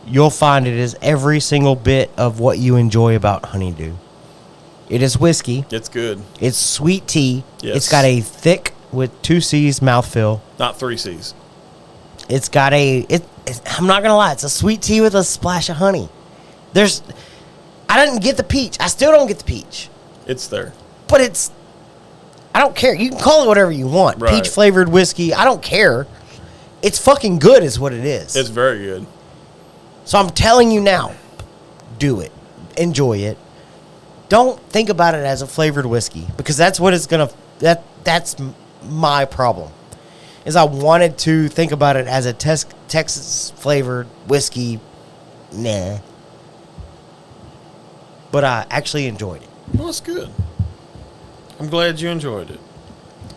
you'll find it is every single bit of what you enjoy about Honeydew. It is whiskey. It's good. It's sweet tea. Yes. It's got a thick, with 2 C's mouthfeel. Not 3 C's. It's got I'm not going to lie, it's a sweet tea with a splash of honey. I didn't get the peach. I still don't get the peach. It's there. But I don't care. You can call it whatever you want. Right. Peach flavored whiskey. I don't care. It's fucking good is what it is. It's very good. So I'm telling you now, do it. Enjoy it. Don't think about it as a flavored whiskey, because that's what it's going to, that's my problem. Is I wanted to think about it as a Texas flavored whiskey. Nah. But I actually enjoyed it. Well, it's good. I'm glad you enjoyed it.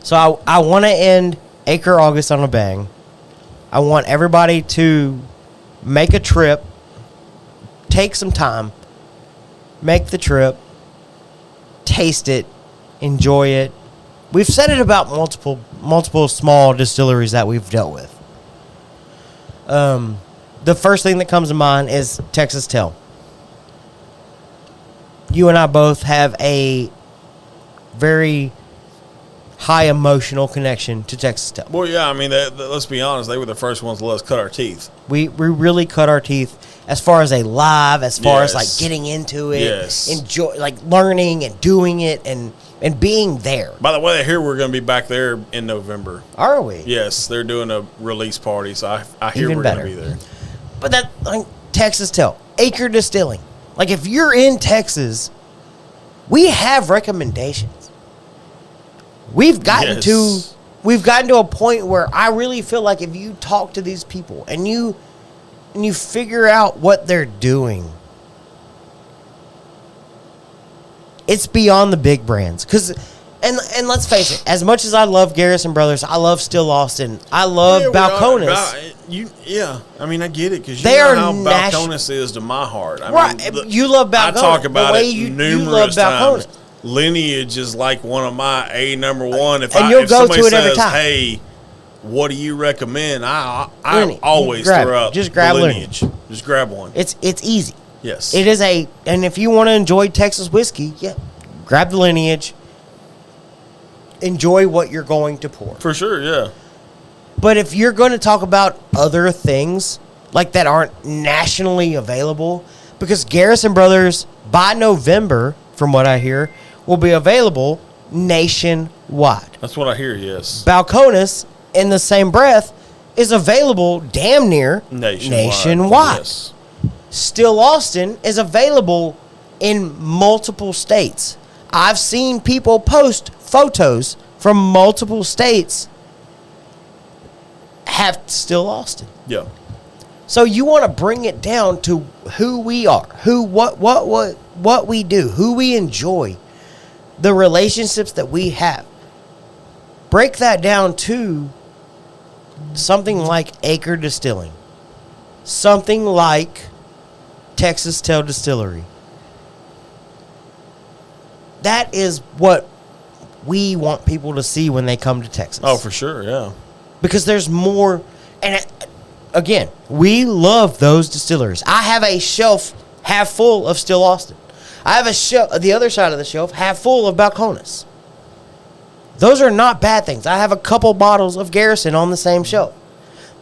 So I want to end Acre August on a bang. I want everybody to make a trip, take some time, make the trip, taste it, enjoy it. We've said it about multiple small distilleries that we've dealt with. The first thing that comes to mind is Texas Tell. You and I both have a very high emotional connection to Texas Tell. Well, yeah, I mean, let's be honest. They were the first ones to let us cut our teeth. We really cut our teeth as far as a live, as far as like Yes. getting into it, Yes. enjoy, like learning and doing it and being there. By the way, I hear we're going to be back there in November. Are we? Yes, they're doing a release party, so I hear Even we're going better. to be there. But that, like, Texas Tell, Acre Distilling. Like, if you're in Texas, we have recommendations. We've gotten Yes. to a point where I really feel like if you talk to these people and you figure out what they're doing, it's beyond the big brands. And let's face it, as much as I love Garrison Brothers, I love Still Austin, I love Balcones. I mean, I get it because you They know are how nat- Balcones is to my heart. I Right, mean, you love Balcones. I talk about The way it you numerous love Balcones. times. Lineage is like one of my number one. If And you'll if go somebody to it every says, time. "Hey, what do you recommend?" I Lineage. always Grab throw it. out Just grab the Lineage. Just grab one. It's easy. Yes, It is and if you want to enjoy Texas whiskey, yeah, grab the Lineage. Enjoy what you're going to pour. for sure. Yeah, But if you're going to talk about other things like that aren't nationally available, because Garrison Brothers by November, from what I hear, will be available nationwide. that's what I hear. Yes, Balcones, in the same breath, is available damn near nationwide. Yes. Still Austin is available in multiple states. I've seen people post photos from multiple states have Still Austin. Yeah. So you want to bring it down to who we are, what we do, who we enjoy, the relationships that we have. Break that down to something like Acre Distilling, something like Texas Tell Distillery. That is what we want people to see when they come to Texas. Oh, for sure. Yeah. Because there's more. And again, we love those distilleries. I have a shelf half full of Still Austin. I have a shelf, the other side of the shelf, half full of Balcones. Those are not bad things. I have a couple bottles of Garrison on the same shelf.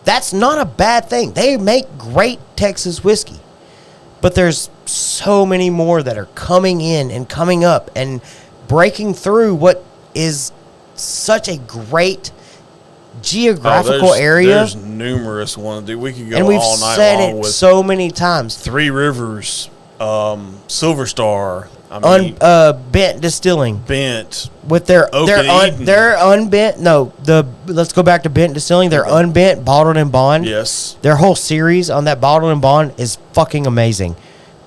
That's not a bad thing. They make great Texas whiskey. But there's so many more that are coming in and coming up and breaking through what is such a great geographical area. There's numerous ones, dude. We could go And we've all night said long it with so many times. Three Rivers, Silver Star. I mean, Bent Distilling Bent. with their Oak and Eden. their unbent. No, let's go back to Bent Distilling. Their unbent, bottled and bond. Yes. Their whole series on that bottled and bond is fucking amazing.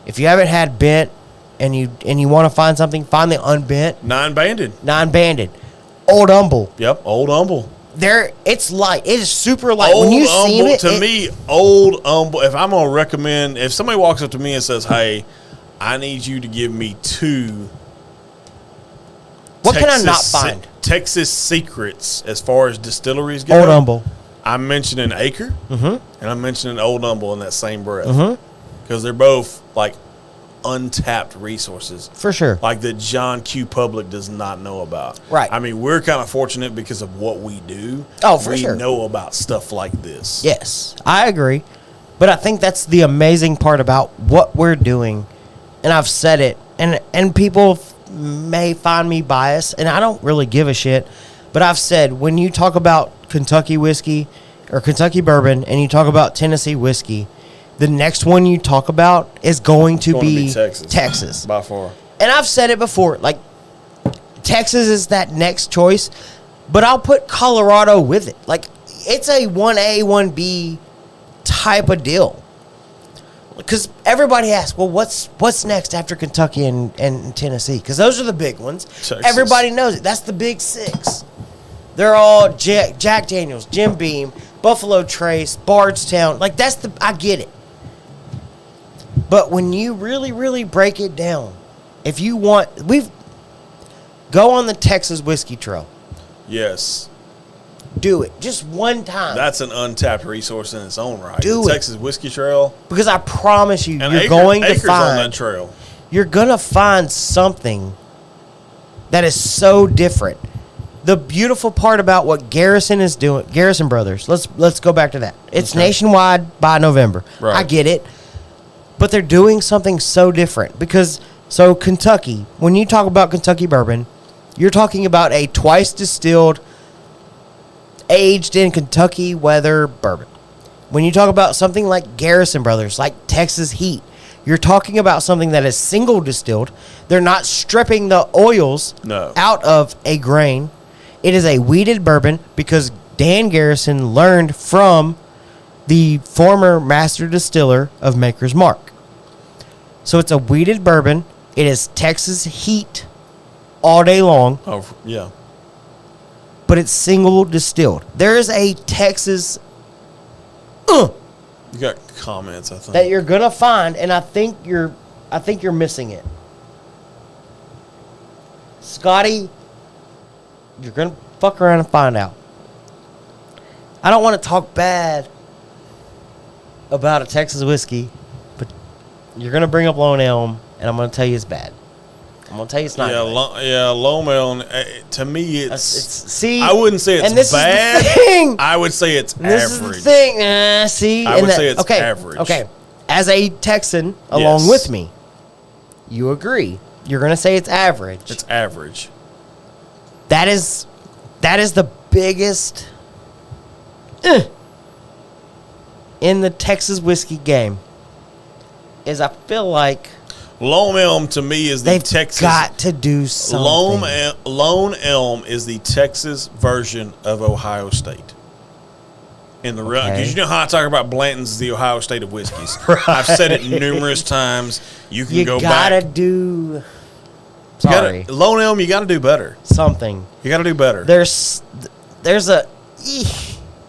If you haven't had bent and you want to find something, find the unbent, Non-banded. non-banded, Old Humble. Yep. Old Humble. It's light. It is super light. Old When you Humble, see it, to me, Old Humble. If I'm gonna recommend, if somebody walks up to me and says, "Hey, I need you to give me two." What can I not find? Texas secrets as far as distilleries go. Old Humble. I'm mentioning Acre, Mm-hmm. and I'm mentioning Old Humble in that same breath, because they're both like untapped resources, For sure. like the John Q public does not know about. Right. I mean, we're kind of fortunate because of what we do. Oh, for we sure. know about stuff like this. Yes, I agree. But I think that's the amazing part about what we're doing. And I've said it, and people may find me biased, and I don't really give a shit. But I've said, when you talk about Kentucky whiskey or Kentucky bourbon and you talk about Tennessee whiskey, the next one you talk about is going to It's gonna be Texas. Texas. By far. And I've said it before, like, Texas is that next choice, but I'll put Colorado with it. Like, it's a 1A, 1B type of deal. Because everybody asks, well, what's next after Kentucky and Tennessee? Because those are the big ones. Texas. Everybody knows it. That's the big six. They're all Jack Daniels, Jim Beam, Buffalo Trace, Bardstown. Like, I get it. But when you really, really break it down, if you want, go on the Texas Whiskey Trail. Yes. Do it. Just one time. That's an untapped resource in its own right. Do the it. Texas Whiskey Trail. Because I promise you, And you're going to Acres on that find... trail. You're going to find something that is so different. The beautiful part about what Garrison is doing, Garrison Brothers, let's go back to that. It's nationwide by November. Right. I get it. But they're doing something so different because, so Kentucky, when you talk about Kentucky bourbon, you're talking about a twice distilled, aged in Kentucky weather bourbon. When you talk about something like Garrison Brothers, like Texas Heat, you're talking about something that is single distilled. They're not stripping the oils out of a grain. It is a wheated bourbon because Dan Garrison learned from the former master distiller of Maker's Mark. So it's a wheated bourbon. It is Texas Heat all day long. Oh, yeah. But it's single distilled. There is a Texas You got comments, I think. that you're gonna find, and I think you're missing it. Scotty, you're gonna fuck around and find out. I don't want to talk bad about a Texas whiskey, but you're gonna bring up Lone Elm, and I'm gonna tell you it's bad. I'm gonna tell you it's not. Yeah, Lone Elm. To me, it's. See, I wouldn't say it's and this bad. Is the thing. I would say it's And average. this is the thing. See, I would say it's average. Okay, as a Texan along Yes. with me, you agree. You're gonna say it's average. It's average. That is the biggest in the Texas whiskey game. Is I feel like Lone Elm to me is the they've Texas. got to do something. Lone Elm is the Texas version of Ohio State. In the real, because you know how I talk about Blanton's is the Ohio State of whiskeys. I've said it numerous times. You can go gotta back. do. You Sorry, gotta, Lone Elm, you got to do better. something. You got to do better. There's a.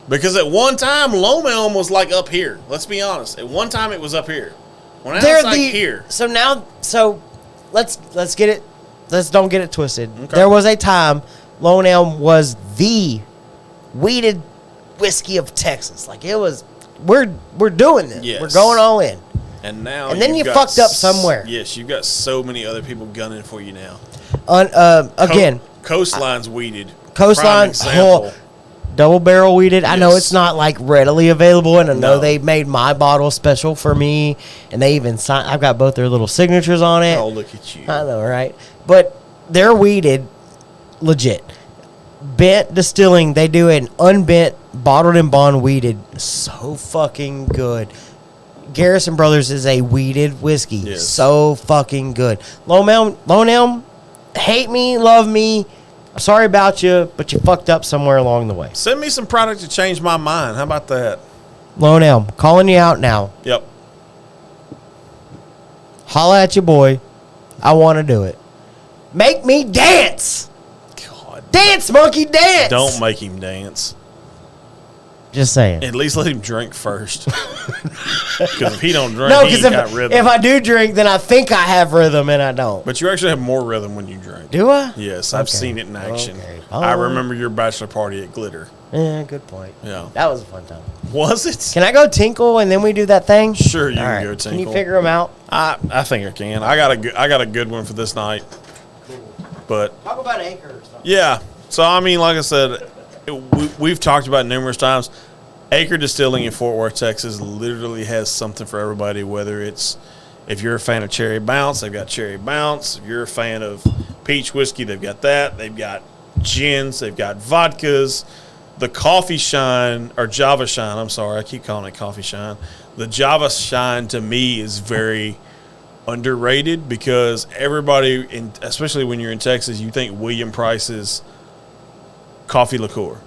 Because at one time, Lone Elm was like up here. Let's be honest. At one time, it was up here. Well, now it's like here. So now, let's get it. Let's don't get it twisted. Okay. There was a time Lone Elm was the wheated whiskey of Texas. Like it was. We're doing this. Yes. We're going all in. And now, And then you've you got fucked up somewhere. Yes, you've got so many other people gunning for you now. Again, Coastline's weeded. Coastline, Prime example. double barrel weeded. I know Yes. it's not like readily available, and I know No. they made my bottle special for me, and they even signed. I've got both their little signatures on it. Oh, look at you. I know, right? But they're weeded, legit. Bent Distilling, they do an unbent, bottled and bond weeded. So fucking good. Garrison Brothers is a weeded whiskey. Yes. So fucking good. Lone Elm, hate me, love me. I'm sorry about you, but you fucked up somewhere along the way. Send me some product to change my mind. How about that? Lone Elm, calling you out now. Yep. Holla at your boy. I want to do it. Make me dance. God. Dance, monkey, dance. Don't make him dance. Just saying. At least let him drink first. Because if he don't drink, No, he because ain't got rhythm. if I do drink, then I think I have rhythm, and I don't. But you actually have more rhythm when you drink. Do I? Yes, I've Okay. seen it in action. Okay. I remember your bachelor party at Glitter. Yeah, good point. Yeah. That was a fun time. Was it? Can I go tinkle and then we do that thing? Sure, you All can right. go Can you tinkle. figure them out? I think I can. I got a good one for this night. But Talk about Acre or something. yeah, so I mean, like I said, we've talked about it numerous times. Acre Distilling in Fort Worth, Texas, literally has something for everybody. Whether it's if you're a fan of Cherry Bounce, they've got Cherry Bounce. If you're a fan of peach whiskey, they've got that. They've got gins. They've got vodkas. The Coffee Shine or Java Shine. I'm sorry, I keep calling it Coffee Shine. The Java Shine to me is very underrated because everybody, especially when you're in Texas, you think William Price's coffee liqueur.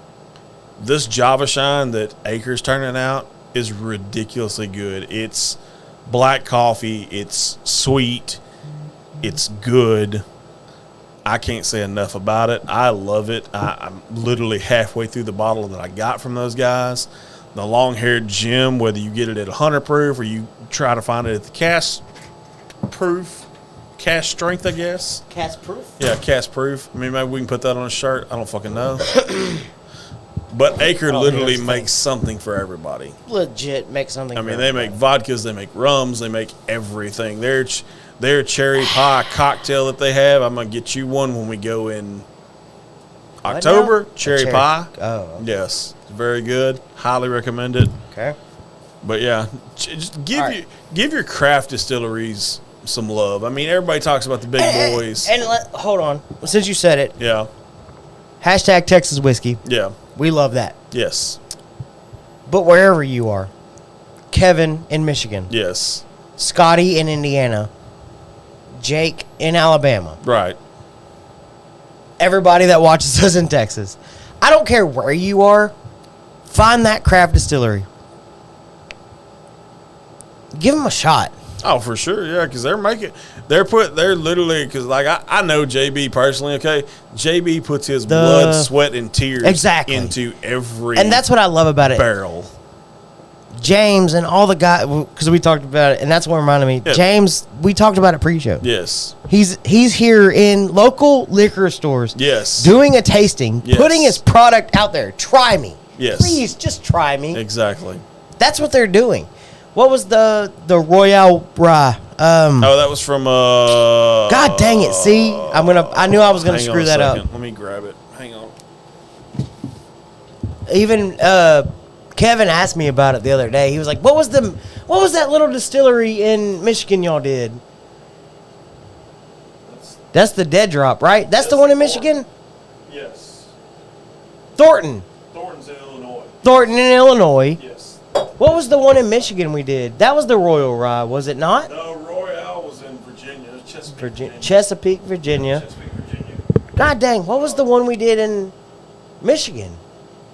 This Java Shine that Acre's turning out is ridiculously good. It's black coffee. It's sweet. It's good. I can't say enough about it. I love it. I'm literally halfway through the bottle that I got from those guys. The long-haired Jim, whether you get it at 100 proof or you try to find it at the cask strength, I guess. Cast proof? Yeah, cask proof. I mean, maybe we can put that on a shirt. I don't fucking know. But Acre literally here's the makes something for everybody. Legit make something. I mean, for they make vodkas, they make rums, they make everything. Their cherry pie cocktail that they have, I'm going to get you one when we go in October. now? Cherry Cherry. pie. Oh, okay. Yes. It's very good. Highly recommend it. Okay. But yeah, just give All right. give your craft distilleries some love. I mean, everybody talks about the big boys. And hold on, since you said it, Yeah. hashtag Texas whiskey. Yeah. We love that. Yes. But wherever you are, Kevin in Michigan, Yes. Scotty in Indiana, Jake in Alabama, Right. everybody that watches us in Texas, I don't care where you are, find that craft distillery. Give them a shot. Oh, for sure, yeah, because they're literally, because like I know JB personally, okay? JB puts his blood, sweat, and tears Exactly. into every And that's what I love about it. barrel. James and all the guys, because we talked about it, and that's what reminded me. Yeah. James, we talked about it pre-show. Yes. He's here in local liquor stores. Yes. Doing a tasting, Yes. putting his product out there. Try me. Yes. Please, just try me. Exactly. That's what they're doing. What was the Royale Rye? Oh, that was from God dang it! See, I knew I was gonna hang on screw a that second. up. Let me grab it. Hang on. Even Kevin asked me about it the other day. He was like, "What was that little distillery in Michigan y'all did?" That's the Dead Drop, right? That's the one in Michigan. Yes. Thornton, Thornton's in Illinois. Thornton in Illinois. Yes. What was the one in Michigan we did? That was the Royal Rye, was it not? No, Royale was in Virginia. Chesapeake, Virginia. Chesapeake, Virginia. Chesapeake, Virginia. God dang, what was the one we did in Michigan?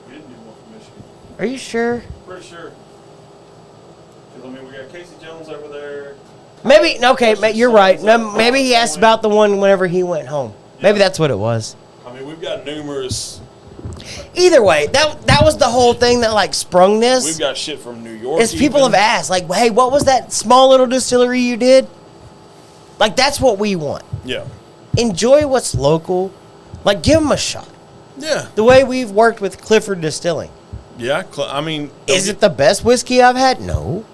We didn't do one from Michigan. Are you sure? Pretty sure. Because, I mean, we got Casey Jones over there. Maybe, okay, you're right. No, maybe he asked about the one whenever he went home. Maybe that's what it was. I mean, we've got numerous. Either way, that was the whole thing that like sprung this. We've got shit from New York. Is people have asked, like, hey, what was that small little distillery you did? Like, that's what we want. Yeah. Enjoy what's local. Like, give them a shot. Yeah. The way we've worked with Clifford Distilling. Yeah. I mean. Is it the best whiskey I've had? No.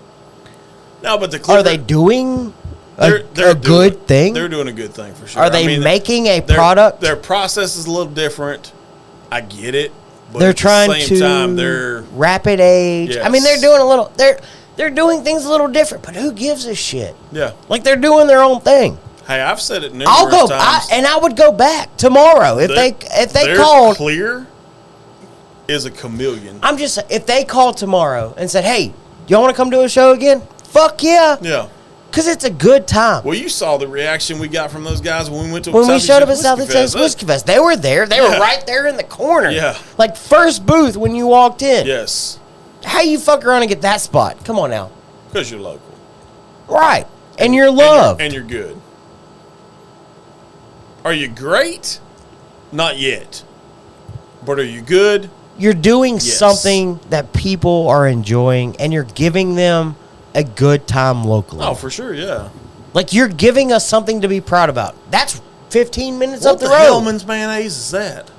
No, but the Are Clifford, they doing they're a good doing, thing? They're doing a good thing for sure. Are they I mean, making a their, product? Their process is a little different. I get it. But They're at trying the same to time, they're rapid age. I mean, they're Yes. doing a little. They're doing things a little different. But who gives a shit? yeah. Like they're doing their own thing. Hey, I've said it numerous I'll go. times. I would go back tomorrow if they Their called. Clear is a chameleon. I'm just if they called tomorrow and said, "Hey, y'all want to come do a show again?" Fuck yeah, Yeah. because it's a good time. Well, you saw the reaction we got from those guys when we went to When we Southeast showed up at Texas South Texas Whiskey Fest, they were there. They were Yeah. right there in the corner. Yeah. Like first booth when you walked in. Yes. How you fuck around and get that spot? Come on now. Because you're local. Right. And you're loved. And you're good. Are you great? Not yet. But are you good? You're doing Yes. something that people are enjoying and you're giving them a good time locally. Oh, for sure, yeah. Like you're giving us something to be proud about. That's 15 minutes What up the the road. Hellman's mayonnaise is that?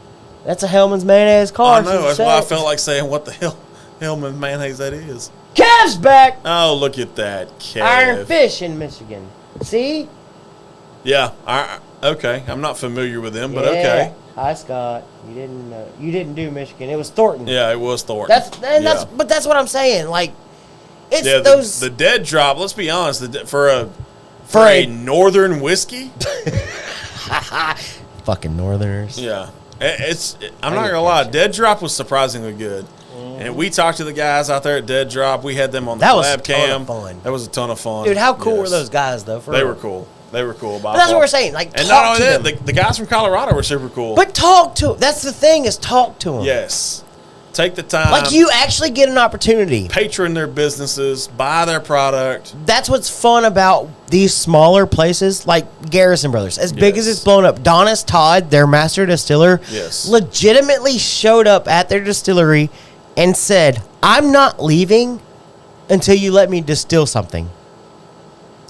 That's a Hellman's mayonnaise car. I know. That's why I felt like saying what the hell Hellman's mayonnaise that is. Kev's back. Oh, look at that, Kev. Iron Fish in Michigan. See? Yeah. Okay. I'm not familiar with them, but Yeah. okay. Hi, Scott. You didn't do Michigan. It was Thornton. Yeah, it was Thornton. But that's what I'm saying. Like, it's Yeah, those the Dead Drop. Let's be honest. For a northern whiskey, fucking Northerners. yeah, I'm not gonna lie. Dead Drop was surprisingly good, and we talked to the guys out there at Dead Drop. We had them on the That was lab a ton cam. of fun. That was a ton of fun, Dude, how cool were Yes. those guys though? For They real. were cool. They were cool. But that's what we're saying. Like, and talk not to only them. that, the guys from Colorado were super cool. But talk to them. That's the thing is talk to them. yes, take the time. Like you actually get an opportunity. patron their businesses, buy their product. That's what's fun about these smaller places like Garrison Brothers. As big as Yes. it's blown up, Donis Todd, their master distiller, Yes. legitimately showed up at their distillery and said, "I'm not leaving until you let me distill something."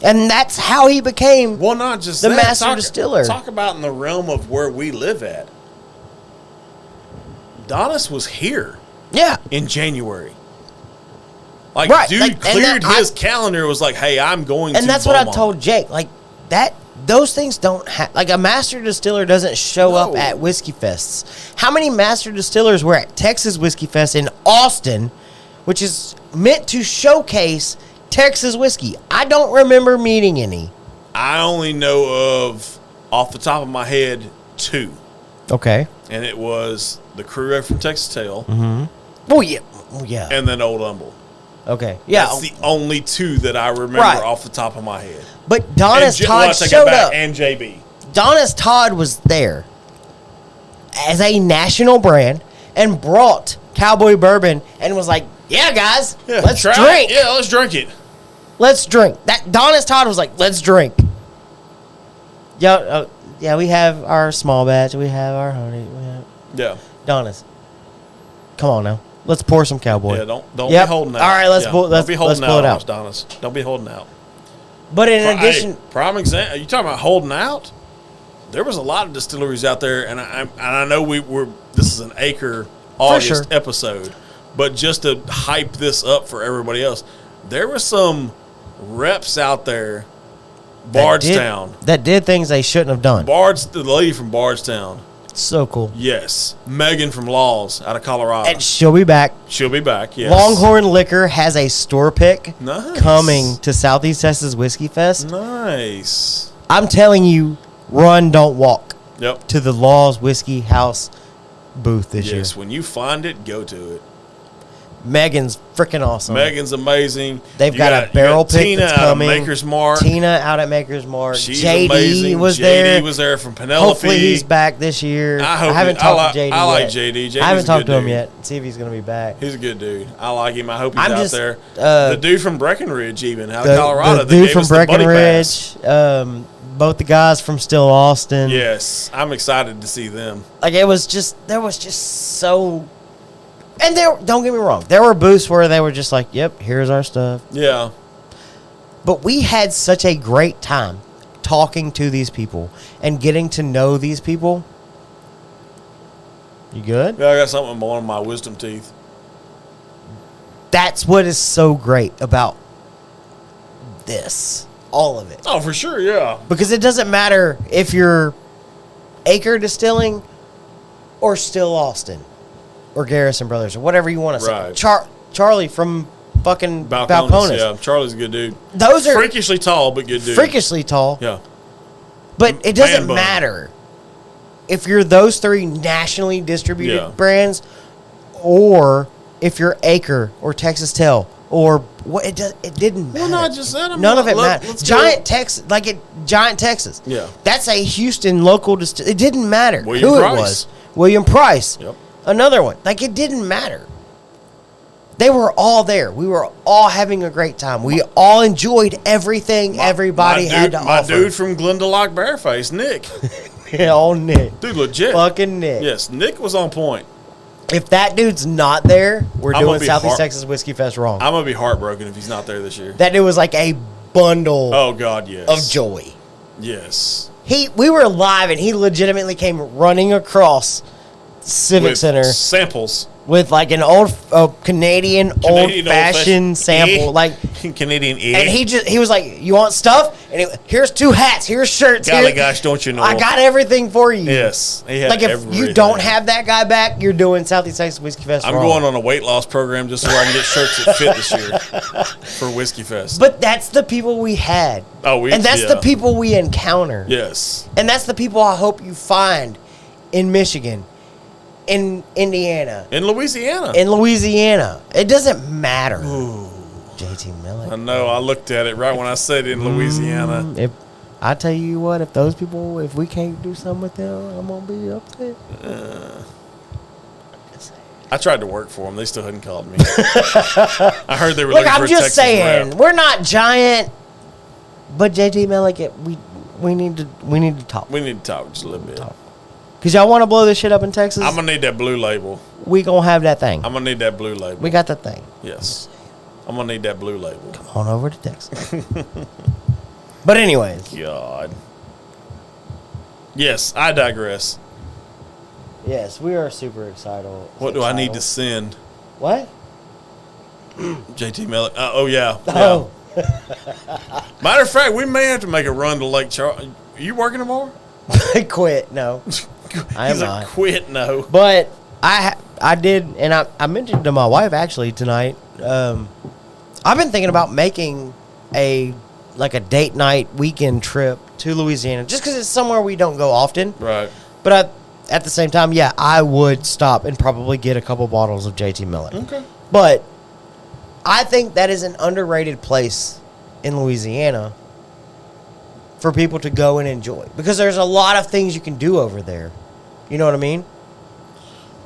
And that's how he became Well, not just the that. master distiller. Talk about in the realm of where we live at. Donis was here. Yeah. in January. Like, Right, dude like, and cleared that- his calendar. Was like, hey, I'm going to And that's what I Beaumont. told Jake. Like, that, those things don't have, like, a master distiller doesn't show up No. at Whiskey Fests. How many master distillers were at Texas Whiskey Fest in Austin, which is meant to showcase Texas whiskey? I don't remember meeting any. I only know of, off the top of my head, 2. Okay. And it was the Crew Rep from Texas Tail Well, yeah. Well, yeah. and then Old Humble. Okay. Yeah. That's the only 2 that I remember Right. off the top of my head. But Donis Well, Todd I take it showed back, up. and JB. Donis Todd was there as a national brand and brought Cowboy Bourbon and was like, yeah, guys, Yeah, let's try it. drink. Yeah, let's drink it. Let's drink. That Donis Todd was like, let's drink. Yeah, we have our small batch. We have our honey. We have Yeah. Donis. Come on now. Let's pour some Cowboy. Yeah, don't Yep. be holding out. All right, let's yeah. pull- let's- don't be holding let's pull out, it on out. us, Donis. Don't be holding out. But in addition, Hey, prime example. You talking about holding out? There was a lot of distilleries out there, and I know we were. This is an Acre August sure. episode, but just to hype this up for everybody else, there were some reps out there. Bardstown, that did things they shouldn't have done. the lady from Bardstown. So cool. Yes, Megan from Laws out of Colorado. And she'll be back. She'll be back. Yes, Longhorn Liquor has a store pick Nice. coming to Southeast Texas Whiskey Fest. Nice. I'm telling you, run, don't walk Yep. to the Laws Whiskey House booth this Yes, year. when you find it, go to it. Megan's freaking awesome. Megan's amazing. They've You got a barrel pick Tina that's out coming. of Maker's Mark. Tina out at Maker's Mark. She's JD amazing. was JD there. was there from Penelope. Hopefully he's back this year. I hope haven't he- I talked like- to JD I like yet. JD. JD's I haven't a talked good to him dude. yet. See if he's going to be back. He's a good dude. I like him. I hope he's I'm out just, there. uh, the dude from Breckenridge, even out The, of Colorado. the that dude gave from us the buddy pass. Breckenridge, both the guys from Still Austin. Yes, I'm excited to see them. Like there was just so, and don't get me wrong, there were booths where they were just like, "Yep, here's our stuff." Yeah, But we had such a great time talking to these people and getting to know these people. You good? yeah. I got something on my wisdom teeth. That's what is so great about this, all of it. Oh, for sure. Yeah. Because it doesn't matter if you're Acre Distilling or Still Austin or Garrison Brothers or whatever you want to say. Right. Charlie from fucking Balcones. Balcones. Yeah, Charlie's a good dude. Those are Freakishly tall, but good dude. freakishly tall. Yeah. But it doesn't Man bun. matter if you're those 3 nationally distributed Yeah. brands or if you're Acre or Texas Tail or what it didn't matter. Well, no, I just said None of it Look, mattered. let's Giant Texas, Giant Texas. Yeah. That's a Houston local distill. It didn't matter William who Price. it was. William Price. Yep. Another one. Like it didn't matter. They were all there. We were all having a great time. We all enjoyed everything everybody had to My offer. dude from Glendalough Bareface, Nick. Yeah, all Nick. Dude, legit. Fucking Nick. Yes, Nick was on point. If that dude's not there, we're I'm gonna doing be Southeast heart- Texas Whiskey Fest wrong. I'm gonna be heartbroken if he's not there this year. That dude was like a bundle Oh God, yes. of joy. Yes. We were live and he legitimately came running across Civic With Center samples. with like an Canadian old Canadian fashioned old-fashioned- sample. Like, Canadian and he was like, "You want stuff? And here's 2 hats. Here's shirts. Golly here- gosh, don't you know? I got everything for you." Yes. He had Like if everything. you don't have that guy back, you're doing Southeast Texas Whiskey Fest I'm wrong. going on a weight loss program just so I can get shirts that fit this year for Whiskey Fest. But that's the people we had. And that's the people we encounter. Yes. And that's the people I hope you find in Michigan, in Indiana, In Louisiana. in Louisiana. It doesn't matter. JT I Miller. know. I looked at it right when I said in Louisiana. If I tell you what, if those people, if we can't do something with them, I'm gonna be upset. I tried to work for them. They still hadn't called me. I heard they were Look, looking for I'm a just Texas saying, rep. we're not giant, but JT Miller, we need to talk. We need to talk just a little bit. Cause y'all want to blow this shit up in Texas. I'm gonna need that blue label. We gonna have that thing. I'm gonna need that blue label. We got the thing. Yes. I'm gonna need that blue label. On over to Texas. But anyways, God. Yes, I digress. yes, we are super excited. What do I need to send? What? JT Miller. Oh, yeah. Oh. Matter of fact, we may have to make a run to Lake Charles. Are you working tomorrow? I quit. No. I am He's not. Quit, no. But I did, and I mentioned to my wife actually tonight. I've been thinking about making a date night weekend trip to Louisiana, just because it's somewhere we don't go often. Right. But at the same time, yeah, I would stop and probably get a couple bottles of JT Miller. Okay. But I think that is an underrated place in Louisiana for people to go and enjoy, because there's a lot of things you can do over there. You know what I mean?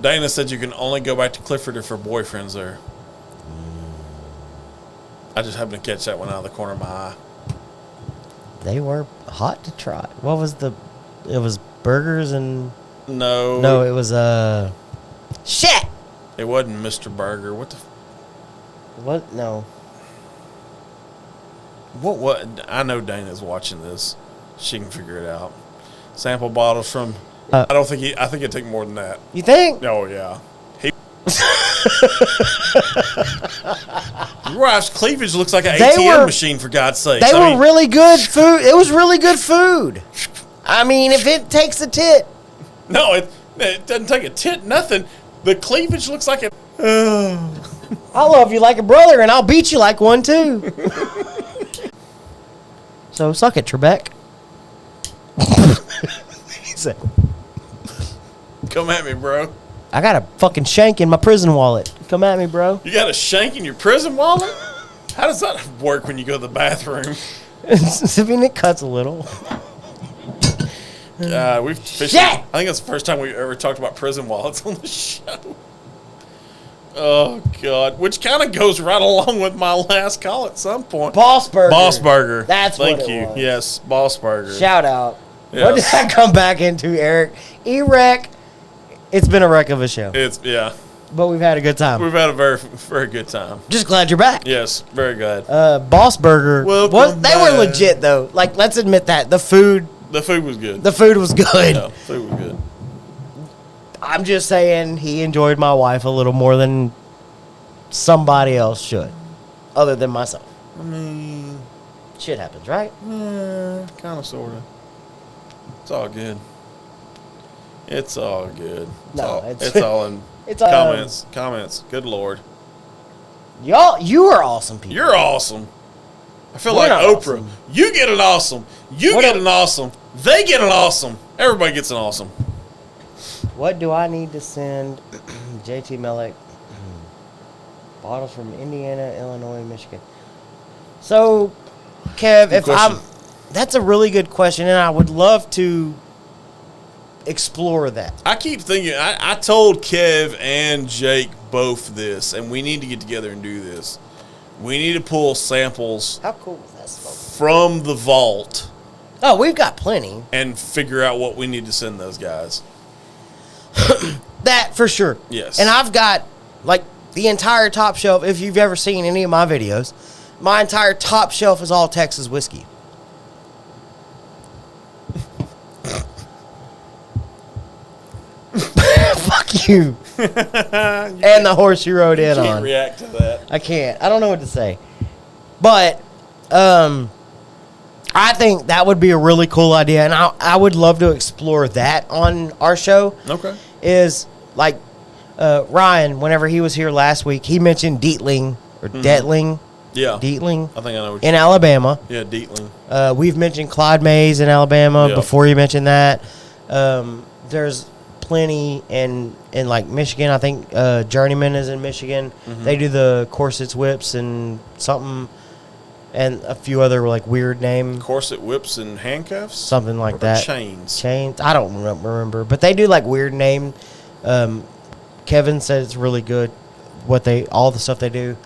Dana said you can only go back to Clifford if her boyfriend's there. I just happened to catch that one out of the corner of my eye. They were hot to try. What was it was burgers and... No, it was, shit! it wasn't Mr. Burger. What the... What? No. What? I know Dana's watching this. She can figure it out. Sample bottles from... I think it took more than that. You think? Oh, yeah. Your wife's cleavage looks like an ATM machine, for God's sake. They were really good food. It was really good food. I mean, if it takes a tit. No, it doesn't take a tit, nothing. The cleavage looks like a... I love you like a brother, and I'll beat you like one, too. So, suck it, Trebek. He said, Come at me, bro. I got a fucking shank in my prison wallet. Come at me, bro. You got a shank in your prison wallet? How does that work when you go to the bathroom? I mean, it cuts a little. We've officially, Shit! I think that's the first time we've ever talked about prison wallets on the show. Oh, God. Which kind of goes right along with my last call at some point. Boss Burger. Boss Burger. That's Thank what it you. was. Yes, Boss Burger. Shout out. Yes. What did I come back into, Eric? E-Wreck. It's been a wreck of a show. Yeah. But we've had a good time. We've had a very, very good time. Just glad you're back. Yes, very good. Boss Burger. Welcome They were back. legit, though. Like, let's admit that. The food The food was good. was good. Yeah, food was good. I'm just saying he enjoyed my wife a little more than somebody else should, other than myself. I mean, Shit happens, right? kind of, sort of. It's all good. It's all good. It's all in It's comments. Good Lord. Y'all, you are awesome people. You're awesome. I feel We're like not Oprah. awesome. You get an awesome. You What get a- an awesome. They get an awesome. Everybody gets an awesome. What do I need to send JT Mellick? Bottles from Indiana, Illinois, Michigan. So, Kev, Good question. that's a really good question, and I would love to explore that. I keep thinking, I told Kev and Jake both this, and we need to get together and do this. We need to pull samples How cool was that smoke? from the vault Oh, we've got plenty. and figure out what we need to send those guys. That for sure. Yes. And I've got like the entire top shelf. If you've ever seen any of my videos, my entire top shelf is all Texas whiskey. Fuck you. And the horse you rode in Can't on. react to that. I can't. I don't know what to say. But I think that would be a really cool idea, and I would love to explore that on our show. Okay. Is like Ryan, whenever he was here last week, he mentioned Dietling or Detling. Yeah. Dietling I think I know what in Alabama. Yeah, Dietling. We've mentioned Clyde Mays in Alabama Yeah. before you mentioned that. There's plenty in like Michigan. I think Journeyman is in Michigan. Mm-hmm. They do the corsets, whips, and something, and a few other like weird name, Corset whips and handcuffs? something like Or that. chains. Chains. I don't remember, but they do like weird name. Kevin said it's really good. All the stuff they do.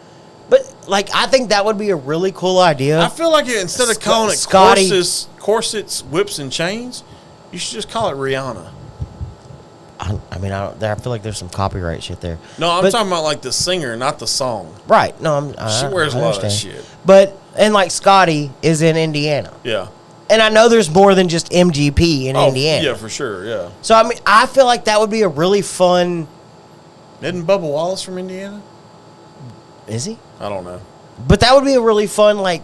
But like, I think that would be a really cool idea. I feel like instead of calling it Scotty- corsets, whips, and chains, you should just call it Rihanna. I feel like there's some copyright shit there. No, I'm But- talking about like the singer, not the song. Right. No, She wears a lot of that understand. shit. But, and like Scotty is in Indiana. Yeah. And I know there's more than just MGP in Indiana. Yeah, for sure, yeah. So, I mean, I feel like that would be a really fun. Isn't Bubba Wallace from Indiana? Is he? I don't know. But that would be a really fun, like,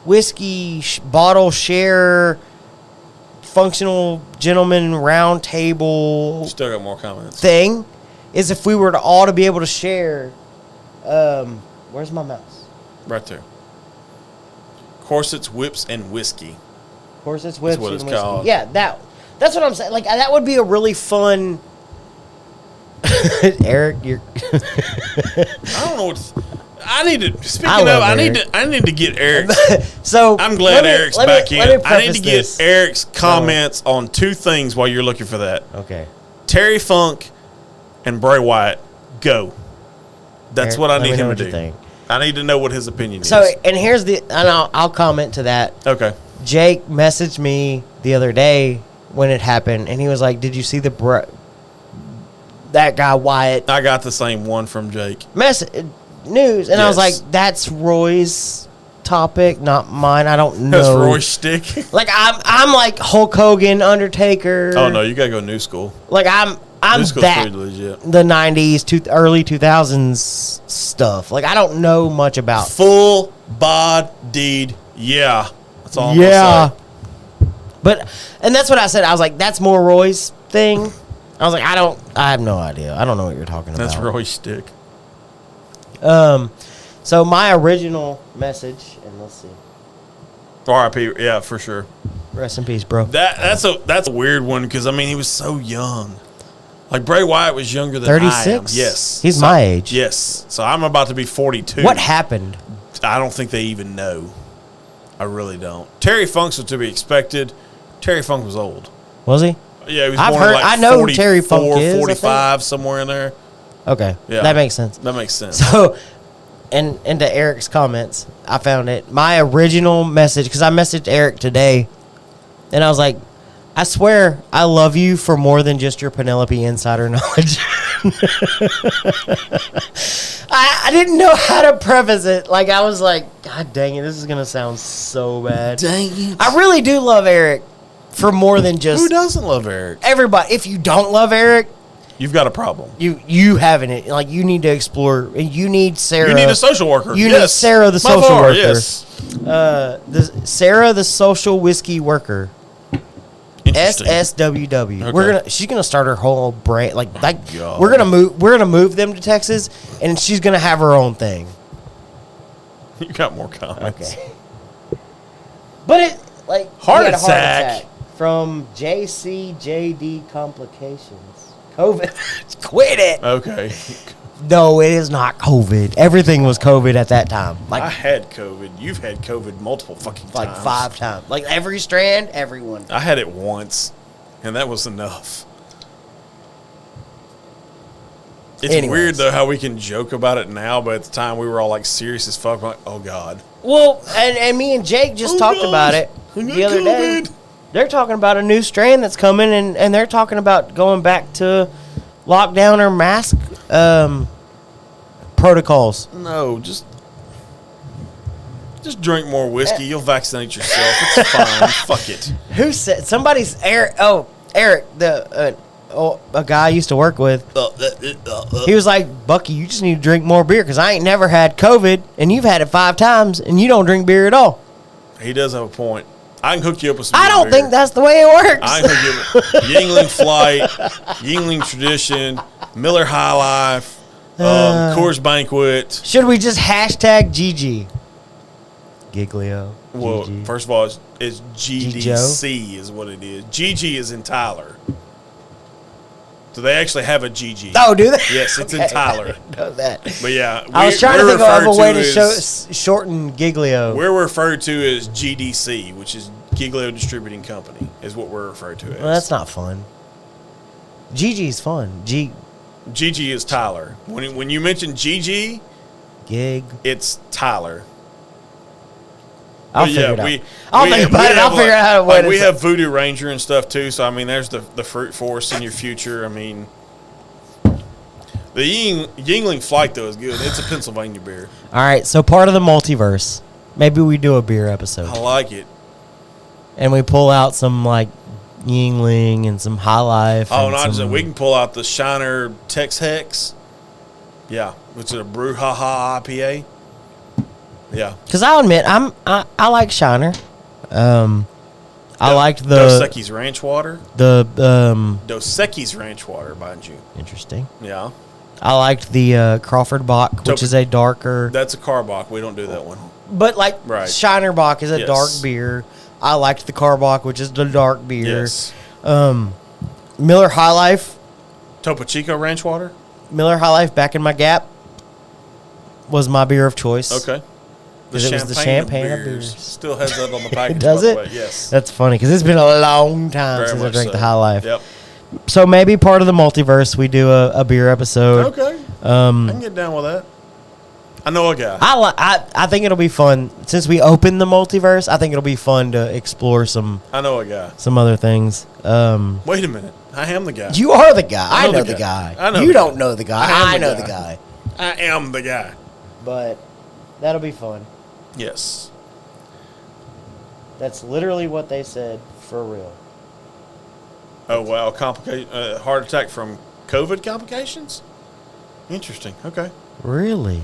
whiskey bottle share, functional gentleman round table Still got more comments. thing. Is if we were to all to be able to share. Where's my mouse? Right there. Corsets, whips, and whiskey. Corsets, whips, what it's and whiskey. called. Yeah, that's what I'm saying. Like, that would be a really fun. Eric, you're. I don't know what. I need to. Speaking I of, love I need Eric. to get Eric's. So I'm glad Eric's back in. Let me I need preface to get this. Eric's comments on two things while you're looking for that. Okay. Terry Funk and Bray Wyatt. Go. That's Eric, what I let me need know him what to you do. think. I need to know what his opinion So, is. and here's and I'll comment to that. Okay. Jake messaged me the other day when it happened, and he was like, "Did you see that guy Wyatt I got the same one from Jake. news?" And I was like, Yes. "That's Roy's topic, not mine. I don't know." That's Roy's stick. Like I'm like Hulk Hogan, Undertaker. Oh no, you gotta go new school. Like I'm New school's that pretty legit. the '90s, early 2000s stuff. Like I don't know much about. Full bodied. Yeah. That's all I'm Yeah. gonna say. But and that's what I said. I was like, that's more Roy's thing. I was like, I have no idea. I don't know what you're talking about. That's Roy's stick. So my original message, and let's see. R.I.P. Yeah, for sure. Rest in peace, bro. That's a weird one because I mean he was so young. Like Bray Wyatt was younger than 36? I am. Yes, He's my age. Yes, so I'm about to be 42. What happened? I don't think they even know. I really don't. Terry Funk's was to be expected. Terry Funk was old. Was he? Yeah, he was I've born in heard- like I know who 44, Terry Funk is, I think. 45, somewhere in there. Okay. Yeah. That makes sense. That makes sense. So, and to Eric's comments, I found it. My original message, because I messaged Eric today, and I was like, I swear I love you for more than just your Penelope insider knowledge. I didn't know how to preface it. Like, I was like, God dang it, this is going to sound so bad. Dang it. I really do love Eric for more than just Who doesn't love Eric? everybody. If you don't love Eric, You've got a problem. you haven't it. Like, you need to explore. You need Sarah. You need a social worker. You yes. need Sarah, the By social far, worker. Yes. Sarah, the social whiskey worker. Interesting. SSWW. Okay. She's gonna start her whole brand. Like God. we're gonna move them to Texas, and she's gonna have her own thing. You got more comments. Okay. But it like Heart he had a attack. from JCJD complications. COVID. Quit it. Okay. No, it is not COVID. Everything was COVID at that time. I Like had COVID. You've had COVID multiple fucking times. like 5 times. Like every strand, everyone. I had it once, and that was enough. It's Anyways. weird, though, how we can joke about it now, but at the time we were all, like, serious as fuck. Like, oh, God. Well, and me and Jake just Oh, talked gosh. about it I got the other day. COVID. They're talking about a new strand that's coming, and they're talking about going back to lockdown or mask protocols. No, just drink more whiskey. You'll vaccinate yourself. It's fine. Fuck it. Who said somebody's Eric? Oh, Eric, a guy I used to work with. He was like, Bucky, you just need to drink more beer because I ain't never had COVID, and you've had it 5 times, and you don't drink beer at all. He does have a point. I can hook you up with some I good don't beer. think that's the way it works. I can hook you up with Yingling Flight, Yingling Tradition, Miller High Life, Coors Banquet. Should we just hashtag GG? Giglio. Well, GG. first of all, it's GDC is what it is. GG is in Tyler. So they actually have a GG. Oh, do they? Yes, it's in Okay, Tyler. I didn't know that. But yeah, I was trying to think of a way to as- shorten Giglio. We're referred to as GDC, which is Giglio Distributing Company, is what we're referred to as. Well, that's not fun. GG's fun. GG is Tyler. When you mention GG, Gig. it's Tyler. I'll But figure it out. we I'll think about it. I'll figure out how to way to we say- have Voodoo Ranger and stuff too. So I mean, there's the fruit forest in your future. I mean, the Yingling Flight though is good. It's a Pennsylvania beer. All right, so part of the multiverse. Maybe we do a beer episode, I like it. and we pull out some like Yingling and some High Life. Oh, and not just some- we can pull out the Shiner Tex Hex. Yeah. Was it a Brouhaha IPA? Yeah. Because I'll admit, I like Shiner. I liked the Dos Equis Ranch Water. the Dos Equis Ranch Water, mind you. interesting. Yeah. I liked the Crawford Bock, which is a darker. That's a Carbach. We don't do that one. But like Right. Shiner Bock is a Yes. dark beer. I liked the Carbach, which is the dark beer. Yes. Miller High Life. Topo Chico Ranch Water. Miller High Life back in my gap was my beer of choice. Okay. 'Cause it was the champagne of beers. Still has that on the package. Does by it? the way. Yes. That's funny because it's been a long time Very since I much drank the so. High Life. Yep. So maybe part of the multiverse, we do a beer episode. Okay. I can get down with that. I know a guy. I think it'll be fun since we opened the multiverse. I think it'll be fun to explore some I know a guy. other things. Wait a minute. I am the guy. You are the guy. I I know know the the guy. guy. I know You the don't guy. know the guy. I am I the know guy. the guy. I am the guy. But that'll be fun. Yes. That's literally what they said for real. Oh wow. Heart attack from COVID complications. Interesting. Okay. Really?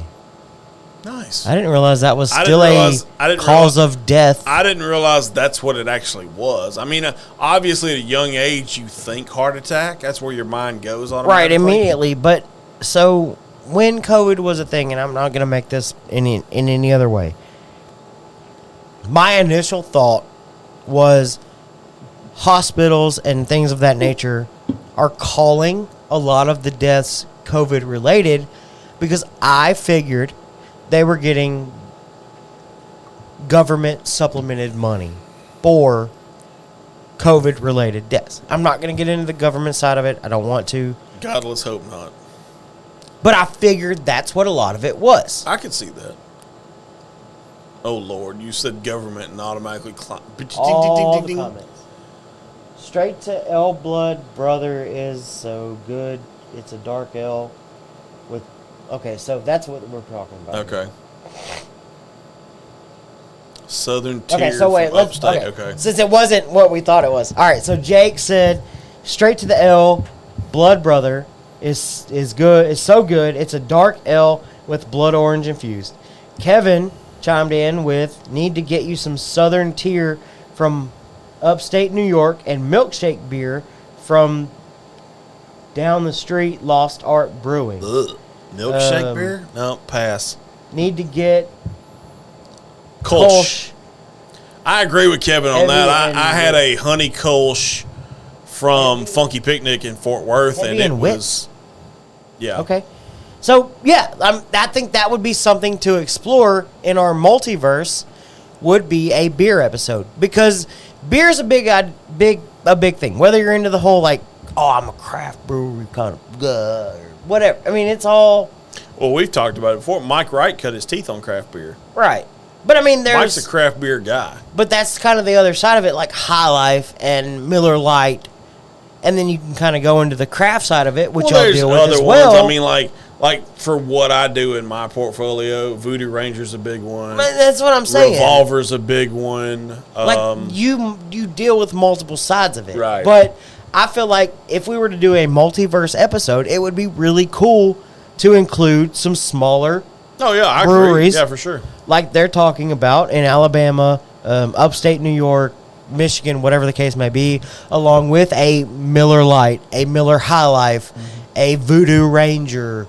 Nice. I didn't realize that was I still didn't a realize- I didn't cause realize- of death. I didn't realize that's what it actually was. I mean, obviously, at a young age, you think heart attack. That's where your mind goes on. Right, immediately. But so when COVID was a thing, and I'm not going to make this in any other way, my initial thought was hospitals and things of that nature are calling a lot of the deaths COVID related because I figured they were getting government supplemented money for COVID related deaths. I'm not going to get into the government side of it. I don't want to. God, let's hope not. But I figured that's what a lot of it was. I could see that. Oh Lord, you said government and automatically All the comments. Straight to L Blood Brother is so good. It's a dark ale with. Okay, so that's what we're talking about. Okay. Southern tier. Okay, so wait, from let's. upstate. Okay. Since it wasn't what we thought it was. All right, so Jake said, straight to the L, Blood Brother is good. It's so good. It's a dark ale with blood orange infused. Kevin chimed in with, need to get you some Southern tier from upstate New York and milkshake beer from down the street, Lost Art Brewing. Ugh. Milkshake beer? No, pass. Need to get Kolsch. I agree with Kevin on Heavy that. and I had a honey Kolsch from Funky Picnic in Fort Worth, Heavy and it and wit. was, yeah. Okay. So, yeah, I think that would be something to explore in our multiverse would be a beer episode. Because beer is a big thing. Whether you're into the whole, like, oh, I'm a craft brewery kind of whatever. I mean, it's all Well, we've talked about it before. Mike Wright cut his teeth on craft beer. right. But, I mean, Mike's there's... a craft beer guy. But that's kind of the other side of it, like High Life and Miller Lite. And then you can kind of go into the craft side of it, which Well, I'll there's deal with other as well. ones. I mean, like for what I do in my portfolio, Voodoo Ranger's a big one. But that's what I'm saying. Revolver's a big one. Like you deal with multiple sides of it. Right. But I feel like if we were to do a multiverse episode, it would be really cool to include some smaller oh yeah, I breweries. agree. Yeah, for sure. like they're talking about in Alabama, upstate New York, Michigan, whatever the case may be, along with a Miller Lite, a Miller High Life, a Voodoo Ranger.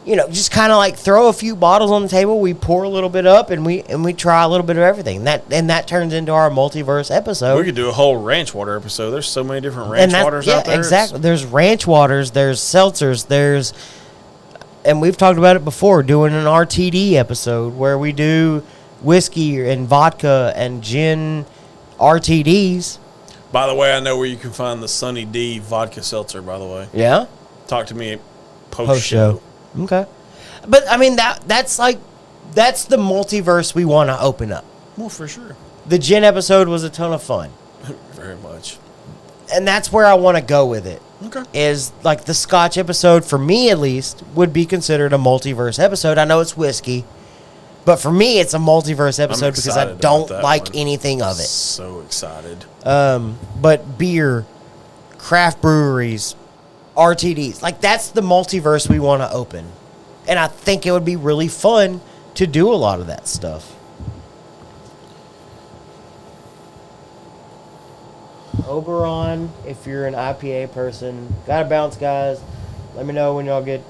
You know, just kind of like throw a few bottles on the table. We pour a little bit up, and we try a little bit of everything. That turns into our multiverse episode. We could do a whole ranch water episode. There's so many different ranch waters out there. Exactly. There's ranch waters. There's seltzers. And we've talked about it before, doing an RTD episode where we do whiskey and vodka and gin RTDs. By the way, I know where you can find the Sunny D vodka seltzer. By the way, Yeah. talk to me Post show. Okay. But I mean that's the multiverse we want to open up. Well, for sure, The gin episode was a ton of fun. very much. And that's where I want to go with it. Okay. Is like the Scotch episode, for me at least, would be considered a multiverse episode. I know it's whiskey, but for me it's a multiverse episode because I excited about don't that like one. anything of it. So excited. But beer, craft breweries, RTDs, like that's the multiverse we want to open. And I think it would be really fun to do a lot of that stuff. Oberon, if you're an IPA person, gotta bounce, guys. Let me know when y'all get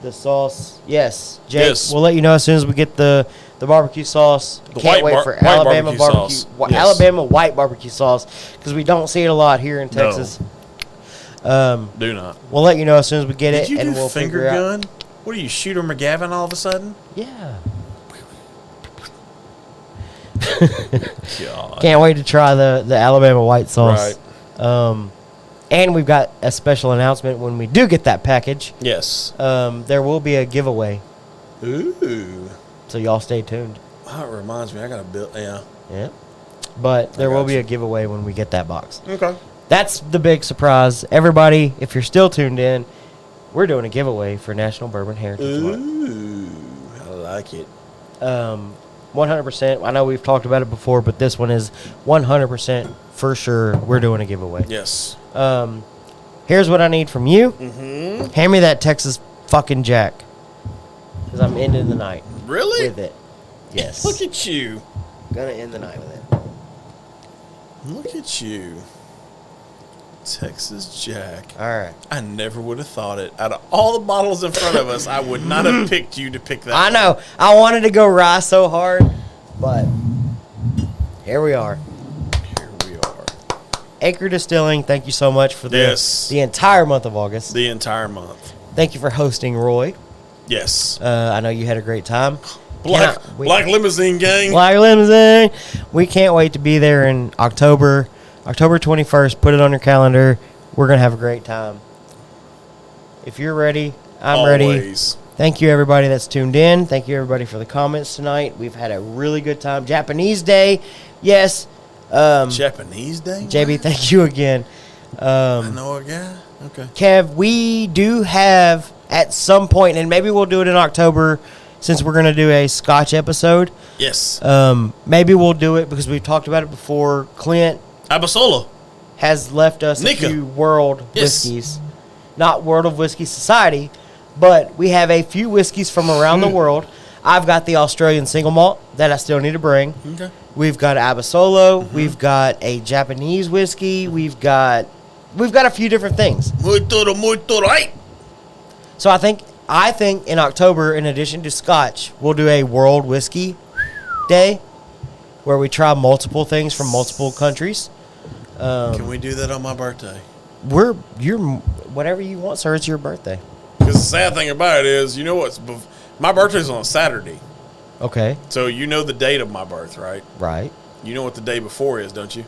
the sauce. Yes, Jake, Yes. we'll let you know as soon as we get the barbecue sauce. The Can't wait for white Alabama barbecue sauce. Yes. Alabama white barbecue sauce, because we don't see it a lot here in Texas. Do not. We'll let you know as soon as we get Did it, you and do we'll finger figure out. gun? What are you, Shooter McGavin all of a sudden? Yeah. God. Can't wait to try the Alabama white sauce. Right. And we've got a special announcement when we do get that package. Yes. There will be a giveaway, Ooh. so y'all stay tuned. Oh, it reminds me. I got to build. Yeah. Yeah. But there will be you. a giveaway when we get that box. Okay. That's the big surprise. Everybody, if you're still tuned in, we're doing a giveaway for National Bourbon Heritage Month. Ooh. I like it. 100%. I know we've talked about it before, but this one is 100% for sure. We're doing a giveaway. Yes. Here's what I need from you. Mm-hmm. Hand me that Texas fucking Jack, because I'm ending the night Really? with it. Yes. Look at you. Gonna end the night with it. Look at you. Texas Jack. All right. I never would have thought it. Out of all the bottles in front of us, I would not have picked you to pick that. I know. I wanted to go rye so hard, but here we are. Here we are. Acre Distilling, thank you so much for the entire month of August. The entire month. Thank you for hosting, Roy. Yes. I know you had a great time. Black Limousine Gang. Black Limousine. We can't wait to be there in October 21st. Put it on your calendar. We're going to have a great time. If you're ready, I'm ready. Always. Thank you, everybody that's tuned in. Thank you, everybody, for the comments tonight. We've had a really good time. Japanese Day, yes. Japanese Day? JB, thank you again. I know a guy. Okay. Kev, we do have at some point, and maybe we'll do it in October since we're going to do a Scotch episode. Yes. Maybe we'll do it because we've talked about it before. Clint Abasola. has left us Nika. a few world Yes. whiskeys. Not World of Whiskey Society, but we have a few whiskeys from around the world. I've got the Australian single malt that I still need to bring. Okay. We've got Abasolo. We've got a Japanese whiskey. We've got a few different things. Muy right. So I think in October, in addition to Scotch, we'll do a World Whiskey Day where we try multiple things from multiple countries. Can we do that on my birthday? You're whatever you want, sir. It's your birthday. Because the sad thing about it is, you know what's... My birthday's on a Saturday. Okay. So you know the date of my birth, right? Right. You know what the day before is, don't you?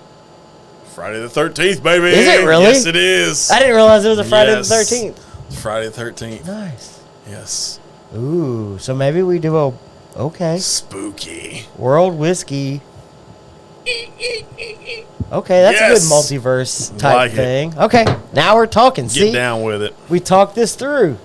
Friday the 13th, baby. Is it really? Yes, it is. I didn't realize it was a Friday Yes. the 13th. It's Friday the 13th. Nice. Yes. Ooh, so maybe we do okay. Spooky. World Whiskey. Okay, that's a Yes. good multiverse type Like it. thing. Okay, now we're talking. Get See, down with it. we talked this through.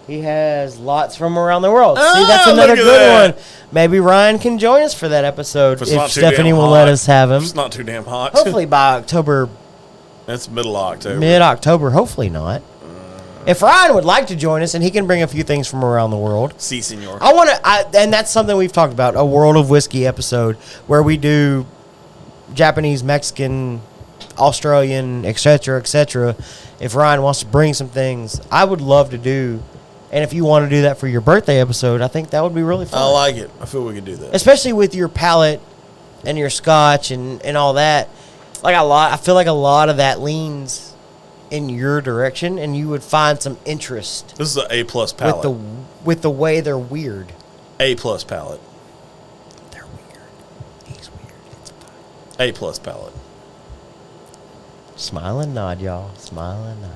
He has lots from around the world. See, that's Oh, another look at good that. one. Maybe Ryan can join us for that episode If it's if not too Stephanie damn will hot. let us have him. It's not too damn hot. Hopefully by October, That's middle of October. mid-October. Hopefully not. If Ryan would like to join us, and he can bring a few things from around the world. Si, senor. I want to, and that's something we've talked about, a World of Whiskey episode where we do Japanese, Mexican, Australian, etc., etc. If Ryan wants to bring some things, I would love to do. And if you want to do that for your birthday episode, I think that would be really fun. I like it. I feel we could do that. Especially with your palate and your scotch and all that. I feel like a lot of that leans in your direction, and you would find some interest This is an A+ palette. with the way they're weird. A+ palette. They're weird. He's weird. It's fine. A+ palette. Smile and nod, y'all. Smile and nod.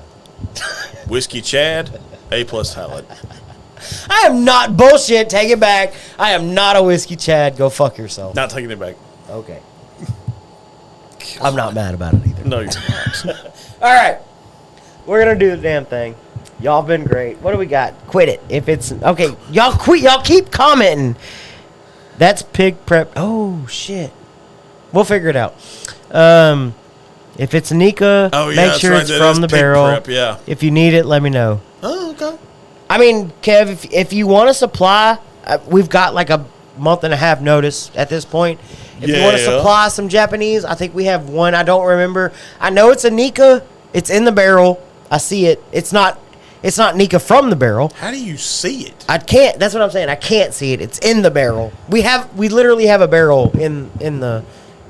Whiskey Chad. A+ palette. I am not bullshit. Take it back. I am not a whiskey Chad. Go fuck yourself. Not taking it back. Okay. I'm not mad about it either. No, you're not. All right. We're going to do the damn thing. Y'all been great. What do we got? Quit it. If it's... Okay, y'all quit. Y'all keep commenting. That's pig prep. Oh, shit. We'll figure it out. If it's Nika, Oh, yeah, make that's sure right. it's That from is the pig barrel. prep, yeah. If you need it, let me know. Oh, okay. I mean, Kev, if you want to supply, we've got like a month and a half notice at this point. If you want to supply some Japanese, I think we have one. I don't remember. I know it's a Nika. It's in the barrel. I see it. It's not Nika from the barrel. How do you see it? I can't. That's what I'm saying. I can't see it. It's in the barrel. We literally have a barrel in the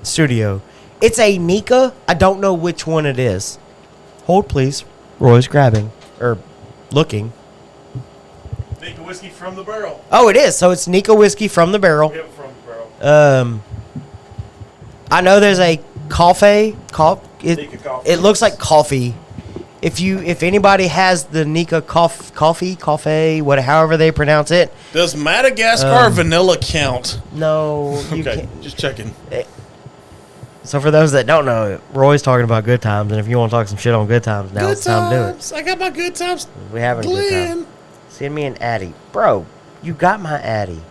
studio. It's a Nika. I don't know which one it is. Hold, please. Roy's grabbing or looking. Nika whiskey from the barrel. Oh, it is. So it's Nika whiskey from the barrel. Yep, from the barrel. I know there's a coffee. Nika coffee. It looks like coffee. If anybody has the Nika coffee, however they pronounce it. Does Madagascar vanilla count? No. You Okay, can't. just checking. So for those that don't know, Roy's talking about good times, and if you want to talk some shit on good times, now it's time to do it. I got my good times. We having a good time. Glenn. Send me an Addy. Bro, you got my Addy.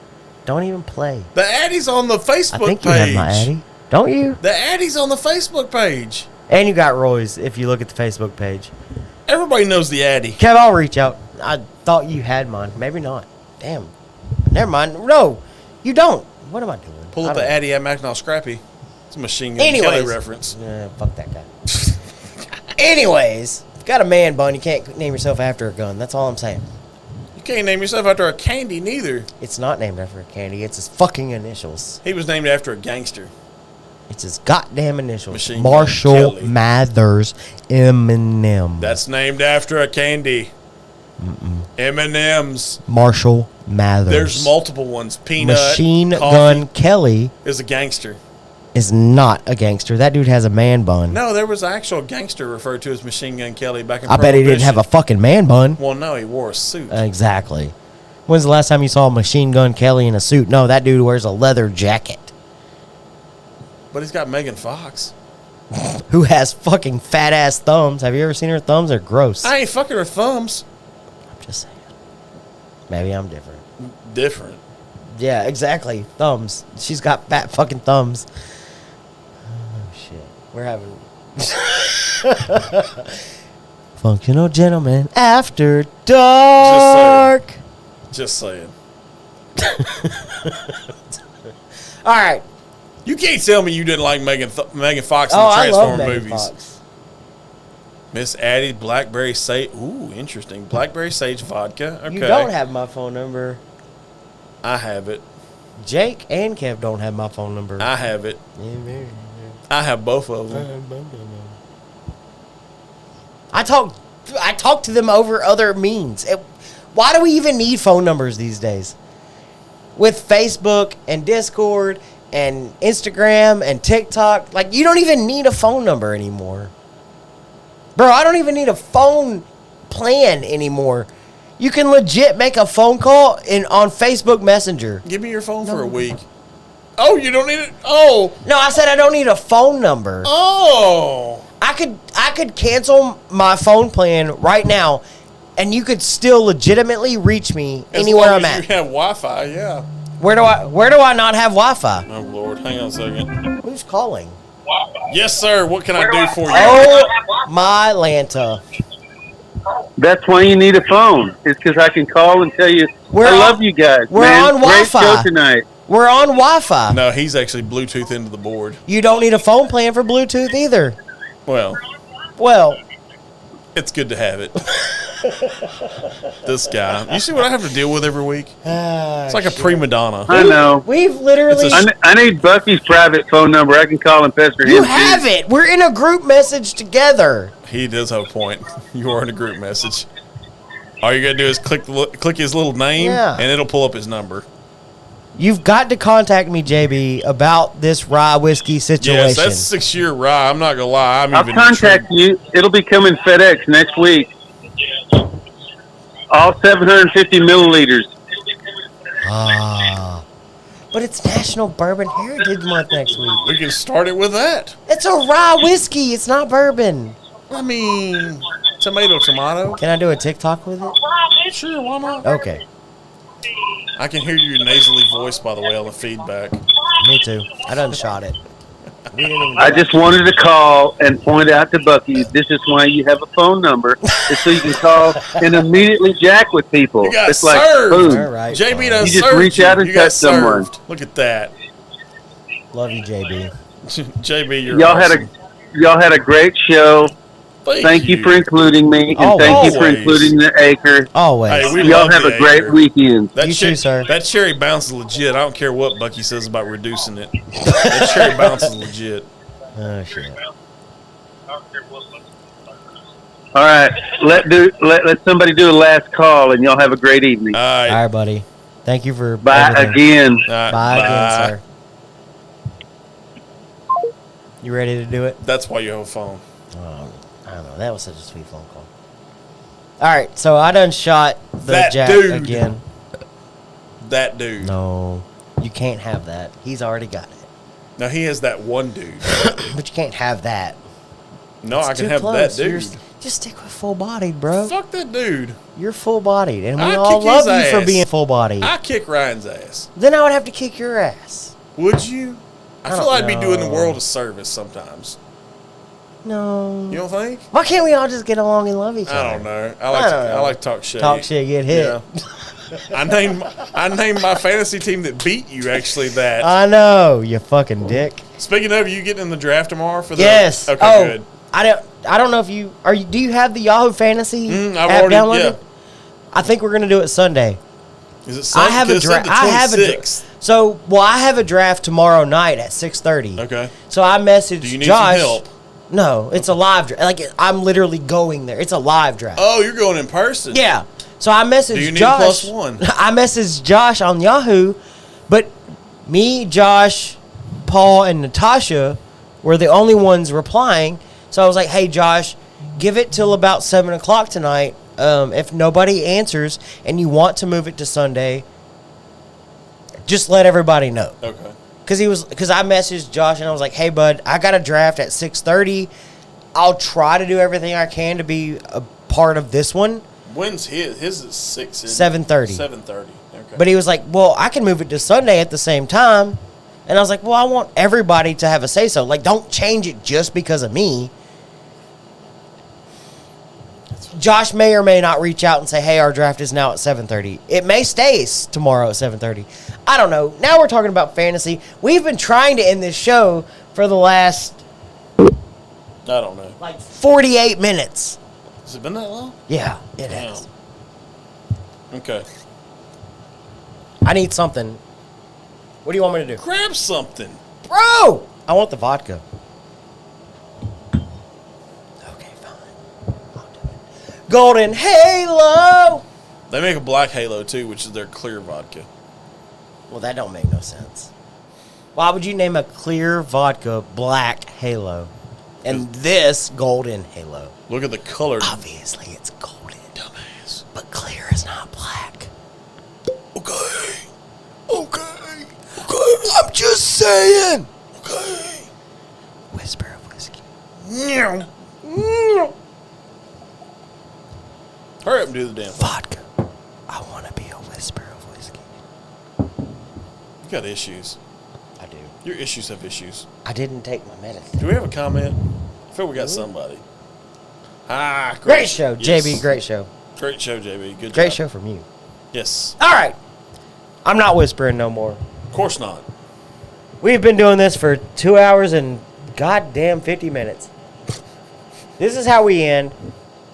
Don't even play. The Addy's on the Facebook I think page. you have my Addy. Don't you? The Addy's on the Facebook page. And you got Roy's if you look at the Facebook page. Everybody knows the Addy. Kev, I'll reach out. I thought you had mine. Maybe not. Damn. Never mind. No, you don't. What am I doing? Pull up the Addy. I'm acting all scrappy. It's a Machine Gun Kelly reference. Fuck that guy. Anyways, got a man bun. You can't name yourself after a gun. That's all I'm saying. You can't name yourself after a candy neither. It's not named after a candy. It's his fucking initials. He was named after a gangster. It's his goddamn initials. Machine Marshall Gun Kelly. Mathers Eminem. That's named after a candy. M&M's. Marshall Mathers. There's multiple ones. Peanut. Machine Coffee Gun Kelly is a gangster. is not a gangster. That dude has a man bun. No, there was an actual gangster referred to as Machine Gun Kelly back in I bet he didn't have a fucking man bun. Well, no, he wore a suit. Exactly. When's the last time you saw Machine Gun Kelly in a suit? No, that dude wears a leather jacket. But he's got Megan Fox. Who has fucking fat ass thumbs? Have you ever seen her thumbs? They're gross. I ain't fucking her thumbs. I'm just saying. Maybe I'm different. Different. Yeah, exactly. Thumbs. She's got fat fucking thumbs. Oh shit. We're having Functional Gentleman After Dark. Just saying. All right. You can't tell me you didn't like Megan Fox in Oh, the I love Transformer Megan movies. Fox. Miss Addie, Blackberry Sage. Ooh, interesting. Blackberry Sage vodka. Okay. You don't have my phone number. I have it. Jake and Kev don't have my phone number. I have it. I have both of them. I talk to them over other means. Why do we even need phone numbers these days? With Facebook and Discord and Instagram and TikTok, like you don't even need a phone number anymore. Bro, I don't even need a phone plan anymore. You can legit make a phone call on Facebook Messenger. Give me your phone for a week. Oh, you don't need it? Oh. No, I said I don't need a phone number. Oh. I could cancel my phone plan right now, and you could still legitimately reach me anywhere I'm at. You have Wi-Fi, yeah. Where do I not have Wi-Fi? Oh Lord, hang on a second. Who's calling? Yes, sir. What can I do for you? Oh my Lanta. That's why you need a phone. It's because I can call and tell you, I love you guys. We're man. on Great Wi-Fi show tonight. We're on Wi-Fi. No, he's actually Bluetooth into the board. You don't need a phone plan for Bluetooth either. Well, it's good to have it. This guy. You see what I have to deal with every week? It's like a prima donna. I know. We've literally... I need Bucky's private phone number. I can call and pester him. You have it. We're in a group message together. He does have a point. You are in a group message. All you got to do is click his little name, and it'll pull up his number. You've got to contact me, JB, about this rye whiskey situation. Yes, that's 6-year rye. I'm not going to lie. I'll contact you. It'll be coming FedEx next week. All 750 milliliters. But it's National Bourbon Heritage Month next week. We can start it with that. It's a rye whiskey. It's not bourbon. I mean, tomato. Can I do a TikTok with it? Sure, why not? Okay. I can hear your nasally voice, by the way, on the feedback. Me too. I done shot it. I just wanted to call and point out to Bucky, this is why you have a phone number, is so you can call and immediately jack with people. You got it's served. like, boom. All right. JB done You just served reach out and you got touch someone. served. Look at that. Love you, JB. JB, you're Y'all awesome. had a great show. Thank you for including me, and Oh, thank you for always. including the Acre. Always. Hey, we Y'all love have the a great Acre. weekend. That You too, sir. That cherry bounce is legit. I don't care what Bucky says about reducing it. That cherry bounce is legit. Oh, shit. All right, let somebody do a last call, and y'all have a great evening. All right. All right, buddy. Thank you for Bye everything. again. All right. Bye again, sir. You ready to do it? That's why you have a phone. I don't know. That was such a sweet phone call. All right, so I done shot the That jack dude. again. That dude. No, you can't have that. He's already got it. Now he has that one dude. But you can't have that. No, It's I can too have close. that dude. Just stick with full-bodied, bro. Fuck that dude. You're full-bodied, and we I'd all kick love his you for ass. being full-bodied. I kick Ryan's ass. Then I would have to kick your ass. Would you? I feel don't like I'd be doing the know. world a service sometimes. No. You don't think? Why can't we all just get along and love each other? I don't know. I don't know. I like to talk shit. Talk shit, get hit. Yeah. I named my fantasy team that beat you actually that. I know, you fucking dick. Speaking of, you getting in the draft tomorrow for the Yes. Okay, oh, good. I don't know if you are. Do you have the Yahoo Fantasy I've app already downloaded? yeah. I think we're gonna do it Sunday. Is it Sunday? I have a draft. I have a draft. I have a draft tomorrow night at 6:30. Okay. So I messaged Do you need Josh. some help? No, it's a live draft. Like I'm literally going there. It's a live draft. Oh, you're going in person. Yeah. So I messaged Do you need Josh. +1? I messaged Josh on Yahoo, but me, Josh, Paul, and Natasha were the only ones replying. So I was like, "Hey, Josh, give it till about 7:00 tonight. If nobody answers and you want to move it to Sunday, just let everybody know." Okay. Because I messaged Josh and I was like, "Hey, bud, I got a draft at 6:30. I'll try to do everything I can to be a part of this one." When's his? His is 6. 7:30. 7:30. Okay. But he was like, "Well, I can move it to Sunday at the same time." And I was like, "Well, I want everybody to have a say so. Like, don't change it just because of me." Josh may or may not reach out and say, "Hey, our draft is now at 7:30." It may stay tomorrow at 7:30. I don't know. Now we're talking about fantasy. We've been trying to end this show for the last I don't know. like 48 minutes. Has it been that long? Yeah, it has. Okay. I need something. What do you want me to do? Grab something. Bro! I want the vodka. Okay, fine. I'll do it. Golden Halo! They make a black Halo too, which is their clear vodka. Well, that don't make no sense. Why would you name a clear vodka black Halo? And this Golden Halo? Look at the color. Obviously, it's golden. Dumbass. But clear is not black. Okay. I'm just saying! Okay. Whisper of whiskey. Meow. Hurry up and do the damn thing. Vodka. I want to be a whisper of whiskey. You got issues. I do. Your issues have issues. I didn't take my medicine. Do we have a comment? I feel we got somebody. Ah, Great show, Yes. JB. Great show. Great show, JB. Good Great job. show from you. Yes. All right. I'm not whispering no more. Of course not. We've been doing this for 2 hours and goddamn 50 minutes. This is how we end.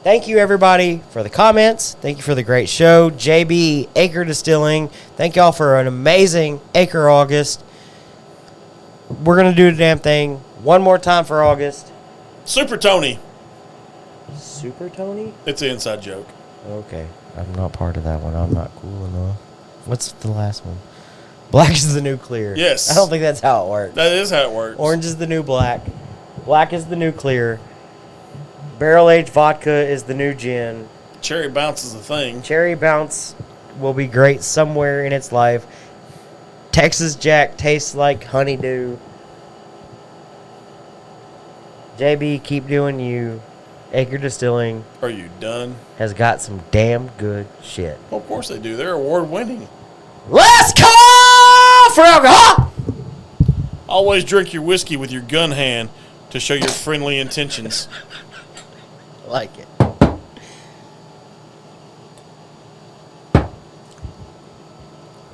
Thank you, everybody, for the comments. Thank you for the great show. JB, Acre Distilling. Thank y'all for an amazing Acre August. We're going to do the damn thing one more time for August. Super Tony. Super Tony? It's an inside joke. Okay. I'm not part of that one. I'm not cool enough. What's the last one? Black is the new clear. Yes. I don't think that's how it works. That is how it works. Orange is the new black. Black is the new clear. Barrel-aged vodka is the new gin. Cherry bounce is a thing. Cherry Bounce will be great somewhere in its life. Texas Jack tastes like honeydew. JB, keep doing you. Acre Distilling Are you done? has got some damn good shit. Well, of course they do. They're award winning. Last call for alcohol! Always drink your whiskey with your gun hand to show your friendly intentions. Like it.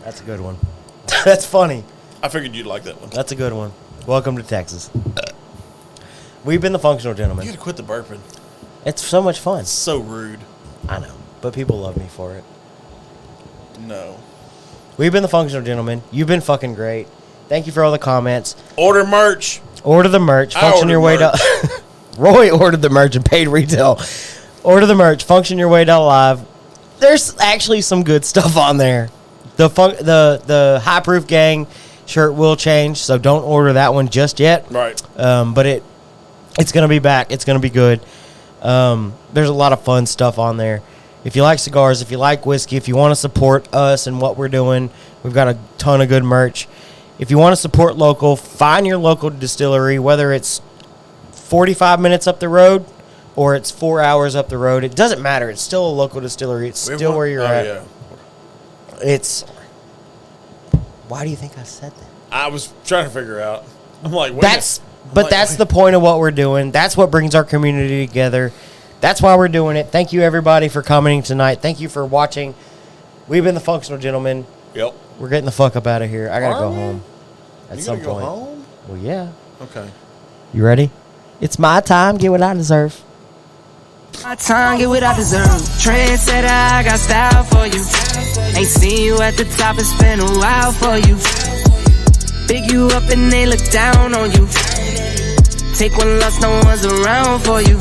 That's a good one. That's funny. I figured you'd like that one. That's a good one. Welcome to Texas. We've been the Functional You Gentlemen. gotta quit the burping. It's so much fun. It's so rude. I know, but people love me for it. No. We've been the Functional Gentlemen. You've been fucking great. Thank you for all the comments. Order merch. Order the merch. I Function your way ordered to. Roy ordered the merch and paid retail. Order the merch. Function your way to live. There's actually some good stuff on there. The High Proof Gang shirt will change, so don't order that one just yet. Right. But it's gonna be back. It's gonna be good. There's a lot of fun stuff on there. If you like cigars, if you like whiskey, if you want to support us and what we're doing, we've got a ton of good merch. If you want to support local, find your local distillery, whether it's 45 minutes up the road or it's 4 hours up the road. It doesn't matter. It's still a local distillery. It's still where you're at. Yeah. It's. Why do you think I said that? I was trying to figure out. I'm like, wait. That's the point of what we're doing. That's what brings our community together. That's why we're doing it. Thank you, everybody, for coming tonight. Thank you for watching. We've been the Functional Gentlemen. Yep. We're getting the fuck up out of here. I gotta Are go we? home at You some gotta go point. home? Well, yeah. Okay. You ready? It's my time. Get what I deserve. My time, get what I deserve. Trendsetter, I got style for you. Ain't seen you at the top, it's been a while for you. Big you up and they look down on you. Take one loss, no one's around for you.